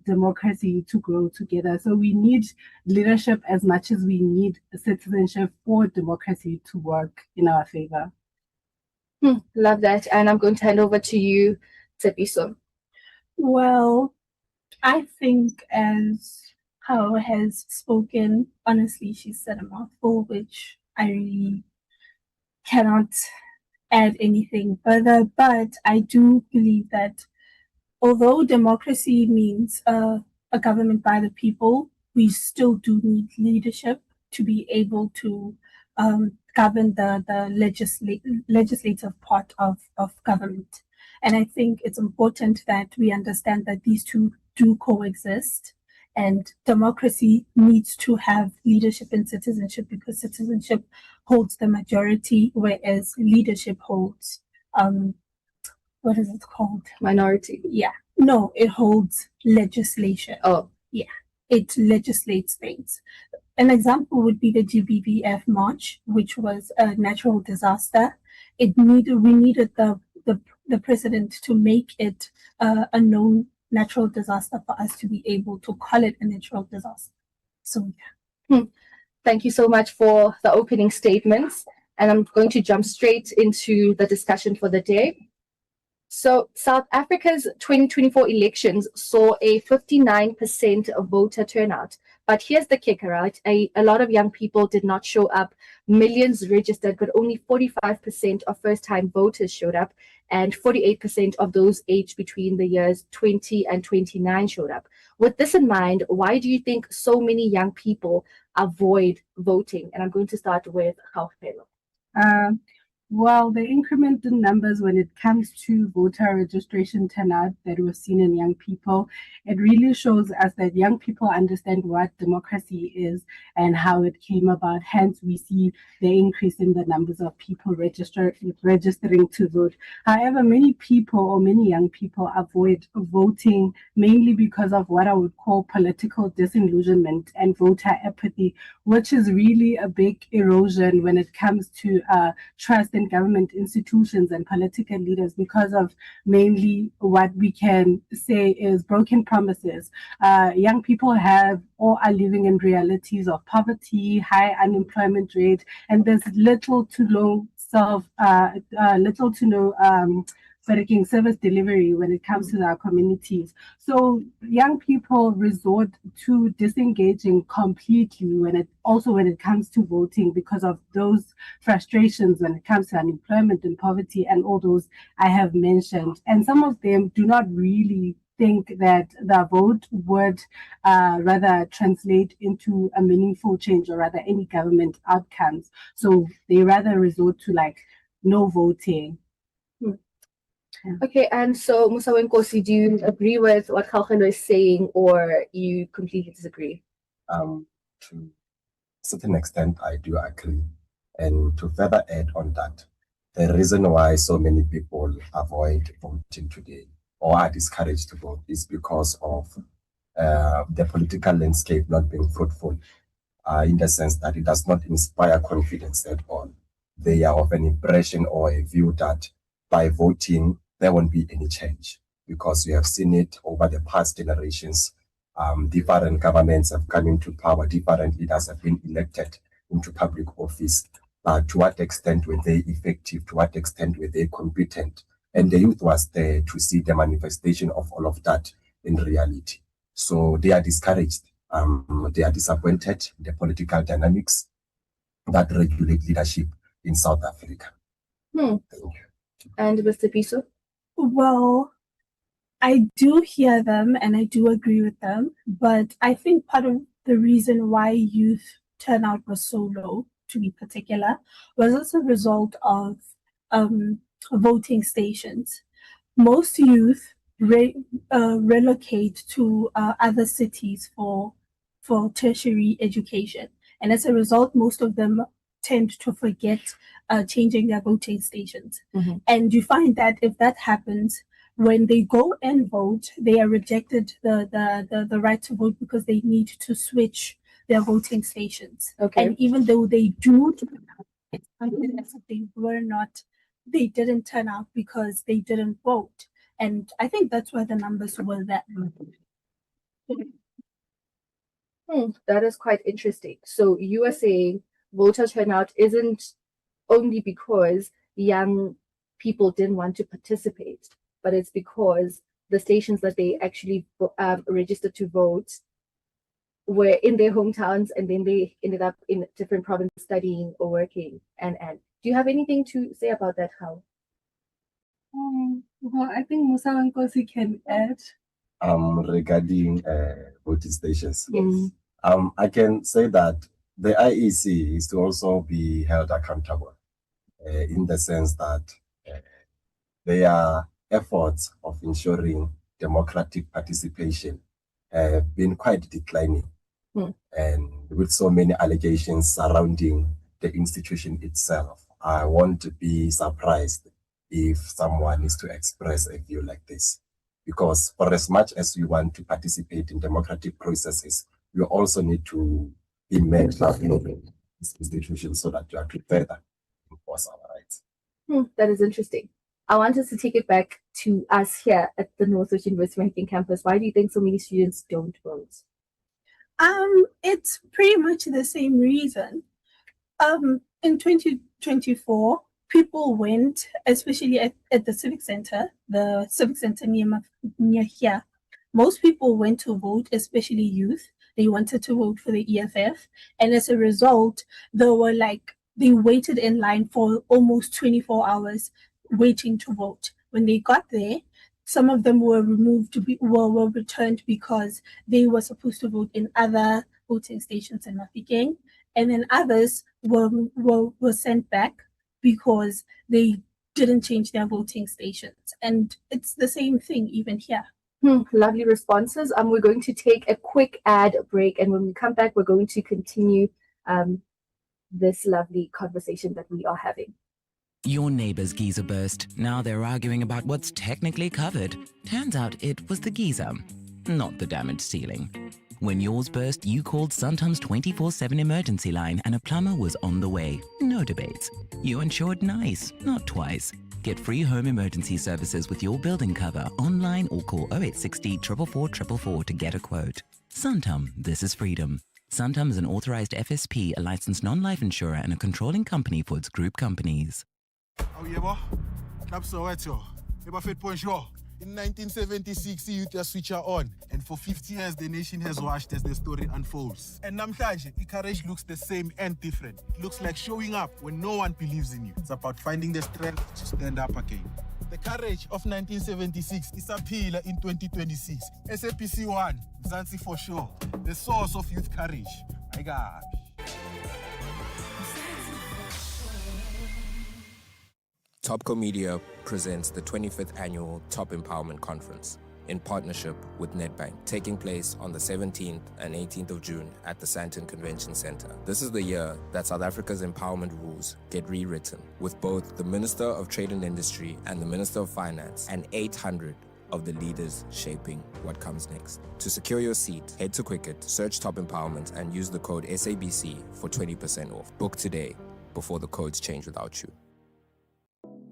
Speaker 11: democracy to grow together. So we need leadership as much as we need citizenship for democracy to work in our favor.
Speaker 28: Love that. And I'm going to hand over to you, Tsepiso.
Speaker 12: Well, I think as Hao has spoken, honestly, she said a mouthful, which I really cannot add anything further. But I do believe that although democracy means a government by the people, we still do need leadership to be able to govern the legislative part of government. And I think it's important that we understand that these two do coexist, and democracy needs to have leadership and citizenship because citizenship holds the majority, whereas leadership holds what is it called?
Speaker 28: Minority.
Speaker 12: Yeah. No, it holds legislation.
Speaker 28: Oh.
Speaker 12: Yeah. It legislates things. An example would be the GBVF March, which was a natural disaster. We needed the president to make it a known natural disaster for us to be able to call it a natural disaster. So yeah.
Speaker 28: Thank you so much for the opening statements. And I'm going to jump straight into the discussion for the day. So South Africa's 2024 elections saw a 59% voter turnout, But here's the kicker, right? A lot of young people did not show up. Millions registered, but only 45% of first-time voters showed up, and 48% of those aged between the years 20 and 29 showed up. With this in mind, why do you think so many young people avoid voting? And I'm going to start with Gaugelo.
Speaker 11: Well, the increment in numbers when it comes to voter registration turnout that we've seen in young people, it really shows us that young people understand what democracy is and how it came about. Hence, we see the increase in the numbers of people registering to vote. However, many people or many young people avoid voting mainly because of what I would call political disillusionment and voter apathy, which is really a big erosion when it comes to trust in government institutions and political leaders, because of mainly what we can say is broken promises. Young people have or are living in realities of poverty, high unemployment rate, and there's little to no service delivery when it comes to our communities. So young people resort to disengaging completely when it comes to voting, because of those frustrations when it comes to unemployment and poverty and all those I have mentioned. And some of them do not really think that the vote would rather translate into a meaningful change or rather any government outcomes. So they rather resort to no voting.
Speaker 28: Okay, and so Musa Wenkosi, do you agree with what Gaugelo is saying, or you completely disagree?
Speaker 10: To a certain extent, I do agree. And to further add on that, the reason why so many people avoid voting today or are discouraged to vote is because of the political landscape not being fruitful, in the sense that it does not inspire confidence at all. They are of an impression or a view that by voting, there won't be any change, because we have seen it over the past generations. Different governments have come into power, different leaders have been elected into public office. To what extent were they effective? To what extent were they competent? And the youth was there to see the manifestation of all of that in reality. So they are discouraged. They are disappointed in the political dynamics that regulate leadership in South Africa.
Speaker 28: And Mr. Piso?
Speaker 12: Well, I do hear them and I do agree with them, but I think part of the reason why youth turnout was so low, to be particular, was as a result of voting stations. Most youth relocate to other cities for tertiary education, and as a result, most of them tend to forget changing their voting stations.
Speaker 28: Mm-hmm.
Speaker 12: And you find that if that happens, when they go and vote, they are rejected the right to vote because they need to switch their voting stations.
Speaker 28: Okay.
Speaker 12: And even though they do, they didn't turn out because they didn't vote. And I think that's why the numbers were that low.
Speaker 28: That is quite interesting. So you are saying voter turnout isn't only because young people didn't want to participate, but it's because the stations that they actually registered to vote were in their hometowns, and then they ended up in different provinces studying or working. And do you have anything to say about that, How?
Speaker 11: Well, I think Musa Wenkosi can add.
Speaker 10: Regarding voting stations.
Speaker 28: Yes.
Speaker 10: I can say that the IEC is to also be held accountable in the sense that their efforts of ensuring democratic participation have been quite declining. And with so many allegations surrounding the institution itself, I won't be surprised if someone is to express a view like this. Because for as much as we want to participate in democratic processes, we also need to be mentored in this institution so that we are prepared to enforce our rights.
Speaker 28: That is interesting. I want us to take it back to us here at the Northwest University Ranking campus. Why do you think so many students don't vote?
Speaker 12: It's pretty much the same reason. In 2024, people went, especially at the Civic Center, near here. Most people went to vote, especially youth. they wanted to vote for the EFF. And as a result, they waited in line for almost 24 hours waiting to vote. When they got there, some of them were were returned because they were supposed to vote in other voting stations in Mafeking. And then others were sent back because they didn't change their voting stations. And it's the same thing even here.
Speaker 28: Lovely responses. We're going to take a quick ad break, and when we come back, we're going to continue this lovely conversation that we are having.
Speaker 3: Your neighbor's geyser burst. Now they're arguing about what's technically covered. Turns out it was the geyser, not the damaged ceiling. When yours burst, you called Suntom's 24/7 emergency line and a plumber was on the way. No debates. You insured nice, not twice. Get free home emergency services with your building cover online or call 0860 444 444 to get a quote. Suntom, this is freedom. Suntom is an authorized FSP, a licensed non-life insurer and a controlling company for its group companies.
Speaker 27: In 1976, the youth switch on, and for 50 years the nation has watched as the story unfolds. And namhlanje, courage looks the same and different. It looks like showing up when no one believes in you. It's about finding the strength to stand up again. The courage of 1976 is a pillar in 2026. SAPC 1, Zanzi for sure, the source of youth courage. My God.
Speaker 13: Topco Media presents the 25th Annual Top Empowerment Conference in partnership with Nedbank, taking place on the 17th and 18th of June at the Sandton Convention Center. This is the year that South Africa's empowerment rules get rewritten, with both the Minister of Trade and Industry and the Minister of Finance and 800 of the leaders shaping what comes next. To secure your seat, head to Quicket, search Top Empowerment and use the code SABC for 20% off. Book today before the codes change without you.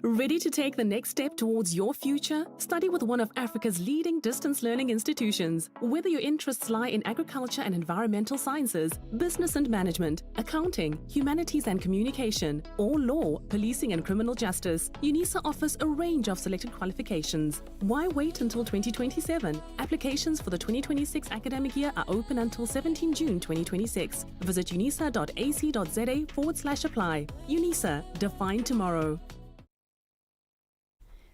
Speaker 14: Ready to take the next step towards your future? Study with one of Africa's leading distance learning institutions. Whether your interests lie in agriculture and environmental sciences, business and management, accounting, humanities and communication, or law, policing and criminal justice, UNISA offers a range of selected qualifications. Why wait until 2027? Applications for the 2026 academic year are open until 17 June 2026. Visit unisa.ac.za/apply. UNISA, define tomorrow.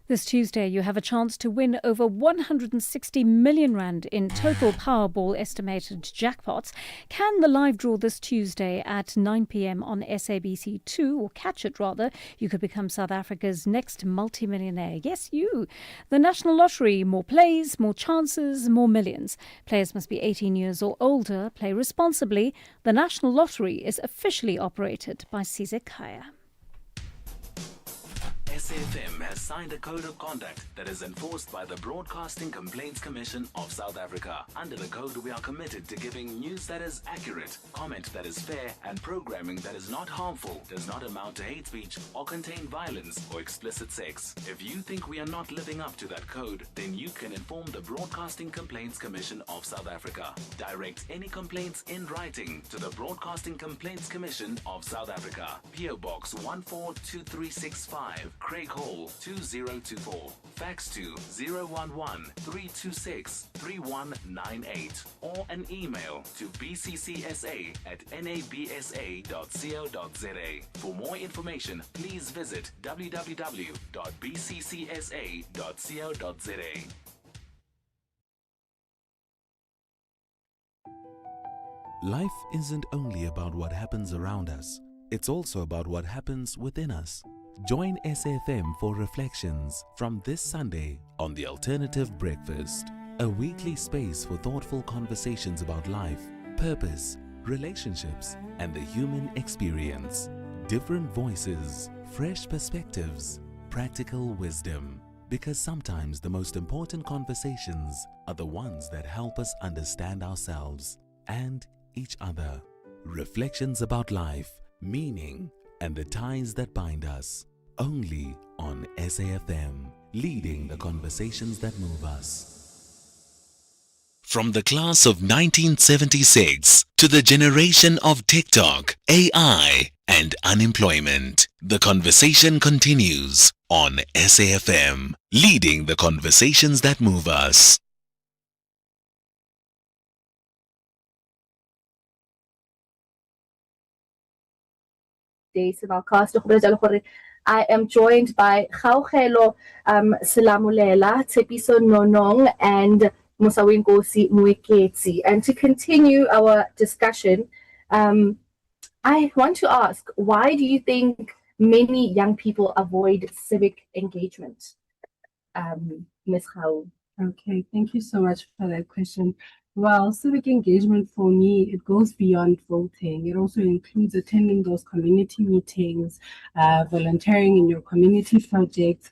Speaker 6: This Tuesday, you have a chance to win over 160 million rand in total Powerball estimated jackpots. Can the live draw this Tuesday at 9 p.m. on SABC2, or catch it rather? You could become South Africa's next multimillionaire. Yes, you. The National Lottery, more plays, more chances, more millions. Players must be 18 years or older. Play responsibly. The National Lottery is officially operated by Sizek Kaya.
Speaker 23: SAfm has signed a code of conduct that is enforced by the Broadcasting Complaints Commission of South Africa. Under the code, we are committed to giving news that is accurate, comment that is fair, and programming that is not harmful, does not amount to hate speech, or contain violence or explicit sex. If you think we are not living up to that code, then you can inform the Broadcasting Complaints Commission of South Africa. Direct any complaints in writing to the Broadcasting Complaints Commission of South Africa. PO Box 142365. Craig Hall 2024. Fax to 011-326-3198 or an email to bccsa@nabsa.co.za. For more information, please visit www.bccsa.co.za. Life isn't only about what happens around us, it's also about what happens within us. Join SAfm for Reflections from this Sunday on The Alternative Breakfast, a weekly space for thoughtful conversations about life, purpose, relationships, and the human experience. Different voices, fresh perspectives, practical wisdom. Because sometimes the most important conversations are the ones that help us understand ourselves and each other. Reflections about life, meaning, and the ties that bind us, only on SAfm, leading the conversations that move us. From the class of 1976 to the generation of TikTok, AI, and unemployment, the conversation continues on SAfm, leading the conversations that move us.
Speaker 28: today's Simulcast. I am joined by Gaugelo Selamulela, Tsepiso Nonong, and Musawinkosi Mueketsi. And to continue our discussion, I want to ask, why do you think many young people avoid civic engagement? Ms. Hau.
Speaker 11: Okay, thank you so much for that question. Well, civic engagement for me, it goes beyond voting. It also includes attending those community meetings, volunteering in your community projects,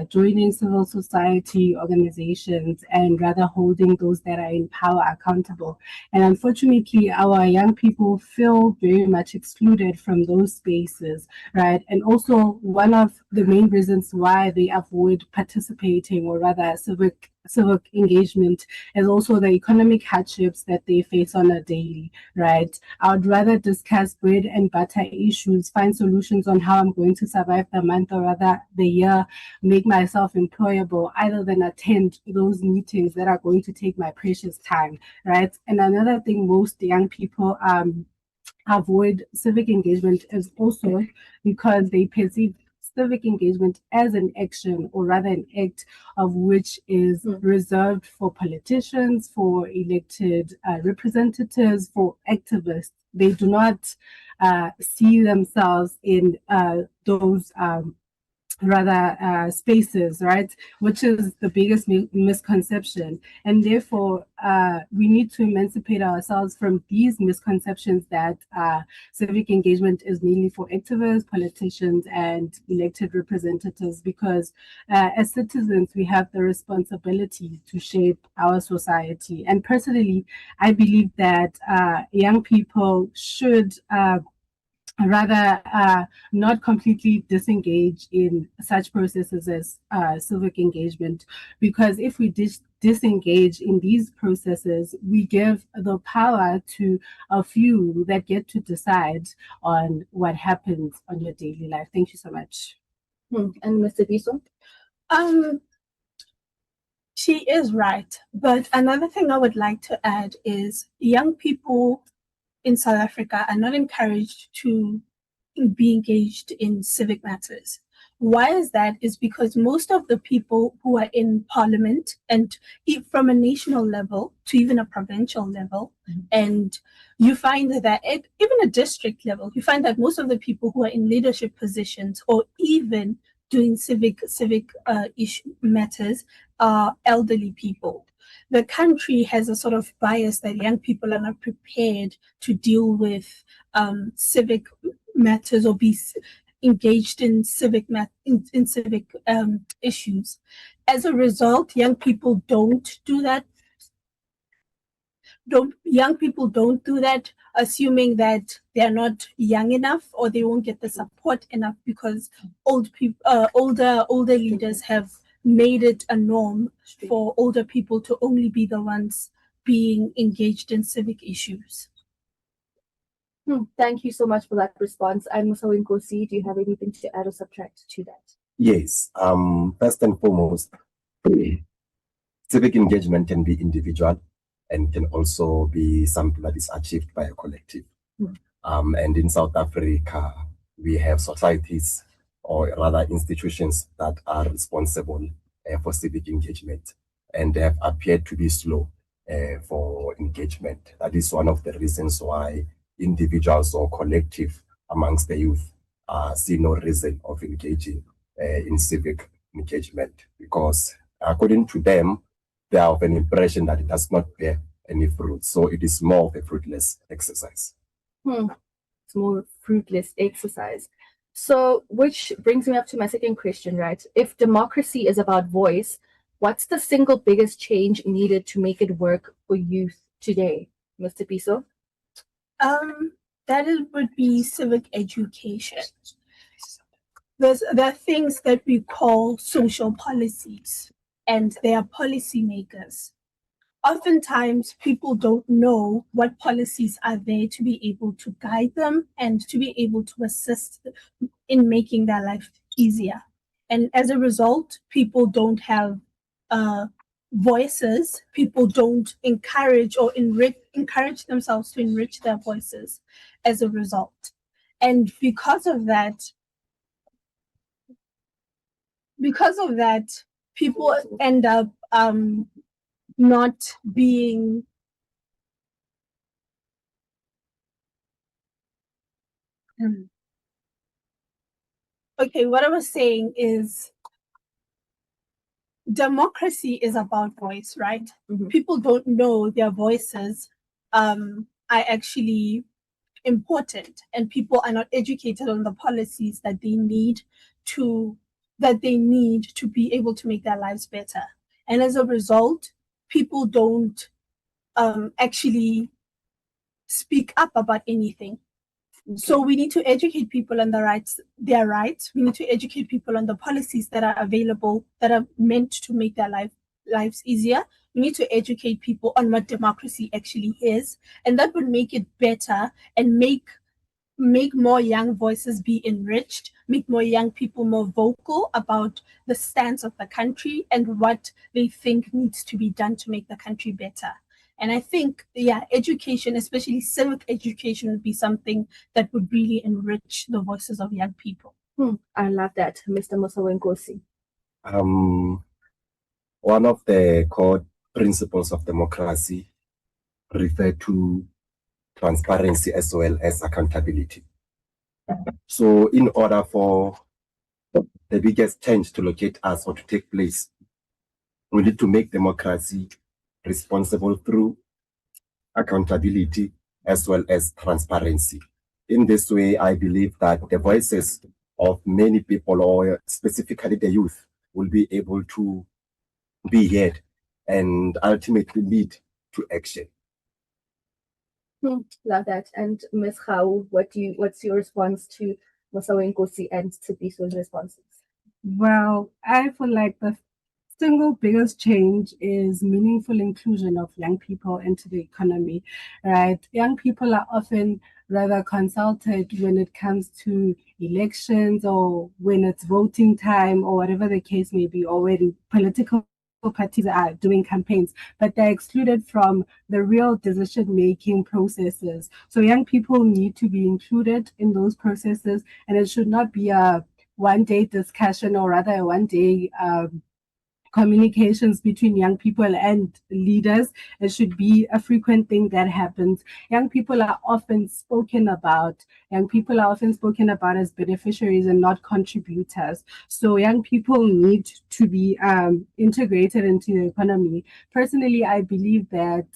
Speaker 11: joining civil society organizations, and rather holding those that are in power accountable. And unfortunately, our young people feel very much excluded from those spaces, right? And also, one of the main reasons why they avoid participating, or rather civic engagement, is also the economic hardships that they face on a daily, right? I would rather discuss bread and butter issues, find solutions on how I'm going to survive the month or rather the year, make myself employable, either than attend those meetings that are going to take my precious time, right? And another thing most young people avoid civic engagement is also because they perceive civic engagement as an action, or rather an act of which is reserved for politicians, for elected representatives, for activists. They do not see themselves in those spaces, right? Which is the biggest misconception. And therefore, we need to emancipate ourselves from these misconceptions that civic engagement is mainly for activists, politicians, and elected representatives, because as citizens, we have the responsibility to shape our society. And personally, I believe that young people should rather not completely disengage in such processes as civic engagement, because if we disengage in these processes, we give the power to a few that get to decide on what happens on your daily life. Thank you so much.
Speaker 28: And Mr. Biso?
Speaker 12: She is right, but another thing I would like to add is young people in South Africa are not encouraged to be engaged in civic matters. Why is that? Is because most of the people who are in parliament, and from a national level to even a provincial level, and you find that at even a district level, you find that most of the people who are in leadership positions or even doing civic issue matters are elderly people. The country has a sort of bias that young people are not prepared to deal with civic matters or be engaged in civic issues. As a result, young people don't do that. Young people don't do that, assuming that they're not young enough or they won't get the support enough, because older leaders have made it a norm for older people to only be the ones being engaged in civic issues.
Speaker 28: Thank you so much for that response. And Musawinkosi, do you have anything to add or subtract to that?
Speaker 10: Yes. First and foremost, civic engagement can be individual and can also be something that is achieved by a collective. And in South Africa, we have societies, or rather institutions, that are responsible for civic engagement, and they have appeared to be slow for engagement. That is one of the reasons why individuals or collective amongst the youth see no reason of engaging in civic engagement, because according to them, they have an impression that it does not bear any fruit. So it is more of a fruitless exercise.
Speaker 28: It's more fruitless exercise. So, which brings me up to my second question, right? If democracy is about voice, what's the single biggest change needed to make it work for youth today, Mr. Biso?
Speaker 12: That would be civic education. There are things that we call social policies, and they are policymakers. Oftentimes, people don't know what policies are there to be able to guide them and to be able to assist in making their life easier. And as a result, people don't have voices. People don't encourage or encourage themselves to enrich their voices as a result. And because of that, people end up not being okay. What I was saying is democracy is about voice, right? People don't know their voices are actually important, and people are not educated on the policies that they need to be able to make their lives better. And as a result, people don't actually speak up about anything. So we need to educate people on their rights. We need to educate people on the policies that are available, that are meant to make their lives easier. We need to educate people on what democracy actually is, and that would make it better and make more young voices be enriched, make more young people more vocal about the stance of the country and what they think needs to be done to make the country better. And I think, education, especially civic education, would be something that would really enrich the voices of young people.
Speaker 28: I love that, Mr. Musawenkosi.
Speaker 10: One of the core principles of democracy refer to transparency as well as accountability. So in order for the biggest change to locate us or to take place, we need to make democracy responsible through accountability as well as transparency. In this way, I believe that the voices of many people, or specifically the youth, will be able to be heard and ultimately lead to action.
Speaker 28: Love that. And Ms. Khau, what's your response to Musawenkosi and Tsipiso's responses?
Speaker 11: Well, I feel like the single biggest change is meaningful inclusion of young people into the economy, right? Young people are often rather consulted when it comes to elections or when it's voting time or whatever the case may be, or when political parties are doing campaigns, but they're excluded from the real decision-making processes. So young people need to be included in those processes, and it should not be a one-day discussion, or rather a one-day communications between young people and leaders. It should be a frequent thing that happens. Young people are often spoken about as beneficiaries and not contributors. So young people need to be integrated into the economy. Personally, I believe that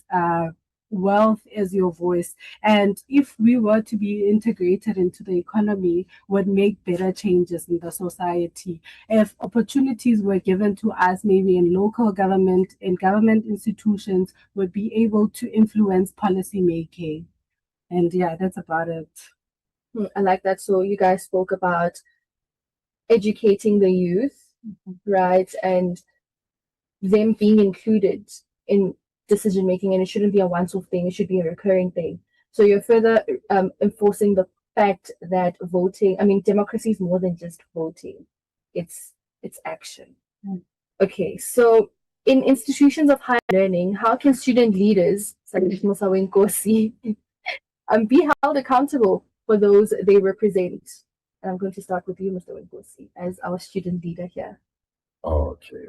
Speaker 11: wealth is your voice, and if we were to be integrated into the economy, would make better changes in the society. If opportunities were given to us, maybe in local government, in government institutions, would be able to influence policy making. And that's about it.
Speaker 28: I like that. So you guys spoke about educating the youth, right, and them being included in decision making, and it shouldn't be a once-off thing, it should be a recurring thing. So you're further enforcing the fact that democracy is more than just voting, it's action. Okay, so in institutions of higher learning, how can student leaders such as Musawenkosi be held accountable for those they represent? And I'm going to start with you, Mr. Wenkosi, as our student leader here.
Speaker 10: Okay.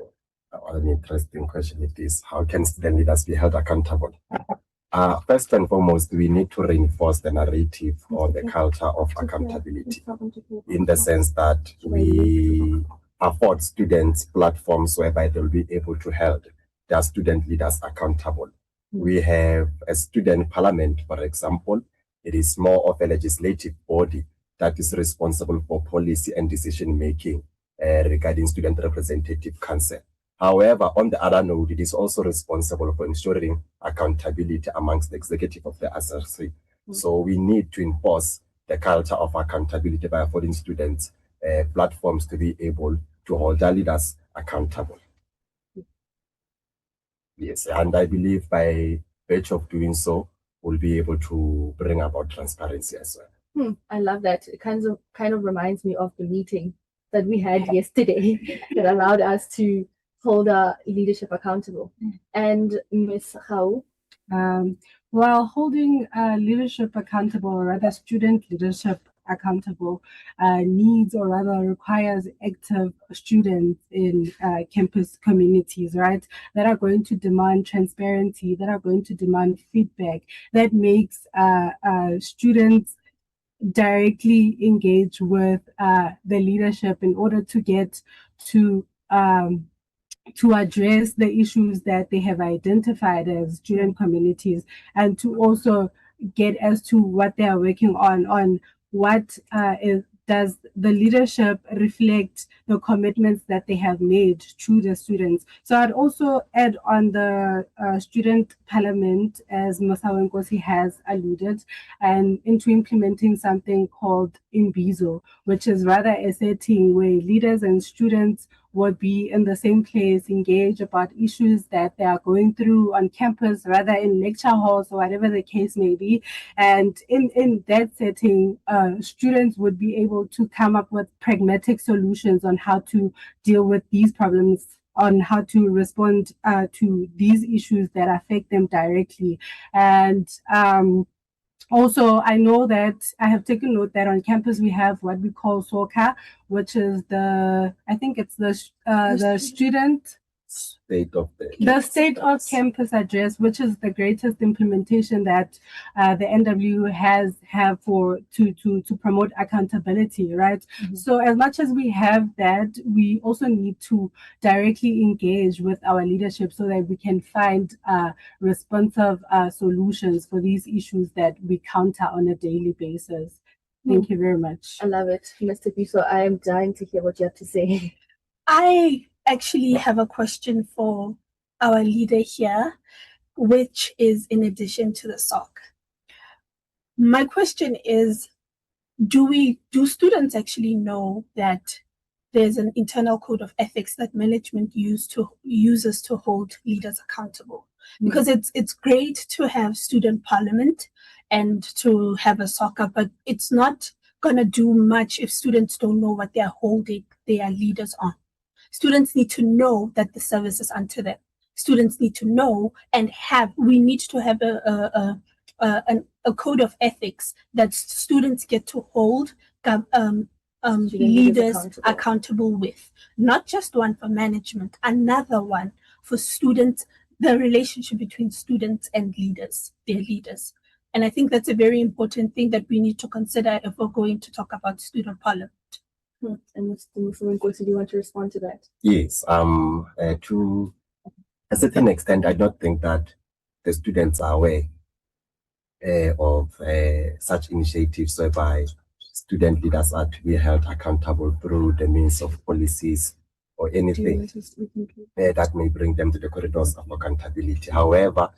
Speaker 10: What an interesting question it is. How can student leaders be held accountable? First and foremost, we need to reinforce the narrative or the culture of accountability, in the sense that we afford students platforms whereby they'll be able to hold their student leaders accountable. We have a student parliament, for example. It is more of a legislative body that is responsible for policy and decision making regarding student representative council. However, on the other note, it is also responsible for ensuring accountability amongst the executive of the SRC. So we need to enforce the culture of accountability by affording students platforms to be able to hold their leaders accountable. Yes, and I believe by virtue of doing so, we'll be able to bring about transparency as well.
Speaker 28: I love that. It kind of reminds me of the meeting that we had yesterday that allowed us to hold our leadership accountable. And Ms. Khau?
Speaker 11: While holding leadership accountable, or rather student leadership accountable needs, or rather requires active students in campus communities, right? That are going to demand transparency, that are going to demand feedback, that makes students directly engage with the leadership in order to get to address the issues that they have identified as student communities, and to also get as to what they are working on what does the leadership reflect the commitments that they have made to the students. So I'd also add on the student parliament, as Masawa Nkosi has alluded, and into implementing something called Imbizo, which is rather a setting where leaders and students would be in the same place, engage about issues that they are going through on campus, rather in lecture halls or whatever the case may be. And in that setting, students would be able to come up with pragmatic solutions on how to deal with these problems, on how to respond to these issues that affect them directly. And also, I know that I have taken note that on campus we have what we call SOCA, which is I think it's the student
Speaker 10: state of
Speaker 11: the state of campus address, which is the greatest implementation that the NWU have to promote accountability, right? Mm-hmm. So as much as we have that, we also need to directly engage with our leadership so that we can find responsive solutions for these issues that we counter on a daily basis. Thank you very much.
Speaker 28: I love it, Mr. Piso. I am dying to hear what you have to say.
Speaker 12: I actually have a question for our leader here, which is in addition to the SOC. My question is, do students actually know that there's an internal code of ethics that management uses to hold leaders accountable? Because it's great to have student parliament and to have a soccer, but it's not gonna do much if students don't know what they're holding their leaders on. Students need to know that the service is unto them. Students need to know we need to have a code of ethics that students get to hold leaders accountable with. Not just one for management, another one for students, the relationship between students and leaders, their leaders. And I think that's a very important thing that we need to consider if we're going to talk about student parliament.
Speaker 28: And Mr. Nkosi, do you want to respond to that?
Speaker 10: Yes. To a certain extent, I don't think that the students are aware of such initiatives whereby student leaders are to be held accountable through the means of policies or anything that may bring them to the corridors of accountability. However,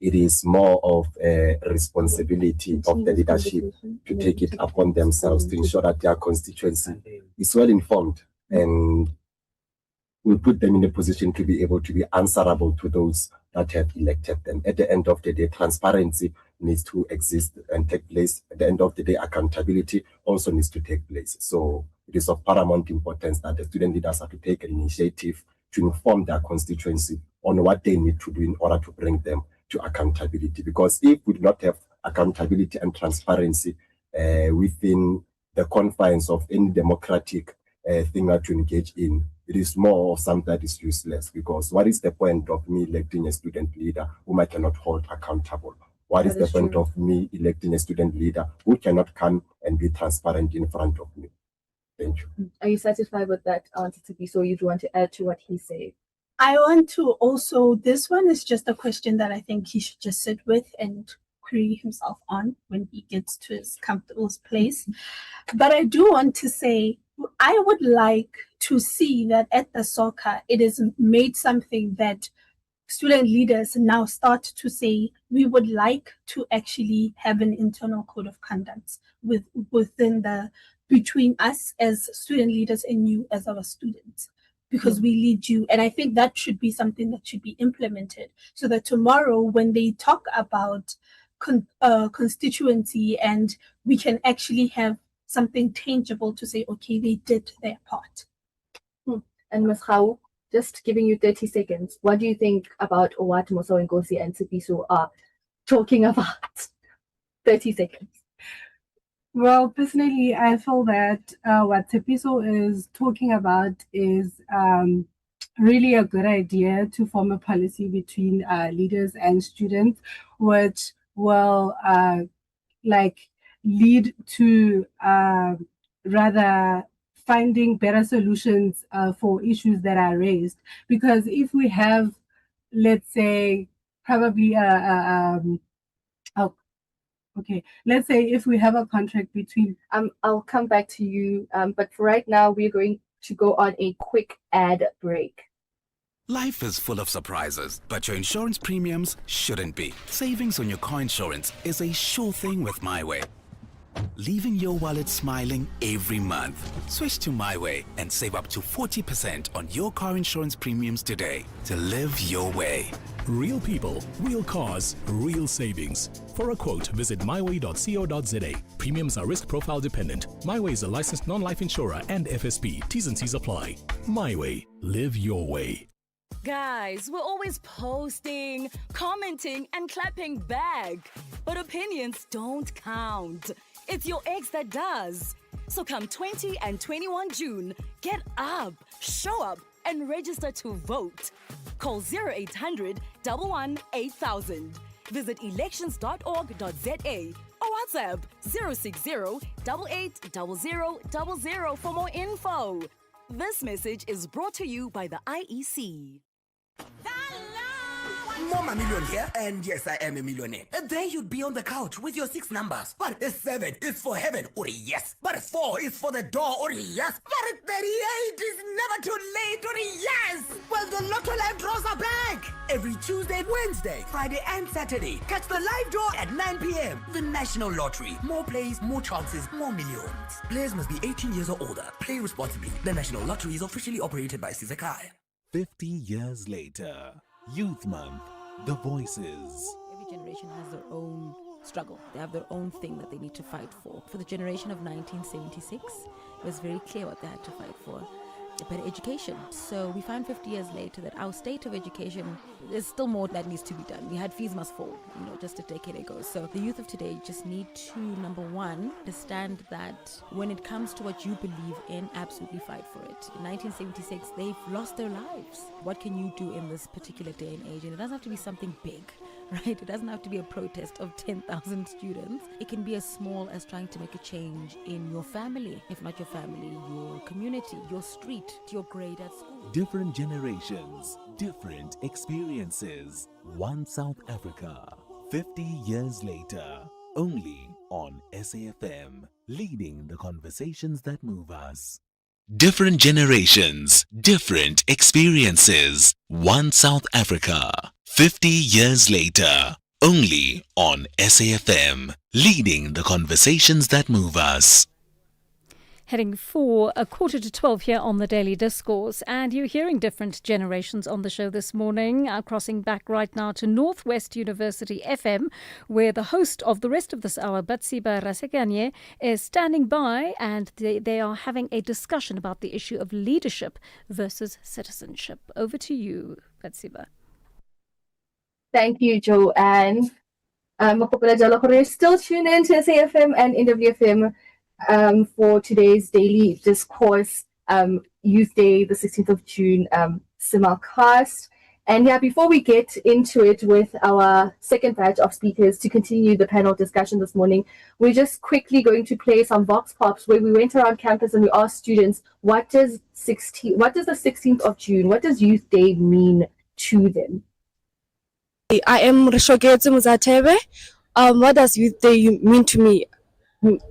Speaker 10: it is more of a responsibility of the leadership to take it upon themselves to ensure that their constituency is well informed and will put them in a position to be able to be answerable to those that have elected them. At the end of the day, transparency needs to exist and take place. At the end of the day, accountability also needs to take place. So it is of paramount importance that the student leaders have to take an initiative to inform their constituency on what they need to do in order to bring them to accountability. Because if we do not have accountability and transparency within the confines of any democratic thing that you engage in, it is more of something that is useless. Because what is the point of me electing a student leader whom I cannot hold accountable? What is the point of me electing a student leader who cannot come and be transparent in front of me? Thank you.
Speaker 28: Are you satisfied with that answer, Tipi? So you'd want to add to what he said?
Speaker 12: I want to also, this one is just a question that I think he should just sit with and query himself on when he gets to his comfortable place. But I do want to say, I would like to see that at the soccer, it is made something that student leaders now start to say, we would like to actually have an internal code of conduct between us as student leaders and you as our students, because we lead you. And I think that should be something that should be implemented so that tomorrow when they talk about constituency, and we can actually have something tangible to say, okay, they did their part.
Speaker 28: And Ms. Khau, just giving you 30 seconds, what do you think about what Masawa Nkosi and Tsipiso are talking about? 30 seconds.
Speaker 11: Well, personally, I feel that what Tepiso is talking about is really a good idea to form a policy between leaders and students, which will like lead to rather finding better solutions for issues that are raised. Because if we have, let's say, probably a okay, let's say if we have a contract between
Speaker 28: I'll come back to you, but for right now, we're going to go on a quick ad break.
Speaker 1: Life is full of surprises, but your insurance premiums shouldn't be. Savings on your car insurance is a sure thing with MyWay. Leaving your wallet smiling every month. Switch to MyWay and save up to 40% on your car insurance premiums today to live your way.
Speaker 26: Real people, real cars, real savings. For a quote, visit myway.co.za. Premiums are risk profile dependent. MyWay is a licensed non-life insurer and FSP. T's and C's apply. MyWay. Live your way.
Speaker 25: Guys, we're always posting, commenting, and clapping back. But opinions don't count. It's your ex that does. So come 20 and 21 June, get up, show up, and register to vote. Call 0800 11 8000. Visit elections.org.za or WhatsApp 060 880000 for more info. This message is brought to you by the IEC.
Speaker 4: Mama Million here, and yes, I am a millionaire. And there you'd be on the couch with your 6 numbers. But a 7 is for heaven, or yes. But a 4 is for the door, or yes. But a 38 is never too late, or yes. Well, the Lotto Live draws are back. Every Tuesday, Wednesday, Friday, and Saturday. Catch the live draw at 9 p.m. The National Lottery. More plays, more chances, more millions. Players must be 18 years or older. Play responsibly. The National Lottery is officially operated by SAfm.
Speaker 23: 50 years later, Youth Month, the voices.
Speaker 15: Every generation has their own struggle. They have their own thing that they need to fight for. For the generation of 1976, it was very clear what they had to fight for. A better education. So we find 50 years later that our state of education, there's still more that needs to be done. We had fees must fall, just a decade ago. So the youth of today just need to, number one, understand that when it comes to what you believe in, absolutely fight for it. In 1976, they've lost their lives. What can you do in this particular day and age? And it doesn't have to be something big, right? It doesn't have to be a protest of 10,000 students. It can be as small as trying to make a change in your family. If not your family, your community, your street, your grade at school.
Speaker 23: Different generations, different experiences. One South Africa, 50 years later, only on SAfm, leading the conversations that move us. Different generations, different experiences. One South Africa, 50 years later, only on SAfm, leading the conversations that move us.
Speaker 6: Heading for 11:45 here on the Daily Discourse, and you're hearing different generations on the show this morning. Crossing back right now to Northwest University FM, where the host of the rest of this hour, Batsiba Rasekanye, is standing by, and they are having a discussion about the issue of leadership versus citizenship. Over to you, Batsiba.
Speaker 28: Thank you, Joanne. Still tune in to SAfm and NWU for today's Daily Discourse Youth Day, the 16th of June, Simulcast. And yeah, before we get into it with our second batch of speakers to continue the panel discussion this morning, we're just quickly going to play some Vox Pops where we went around campus and we asked students, what does the 16th of June, what does Youth Day mean to them?
Speaker 16: I am Rishogetse Muzatebe. What does Youth Day mean to me?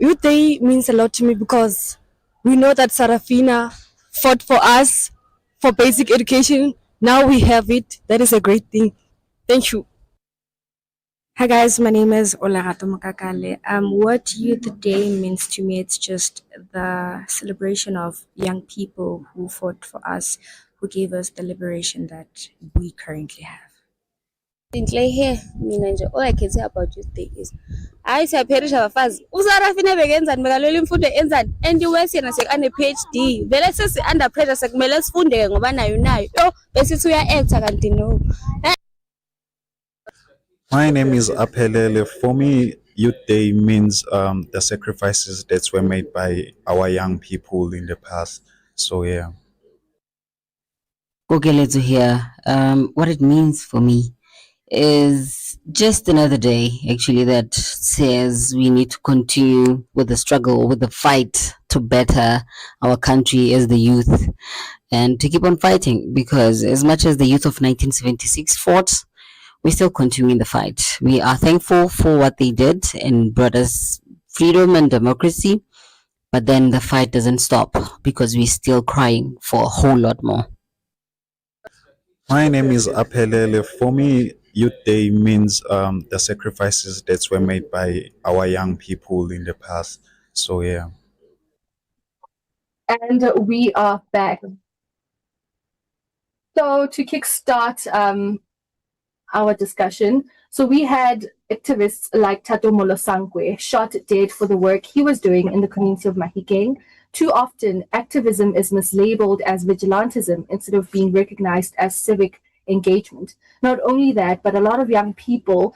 Speaker 16: Youth Day means a lot to me because we know that Sarafina fought for us for basic education. Now we have it. That is a great thing. Thank you.
Speaker 17: Hi guys, my name is Olarato Makakale. What Youth Day means to me, it's just the celebration of young people who fought for us, who gave us the liberation that we currently have.
Speaker 18: Here, all I can say about Youth Day is I say perish abafazi uSarafina bekenzani bekalwela imfundo enzani and iwesi yena sekane PhD vele sesi under pressure sekumele sifunde ngoba nayo yo besithi uya actor kanti no.
Speaker 19: My name is Aphelele. For me,
Speaker 2: Youth Day means the sacrifices that were made by our young people in the past. So yeah.
Speaker 7: Kokeletso here. What it means for me is just another day, actually, that says we need to continue with the struggle, with the fight to better our country as the youth and to keep on fighting, because as much as the youth of 1976 fought, we're still continuing the fight. We are thankful for what they did and brought us freedom and democracy, but then the fight doesn't stop because we're still crying for a whole lot more.
Speaker 2: My name is Apelele. For me, Youth Day means the sacrifices that were made by our young people in the past. So yeah.
Speaker 28: And we are back. So to kickstart our discussion, so we had activists like Tato Molosangwe shot dead for the work he was doing in the community of Mahikeng. Too often, activism is mislabeled as vigilantism instead of being recognized as civic engagement. Not only that, but a lot of young people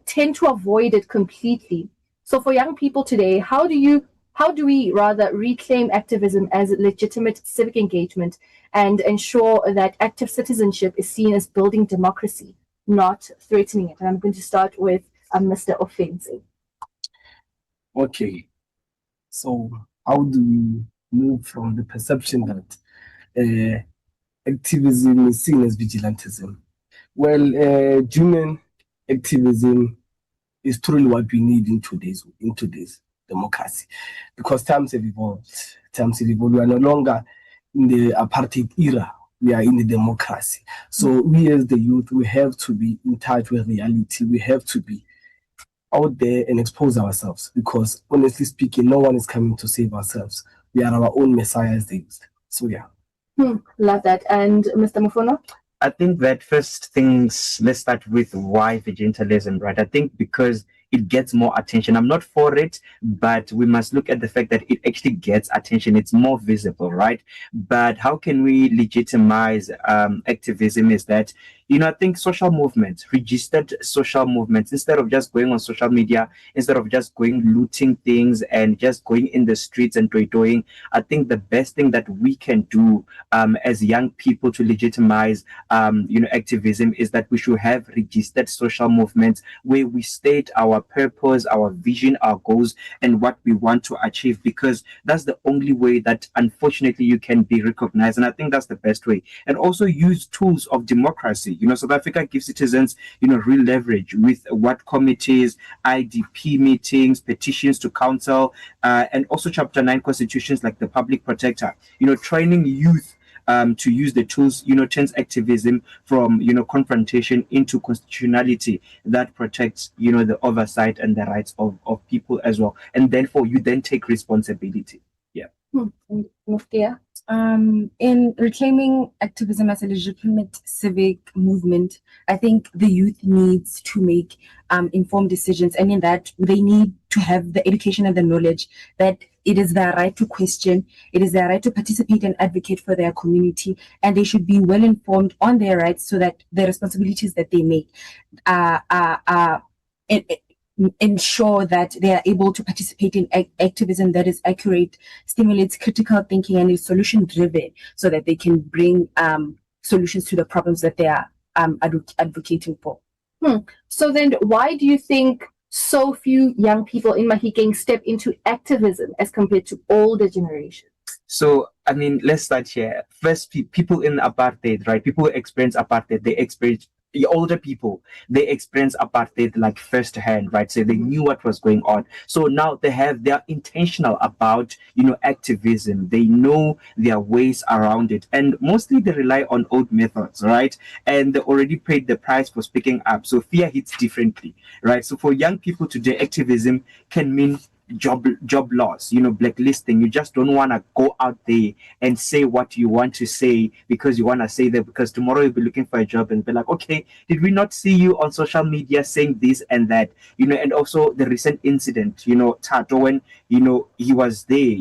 Speaker 28: tend to avoid it completely. So for young people today, how do we rather reclaim activism as legitimate civic engagement and ensure that active citizenship is seen as building democracy, not threatening it? And I'm going to start with Mr. Offensi.
Speaker 8: Okay, so how do we move from the perception that activism is seen as vigilantism? Well, genuine activism is truly what we need in today's democracy, because times have evolved. We are no longer in the apartheid era. We are in the democracy. So we as the youth, we have to be in touch with reality. We have to be out there and expose ourselves, because honestly speaking, no one is coming to save ourselves. We are our own messiah as the youth. So yeah.
Speaker 28: Love that. And Mr. Mufono?
Speaker 9: I think that first things, let's start with why vigilantism, right? I think because it gets more attention. I'm not for it, but we must look at the fact that it actually gets attention. It's more visible, right? But how can we legitimize activism is that, I think social movements, registered social movements, instead of just going on social media, instead of just going looting things and just going in the streets and doing, I think the best thing that we can do as young people to legitimize, activism is that we should have registered social movements where we state our purpose, our vision, our goals, and what we want to achieve, because that's the only way that unfortunately you can be recognized. And I think that's the best way. And also use tools of democracy. South Africa gives citizens, real leverage with what committees, IDP meetings, petitions to council, and also Chapter 9 constitutions like the Public Protector. Training youth to use the tools, turns activism from, confrontation into constitutionality that protects, the oversight and the rights of people as well. And therefore, you then take responsibility. Yeah.
Speaker 28: Muftia?
Speaker 15: In reclaiming activism as a legitimate civic movement, I think the youth needs to make informed decisions, and in that they need to have the education and the knowledge that it is their right to question, it is their right to participate and advocate for their community, and they should be well informed on their rights so that the responsibilities that they make ensure that they are able to participate in activism that is accurate, stimulates critical thinking, and is solution driven, so that they can bring solutions to the problems that they are advocating for.
Speaker 28: So then why do you think so few young people in Mahikeng step into activism as compared to older generations?
Speaker 9: So, let's start here. First, people in apartheid, right? People who experience apartheid, they experience the older people, they experience apartheid like firsthand, right? So they knew what was going on. So now they are intentional about, activism. They know their ways around it. And mostly they rely on old methods, right? And they already paid the price for speaking up. So fear hits differently, right? So for young people today, activism can mean job loss, blacklisting. You just don't want to go out there and say what you want to say because you want to say that, because tomorrow you'll be looking for a job and be like, okay, did we not see you on social media saying this and that? And also the recent incident, Tato, when he was there,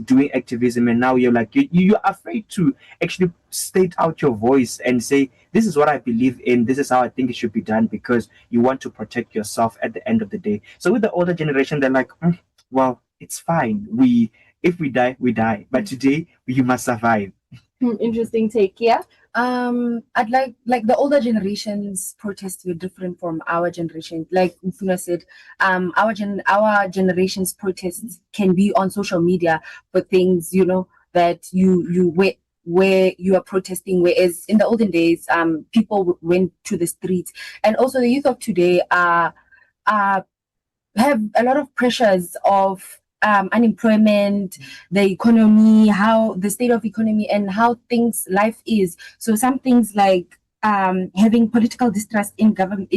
Speaker 9: doing activism, and now you're like, you're afraid to actually state out your voice and say, this is what I believe in, this is how I think it should be done, because you want to protect yourself at the end of the day. So with the older generation, they're like, well, it's fine. If we die, we die. But today, you must survive.
Speaker 28: Interesting take. Yeah. I'd like the older generations protests were different from our generation. Like Ufuna said, our generation's protests can be on social media for things, that you where you are protesting, whereas in the olden days, people went to the streets. And also the youth of today are have a lot of pressures of unemployment, the economy, how the state of economy and how life is. So some things like having political distrust in government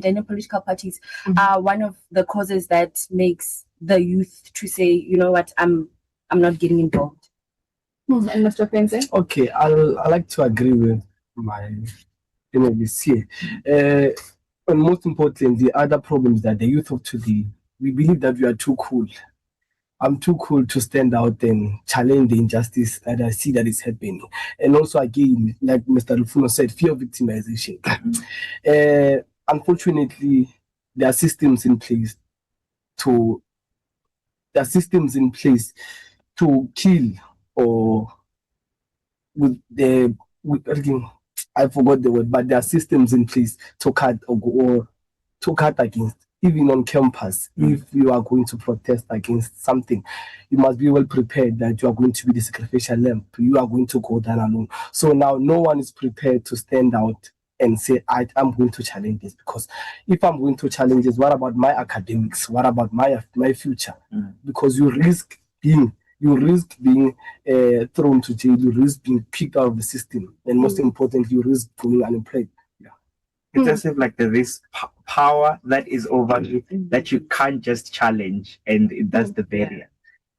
Speaker 28: and in political parties are one of the causes that makes the youth to say, you know what, I'm not getting involved. And Mr. Fenton?
Speaker 8: Okay, I like to agree with my panelists here. And most importantly, the other problems that the youth of today, we believe that we are too cool. I'm too cool to stand out and challenge the injustice that I see that is happening. And also, again, like Mr. Lufuno said, fear of victimization. Unfortunately, there are systems in place to kill or I forgot the word, but there are systems in place to cut against. Even on campus, if you are going to protest against something, you must be well prepared that you are going to be the sacrificial lamb. You are going to go down alone. So now no one is prepared to stand out and say, I'm going to challenge this, because if I'm going to challenge this, what about my academics? What about my future? Because you risk being thrown to jail, you risk being kicked out of the system, and most importantly, you risk going unemployed.
Speaker 9: It's as if like there is power that is over you that you can't just challenge, and that's the barrier.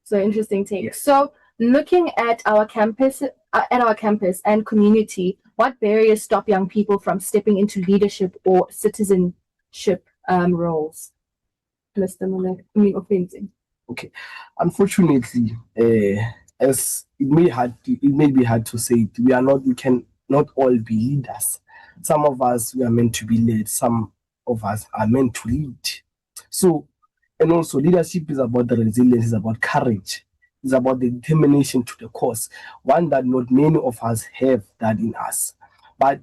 Speaker 28: So interesting take. Yeah. So looking at our campus and community, what barriers stop young people from stepping into leadership or citizenship roles? Mr. Offensing.
Speaker 8: Okay, unfortunately, as it may be hard to say it, we can not all be leaders. Some of us, we are meant to be led. Some of us are meant to lead. So, and also leadership is about the resilience, it's about courage, it's about the determination to the cause. One that not many of us have that in us. But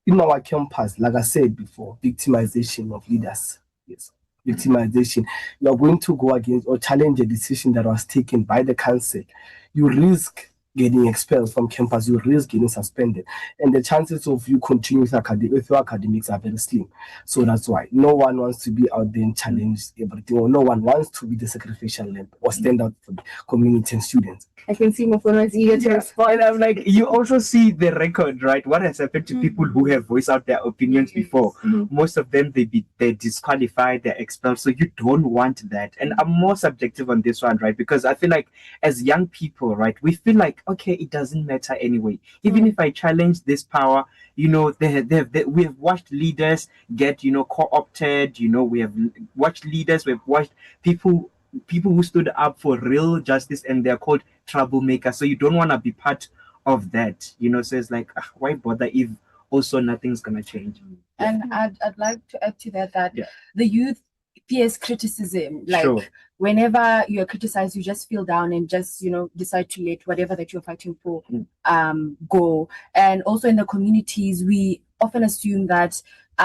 Speaker 8: in our campus, like I said before, victimization of leaders. Yes, victimization. You are going to go against or challenge a decision that was taken by the council. You risk getting expelled from campus, you risk getting suspended, and the chances of you continuing with your academics are very slim. So that's why no one wants to be out there and challenge everything, or no one wants to be the sacrificial lamb or stand out for the community and students.
Speaker 28: I can see Mofono is eager to respond.
Speaker 9: And I'm like, you also see the record, right? What has happened to people who have voiced out their opinions before? Most of them, they're disqualified, they're expelled. So you don't want that. And I'm more subjective on this one, right? Because I feel like as young people, right, we feel like, okay, it doesn't matter anyway. Even if I challenge this power, we have watched leaders get, co-opted. We have watched leaders, we've watched people who stood up for real justice, and they're called troublemakers. So you don't want to be part of that, so it's like, why bother if also nothing's gonna change?
Speaker 28: And I'd like to add to that the youth fears criticism. Like, sure, whenever you're criticized, you just feel down and just decide to let whatever that you're fighting for go. And also in the communities, we often assume that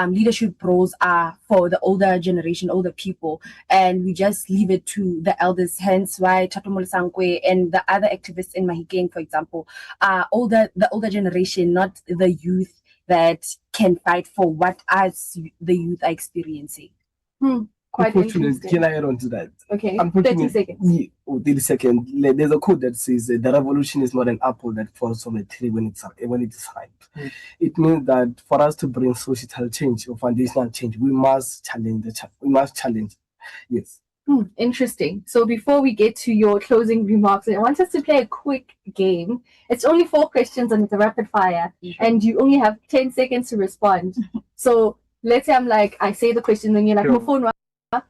Speaker 28: leadership roles are for the older generation, older people, and we just leave it to the elders. Hence why Tato Molisankwe and the other activists in Mahikeng, for example, are the older generation, not the youth that can fight for what us, the youth, are experiencing. Quite
Speaker 8: unfortunately, can I add on to that?
Speaker 28: Okay, 30 seconds.
Speaker 8: 30 seconds. There's a quote that says the revolution is not an apple that falls from a tree when it is ripe. It means that for us to bring societal change or foundational change, we must challenge. Yes.
Speaker 28: Interesting. So before we get to your closing remarks, I want us to play a quick game. It's only 4 questions and it's a rapid fire, and you only have 10 seconds to respond. So let's say I say the question, then you're like, no phone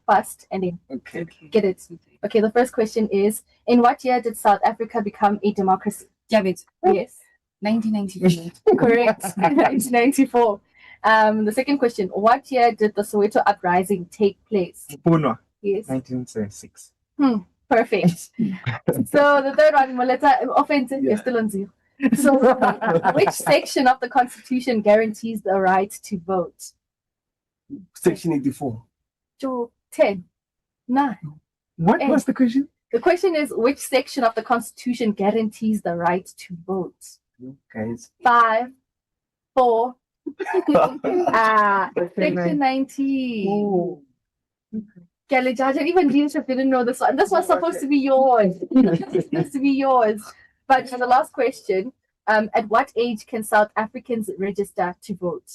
Speaker 28: fast, and then get it. Okay, the first question is, in what year did South Africa become a democracy? Javid. Yes. 1994. Correct. 1994. The second question: what year did the Soweto uprising take place?
Speaker 9: Punwa.
Speaker 28: Yes.
Speaker 9: 1976.
Speaker 28: Perfect. So the third one, Moleta, offensive, you're still on zero. So which section of the Constitution guarantees the right to vote?
Speaker 8: Section 84.
Speaker 28: 10, 9.
Speaker 9: What was the question?
Speaker 28: The question is, which section of the Constitution guarantees the right to vote?
Speaker 9: Guys.
Speaker 28: 5, 4. Section 19. Even leadership didn't know this one. This was supposed to be yours. Supposed to be yours. But for the last question, at what age can South Africans register to vote?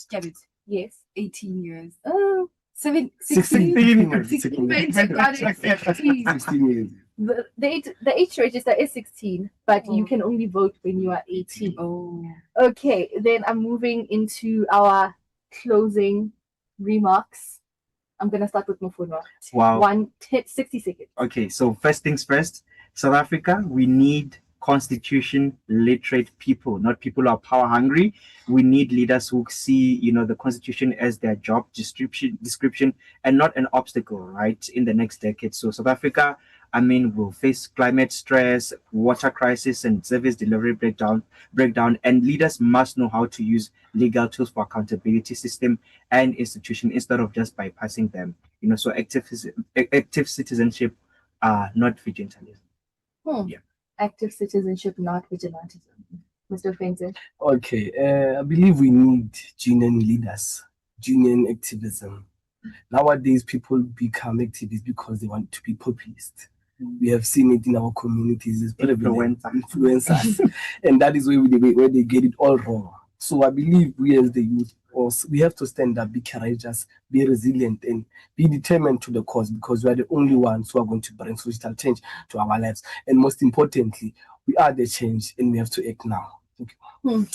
Speaker 28: Yes.
Speaker 3: 18 years.
Speaker 28: Oh, 16
Speaker 8: 16 years.
Speaker 28: The age to register is 16, but you can only vote when you are 18. Okay, then I'm moving into our closing remarks. I'm going to start with Mufunwa.
Speaker 9: Wow.
Speaker 28: 60 seconds.
Speaker 9: Okay, so first things first, South Africa, we need constitution literate people, not people who are power hungry. We need leaders who see, the constitution as their job description and not an obstacle, right, in the next decade. So South Africa, will face climate stress, water crisis, and service delivery breakdown, and leaders must know how to use legal tools for accountability system and institution instead of just bypassing them. So active citizenship, not vigilantism. Yeah.
Speaker 28: Active citizenship, not vigilantism. Mr. Fenton.
Speaker 8: Okay, I believe we need genuine leaders, genuine activism. Nowadays, people become activists because they want to be populist. We have seen it in our communities. It's influencers. And that is where they get it all wrong. So I believe we as the youth, we have to stand up, be courageous, be resilient, and be determined to the cause, because we are the only ones who are going to bring social change to our lives. And most importantly, we are the change, and we have to act now. Thank you.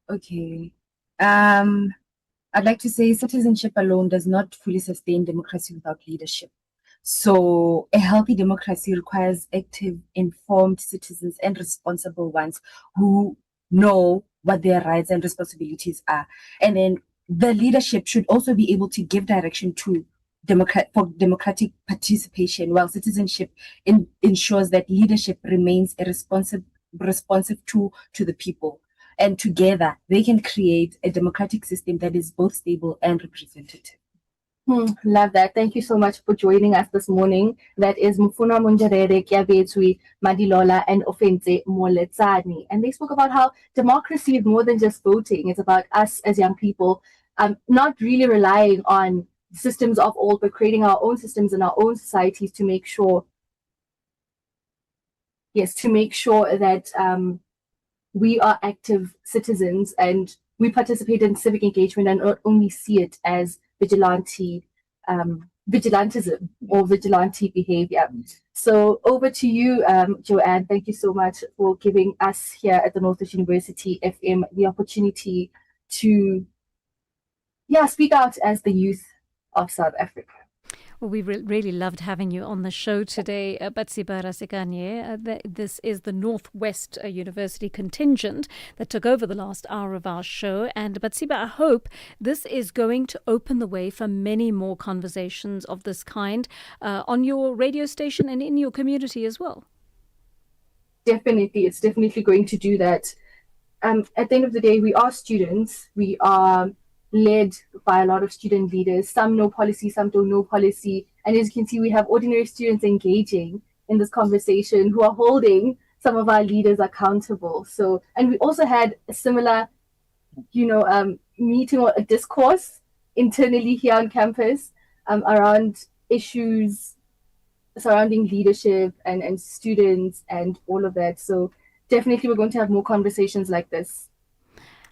Speaker 3: Okay. I'd like to say citizenship alone does not fully sustain democracy without leadership. So a healthy democracy requires active, informed citizens and responsible ones who know what their rights and responsibilities are. And then the leadership should also be able to give direction to democratic participation, while citizenship ensures that leadership remains a responsive tool to the people. And together, they can create a democratic system that is both stable and representative.
Speaker 28: Love that. Thank you so much for joining us this morning. That is Mufuna Munjarere, Kiabetsui, Madilola, and Ofense Moletsani. And they spoke about how democracy is more than just voting. It's about us as young people not really relying on systems of old, but creating our own systems in our own societies to make sure, that we are active citizens and we participate in civic engagement and not only see it as vigilantism or vigilante behavior. So over to you, Joanne. Thank you so much for giving us here at the Northwest University FM the opportunity to speak out as the youth of South Africa.
Speaker 6: Well, we really loved having you on the show today, Batsiba Rasikanye. This is the Northwest University contingent that took over the last hour of our show. And Batsiba, I hope this is going to open the way for many more conversations of this kind on your radio station and in your community as well.
Speaker 28: Definitely. It's definitely going to do that. At the end of the day, we are students. We are led by a lot of student leaders. Some know policy, some don't know policy. And as you can see, we have ordinary students engaging in this conversation who are holding some of our leaders accountable. So, and we also had a similar, meeting or a discourse internally here on campus around issues surrounding leadership and students and all of that. So definitely we're going to have more conversations like this.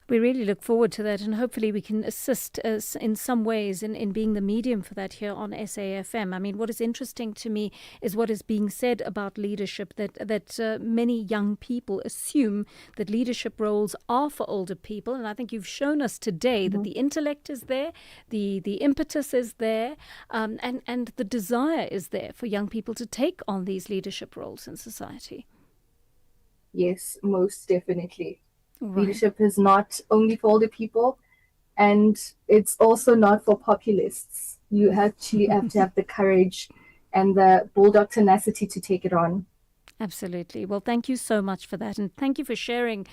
Speaker 6: We really look forward to that, and hopefully we can assist in some ways in being the medium for that here on SAfm. I mean, what is interesting to me is what is being said about leadership, that many young people assume that leadership roles are for older people, and I think you've shown us today that the intellect is there, the impetus is there, and the desire is there for young people to take on these leadership roles in society.
Speaker 28: Yes, most definitely.
Speaker 3: Right. Leadership is not only for older people, and it's also not for populists. You actually have to have the courage and the bulldog tenacity to take it on.
Speaker 6: Absolutely. Well, thank you so much for that. And thank you for sharing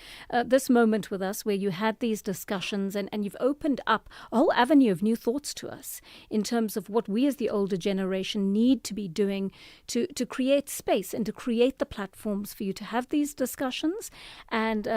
Speaker 6: this moment with us where you had these discussions and you've opened up a whole avenue of new thoughts to us in terms of what we as the older generation need to be doing to create space and to create the platforms for you to have these discussions and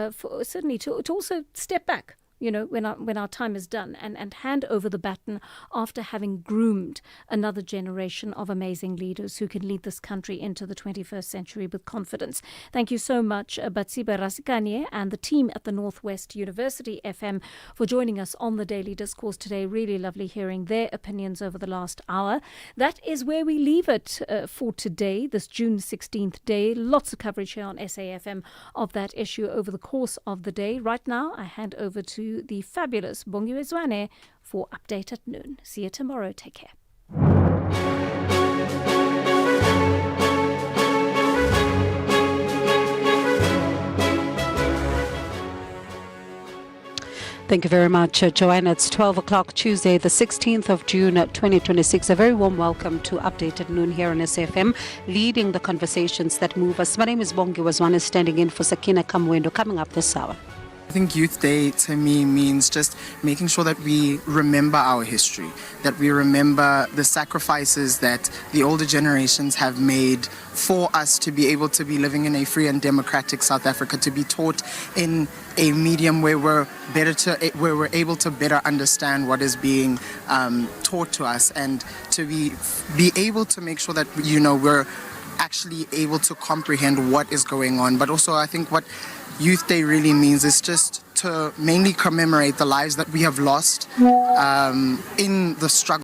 Speaker 6: certainly to also step back, when our time is done and hand over the baton after having groomed another generation of amazing leaders who can lead this country into the 21st century with confidence. Thank you so much, Batsiba Rasikanye and the team at the Northwest University FM for joining us on the Daily Discourse today. Really lovely hearing their opinions over the last hour. That is where we leave it for today, this June 16th day. Lots of coverage here on SAfm of that issue over the course of the day. Right now, I hand over to the fabulous Bongiwe Zwane for Update at Noon. See you tomorrow. Take care.
Speaker 5: Thank you very much, Joanna. It's 12 o'clock Tuesday, the 16th of June, 2026. A very warm welcome to Update at Noon here on SAfm, leading the conversations that move us. My name is Bongiwe Zwane, standing in for Sakina Kamwendo, coming up this hour.
Speaker 13: I think Youth Day to me means just making sure that we remember our history, that we remember the sacrifices that the older generations have made for us to be able to be living in a free and democratic South Africa, to be taught in a medium where we're able to better understand what is being taught to us, and to be able to make sure that we're actually able to comprehend what is going on. But also, I think what Youth Day really means is just to mainly commemorate the lives that we have lost in the struggle